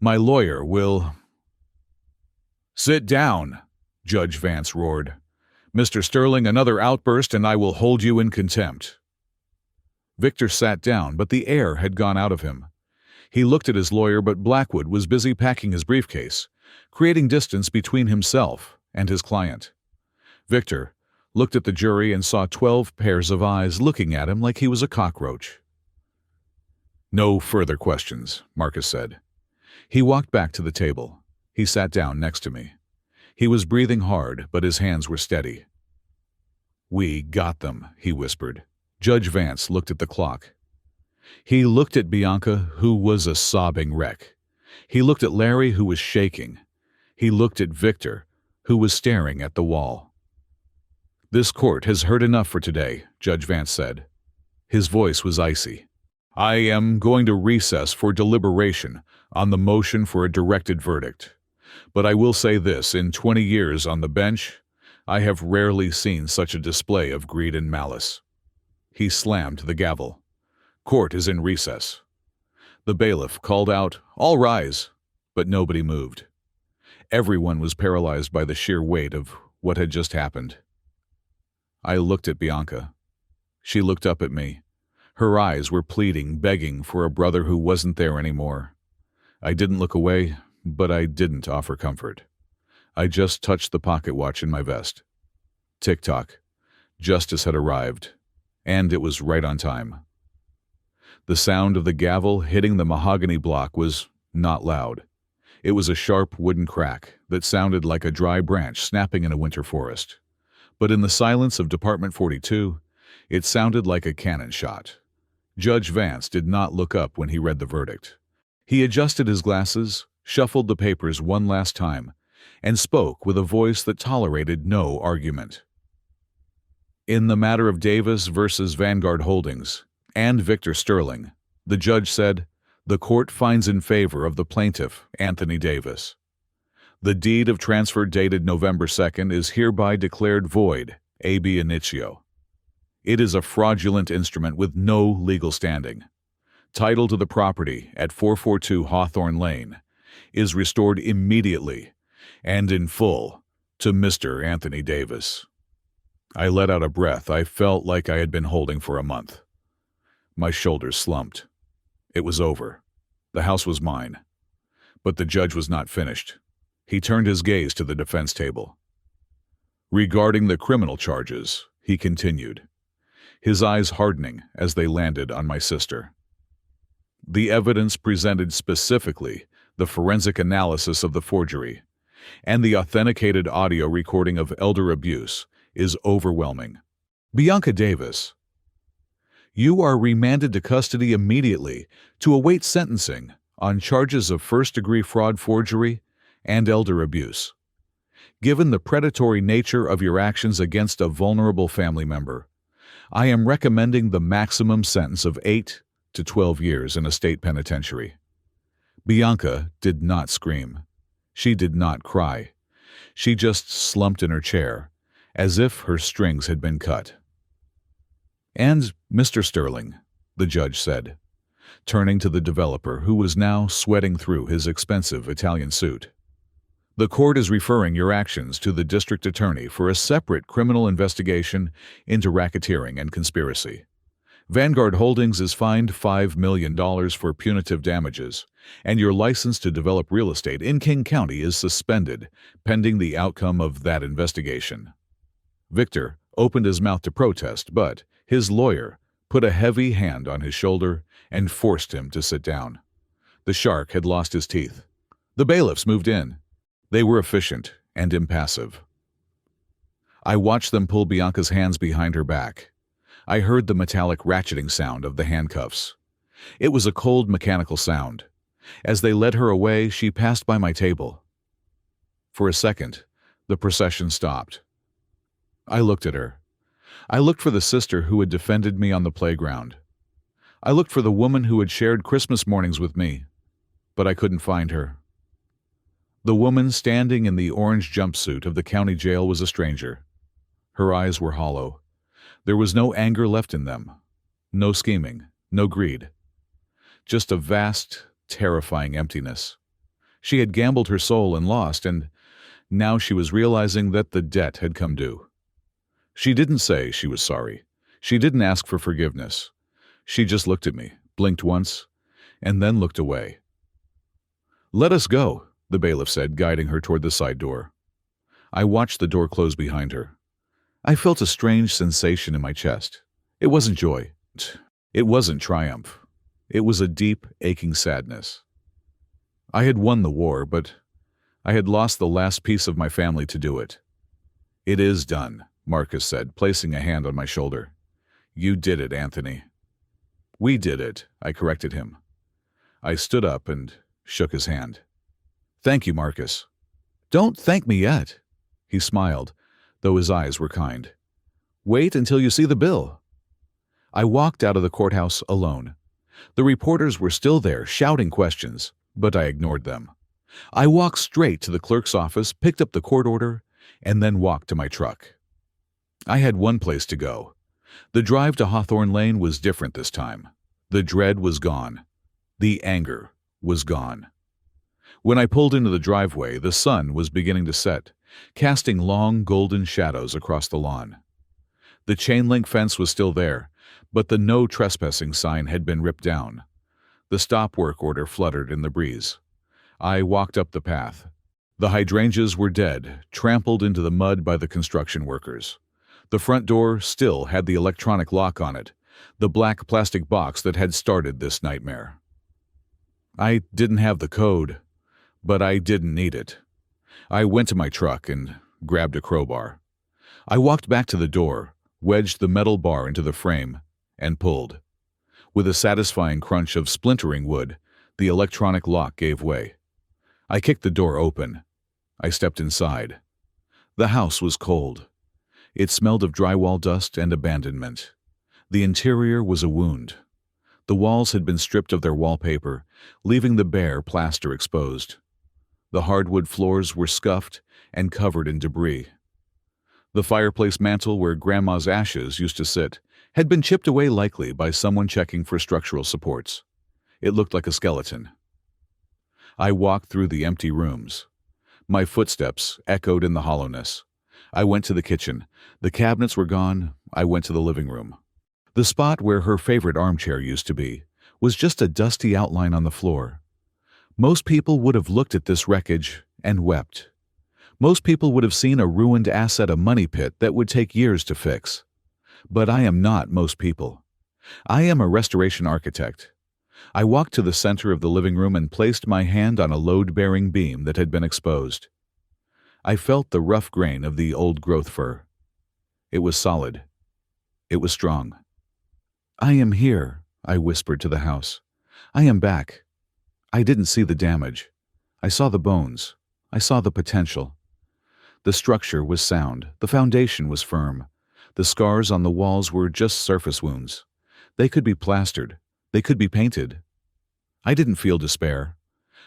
My lawyer will... Sit down, Judge Vance roared. Mr. Sterling, another outburst and I will hold you in contempt. Victor sat down, but the air had gone out of him. He looked at his lawyer, but Blackwood was busy packing his briefcase, creating distance between himself and his client. Victor looked at the jury and saw 12 pairs of eyes looking at him like he was a cockroach. No further questions, Marcus said. He walked back to the table. He sat down next to me. He was breathing hard, but his hands were steady. We got them, he whispered. Judge Vance looked at the clock. He looked at Bianca, who was a sobbing wreck. He looked at Larry, who was shaking. He looked at Victor, who was staring at the wall. This court has heard enough for today, Judge Vance said. His voice was icy. I am going to recess for deliberation on the motion for a directed verdict. But I will say this, in 20 years on the bench, I have rarely seen such a display of greed and malice. He slammed the gavel. Court is in recess. The bailiff called out, All rise, but nobody moved. Everyone was paralyzed by the sheer weight of what had just happened. I looked at Bianca. She looked up at me. Her eyes were pleading, begging for a brother who wasn't there anymore. I didn't look away, but I didn't offer comfort. I just touched the pocket watch in my vest. Tick-tock. Justice had arrived, and it was right on time. The sound of the gavel hitting the mahogany block was not loud. It was a sharp wooden crack that sounded like a dry branch snapping in a winter forest. But in the silence of Department 42, it sounded like a cannon shot. Judge Vance did not look up when he read the verdict. He adjusted his glasses, shuffled the papers one last time, and spoke with a voice that tolerated no argument. In the matter of Davis versus Vanguard Holdings and Victor Sterling, the judge said, the court finds in favor of the plaintiff, Anthony Davis. The deed of transfer dated November 2nd is hereby declared void, ab initio. It is a fraudulent instrument with no legal standing. Title to the property at 442 Hawthorne Lane is restored immediately and in full to Mr. Anthony Davis. I let out a breath I felt like I had been holding for a month. My shoulders slumped. It was over. The house was mine. But the judge was not finished. He turned his gaze to the defense table. Regarding the criminal charges, he continued, his eyes hardening as they landed on my sister. The evidence presented specifically the forensic analysis of the forgery and the authenticated audio recording of elder abuse is overwhelming. Bianca Davis, you are remanded to custody immediately to await sentencing on charges of first-degree fraud, forgery, and elder abuse. Given the predatory nature of your actions against a vulnerable family member, I am recommending the maximum sentence of 8 to 12 years in a state penitentiary. Bianca did not scream. She did not cry. She just slumped in her chair, as if her strings had been cut. "And, Mr. Sterling," the judge said, turning to the developer who was now sweating through his expensive Italian suit. "The court is referring your actions to the district attorney for a separate criminal investigation into racketeering and conspiracy. Vanguard Holdings is fined $5 million for punitive damages, and your license to develop real estate in King County is suspended pending the outcome of that investigation." Victor opened his mouth to protest, but his lawyer put a heavy hand on his shoulder and forced him to sit down. The shark had lost his teeth. The bailiffs moved in. They were efficient and impassive. I watched them pull Bianca's hands behind her back. I heard the metallic ratcheting sound of the handcuffs. It was a cold mechanical sound. As they led her away, she passed by my table. For a second, the procession stopped. I looked at her. I looked for the sister who had defended me on the playground. I looked for the woman who had shared Christmas mornings with me, but I couldn't find her. The woman standing in the orange jumpsuit of the county jail was a stranger. Her eyes were hollow. There was no anger left in them, no scheming, no greed. Just a vast, terrifying emptiness. She had gambled her soul and lost, and now she was realizing that the debt had come due. She didn't say she was sorry. She didn't ask for forgiveness. She just looked at me, blinked once, and then looked away. "Let us go," the bailiff said, guiding her toward the side door. I watched the door close behind her. I felt a strange sensation in my chest. It wasn't joy. It wasn't triumph. It was a deep, aching sadness. I had won the war, but I had lost the last piece of my family to do it. "It is done," Marcus said, placing a hand on my shoulder. "You did it, Anthony." "We did it," I corrected him. I stood up and shook his hand. "Thank you, Marcus." "Don't thank me yet." He smiled, though his eyes were kind. "Wait until you see the bill." I walked out of the courthouse alone. The reporters were still there, shouting questions, but I ignored them. I walked straight to the clerk's office, picked up the court order, and then walked to my truck. I had one place to go. The drive to Hawthorne Lane was different this time. The dread was gone. The anger was gone. When I pulled into the driveway, the sun was beginning to set, casting long golden shadows across the lawn. The chain-link fence was still there, but the no trespassing sign had been ripped down. The stop work order fluttered in the breeze. I walked up the path. The hydrangeas were dead, trampled into the mud by the construction workers. The front door still had the electronic lock on it, the black plastic box that had started this nightmare. I didn't have the code, but I didn't need it. I went to my truck and grabbed a crowbar. I walked back to the door, wedged the metal bar into the frame, and pulled. With a satisfying crunch of splintering wood, the electronic lock gave way. I kicked the door open. I stepped inside. The house was cold. It smelled of drywall dust and abandonment. The interior was a wound. The walls had been stripped of their wallpaper, leaving the bare plaster exposed. The hardwood floors were scuffed and covered in debris. The fireplace mantel where Grandma's ashes used to sit had been chipped away, likely by someone checking for structural supports. It looked like a skeleton. I walked through the empty rooms. My footsteps echoed in the hollowness. I went to the kitchen. The cabinets were gone. I went to the living room. The spot where her favorite armchair used to be was just a dusty outline on the floor. Most people would have looked at this wreckage and wept. Most people would have seen a ruined asset, a money pit that would take years to fix. But I am not most people. I am a restoration architect. I walked to the center of the living room and placed my hand on a load-bearing beam that had been exposed. I felt the rough grain of the old-growth fur. It was solid. It was strong. "I am here," I whispered to the house. "I am back. I didn't see the damage. I saw the bones. I saw the potential." The structure was sound. The foundation was firm. The scars on the walls were just surface wounds. They could be plastered. They could be painted. I didn't feel despair.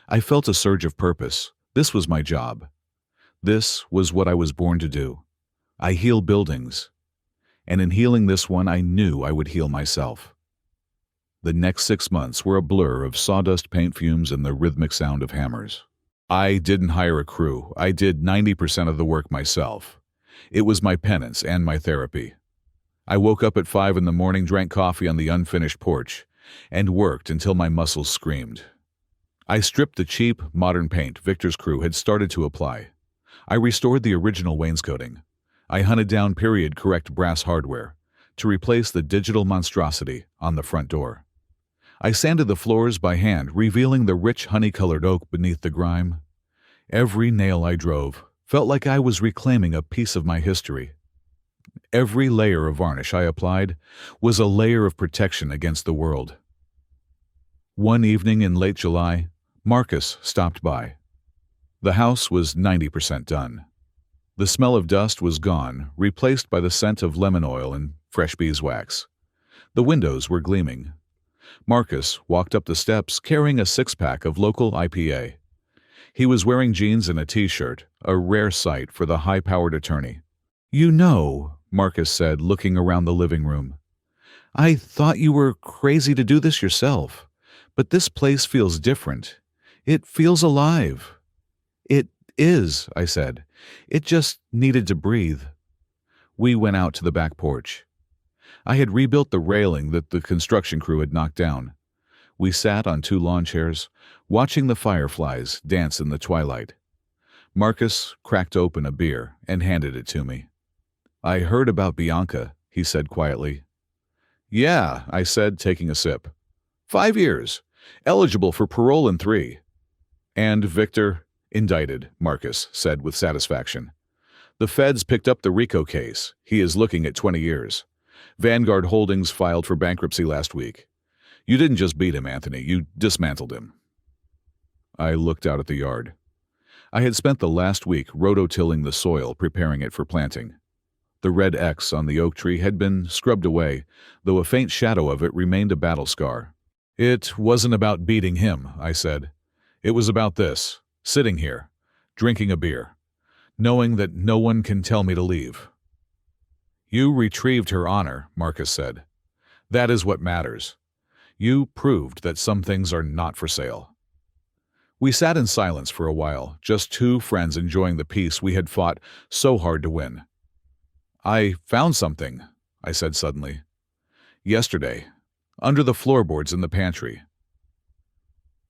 I felt a surge of purpose. This was my job. This was what I was born to do. I heal buildings. And in healing this one, I knew I would heal myself. The next 6 months were a blur of sawdust paint fumes and the rhythmic sound of hammers. I didn't hire a crew. I did 90% of the work myself. It was my penance and my therapy. I woke up at 5 in the morning, drank coffee on the unfinished porch, and worked until my muscles screamed. I stripped the cheap, modern paint Victor's crew had started to apply. I restored the original wainscoting. I hunted down period-correct brass hardware to replace the digital monstrosity on the front door. I sanded the floors by hand, revealing the rich honey-colored oak beneath the grime. Every nail I drove felt like I was reclaiming a piece of my history. Every layer of varnish I applied was a layer of protection against the world. One evening in late July, Marcus stopped by. The house was 90% done. The smell of dust was gone, replaced by the scent of lemon oil and fresh beeswax. The windows were gleaming. Marcus walked up the steps carrying a six-pack of local IPA. He was wearing jeans and a t-shirt, a rare sight for the high-powered attorney. "You know," Marcus said, looking around the living room, "I thought you were crazy to do this yourself, but this place feels different. It feels alive." "It is," I said. "It just needed to breathe." We went out to the back porch. I had rebuilt the railing that the construction crew had knocked down. We sat on 2 lawn chairs, watching the fireflies dance in the twilight. Marcus cracked open a beer and handed it to me. "I heard about Bianca," he said quietly. "Yeah," I said, taking a sip. 5 years. Eligible for parole in 3. "And Victor indicted," Marcus said with satisfaction. "The feds picked up the RICO case. He is looking at 20 years. Vanguard Holdings filed for bankruptcy last week. You didn't just beat him, Anthony. You dismantled him." I looked out at the yard. I had spent the last week rototilling the soil, preparing it for planting. The red X on the oak tree had been scrubbed away, though a faint shadow of it remained a battle scar. "It wasn't about beating him," I said. "It was about this, sitting here, drinking a beer, knowing that no one can tell me to leave." "You retrieved her honor," Marcus said. "That is what matters. You proved that some things are not for sale." We sat in silence for a while, just 2 friends enjoying the peace we had fought so hard to win. "I found something," I said suddenly. "Yesterday, under the floorboards in the pantry."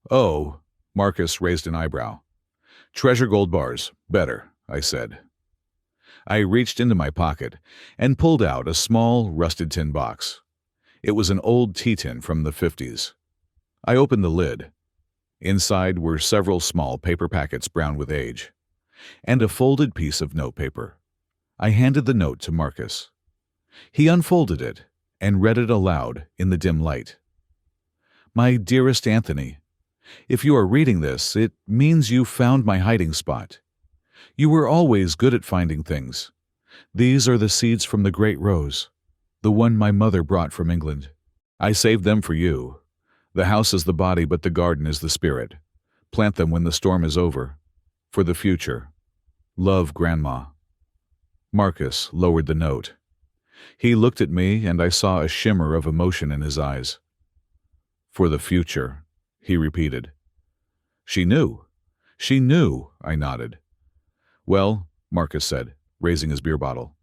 "Oh," Marcus raised an eyebrow. "Treasure gold bars. Better," I said. I reached into my pocket and pulled out a small, rusted tin box. It was an old tea tin from the 50s. I opened the lid. Inside were several small paper packets brown with age, and a folded piece of notepaper. I handed the note to Marcus. He unfolded it and read it aloud in the dim light. "My dearest Anthony, if you are reading this, it means you found my hiding spot. You were always good at finding things. These are the seeds from the great rose, the one my mother brought from England. I saved them for you. The house is the body, but the garden is the spirit. Plant them when the storm is over. For the future. Love, Grandma." Marcus lowered the note. He looked at me, and I saw a shimmer of emotion in his eyes. "For the future," he repeated. "She knew. She knew," I nodded. "Well," Marcus said, raising his beer bottle.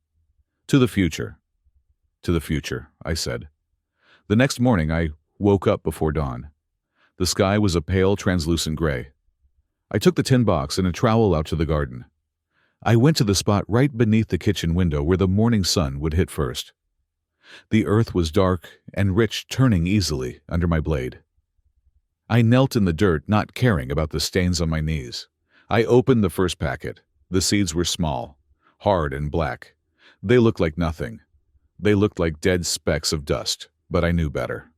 "To the future." "To the future," I said. The next morning I woke up before dawn. The sky was a pale, translucent gray. I took the tin box and a trowel out to the garden. I went to the spot right beneath the kitchen window where the morning sun would hit first. The earth was dark and rich, turning easily under my blade. I knelt in the dirt, not caring about the stains on my knees. I opened the first packet. The seeds were small, hard and black. They looked like nothing. They looked like dead specks of dust, but I knew better.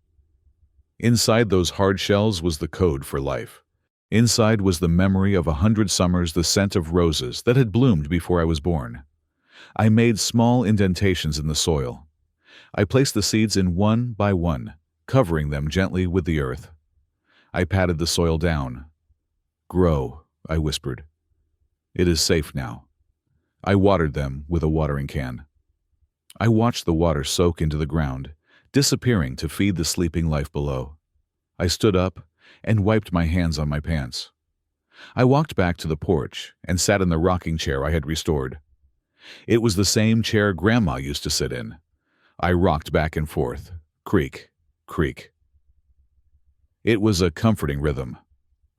Inside those hard shells was the code for life. Inside was the memory of 100 summers, the scent of roses that had bloomed before I was born. I made small indentations in the soil. I placed the seeds in one by one, covering them gently with the earth. I patted the soil down. "Grow," I whispered. "It is safe now." I watered them with a watering can. I watched the water soak into the ground, disappearing to feed the sleeping life below. I stood up and wiped my hands on my pants. I walked back to the porch and sat in the rocking chair I had restored. It was the same chair Grandma used to sit in. I rocked back and forth, creak, creak. It was a comforting rhythm.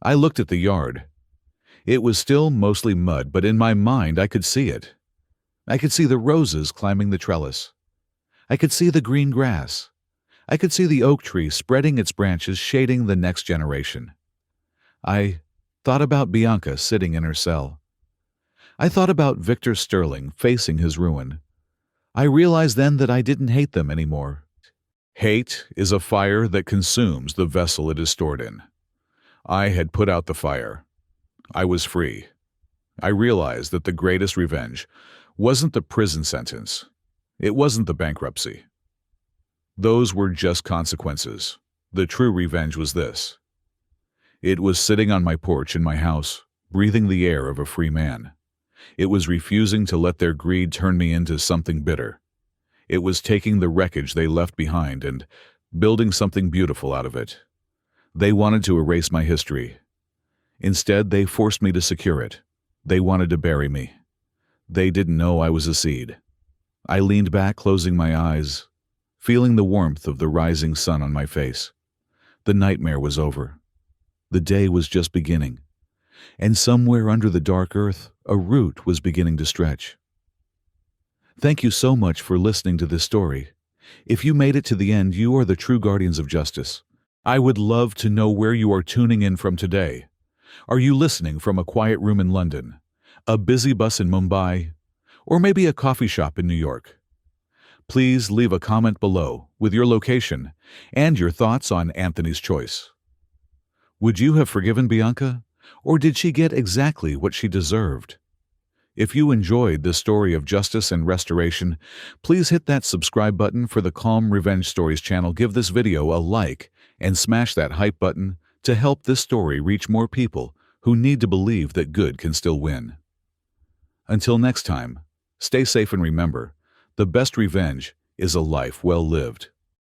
I looked at the yard. It was still mostly mud, but in my mind I could see it. I could see the roses climbing the trellis. I could see the green grass. I could see the oak tree spreading its branches, shading the next generation. I thought about Bianca sitting in her cell. I thought about Victor Sterling facing his ruin. I realized then that I didn't hate them anymore. Hate is a fire that consumes the vessel it is stored in. I had put out the fire. I was free. I realized that the greatest revenge wasn't the prison sentence. It wasn't the bankruptcy. Those were just consequences. The true revenge was this. It was sitting on my porch in my house, breathing the air of a free man. It was refusing to let their greed turn me into something bitter. It was taking the wreckage they left behind and building something beautiful out of it. They wanted to erase my history. Instead, they forced me to secure it. They wanted to bury me. They didn't know I was a seed. I leaned back, closing my eyes, feeling the warmth of the rising sun on my face. The nightmare was over. The day was just beginning. And somewhere under the dark earth, a root was beginning to stretch. Thank you so much for listening to this story. If you made it to the end, you are the true guardians of justice. I would love to know where you are tuning in from today. Are you listening from a quiet room in London, a busy bus in Mumbai, or maybe a coffee shop in New York? Please leave a comment below with your location and your thoughts on Anthony's choice. Would you have forgiven Bianca, or did she get exactly what she deserved? If you enjoyed this story of justice and restoration, please hit that subscribe button for the Calm Revenge Stories channel. Give this video a like and smash that hype button to help this story reach more people who need to believe that good can still win. Until next time, stay safe and remember, the best revenge is a life well lived.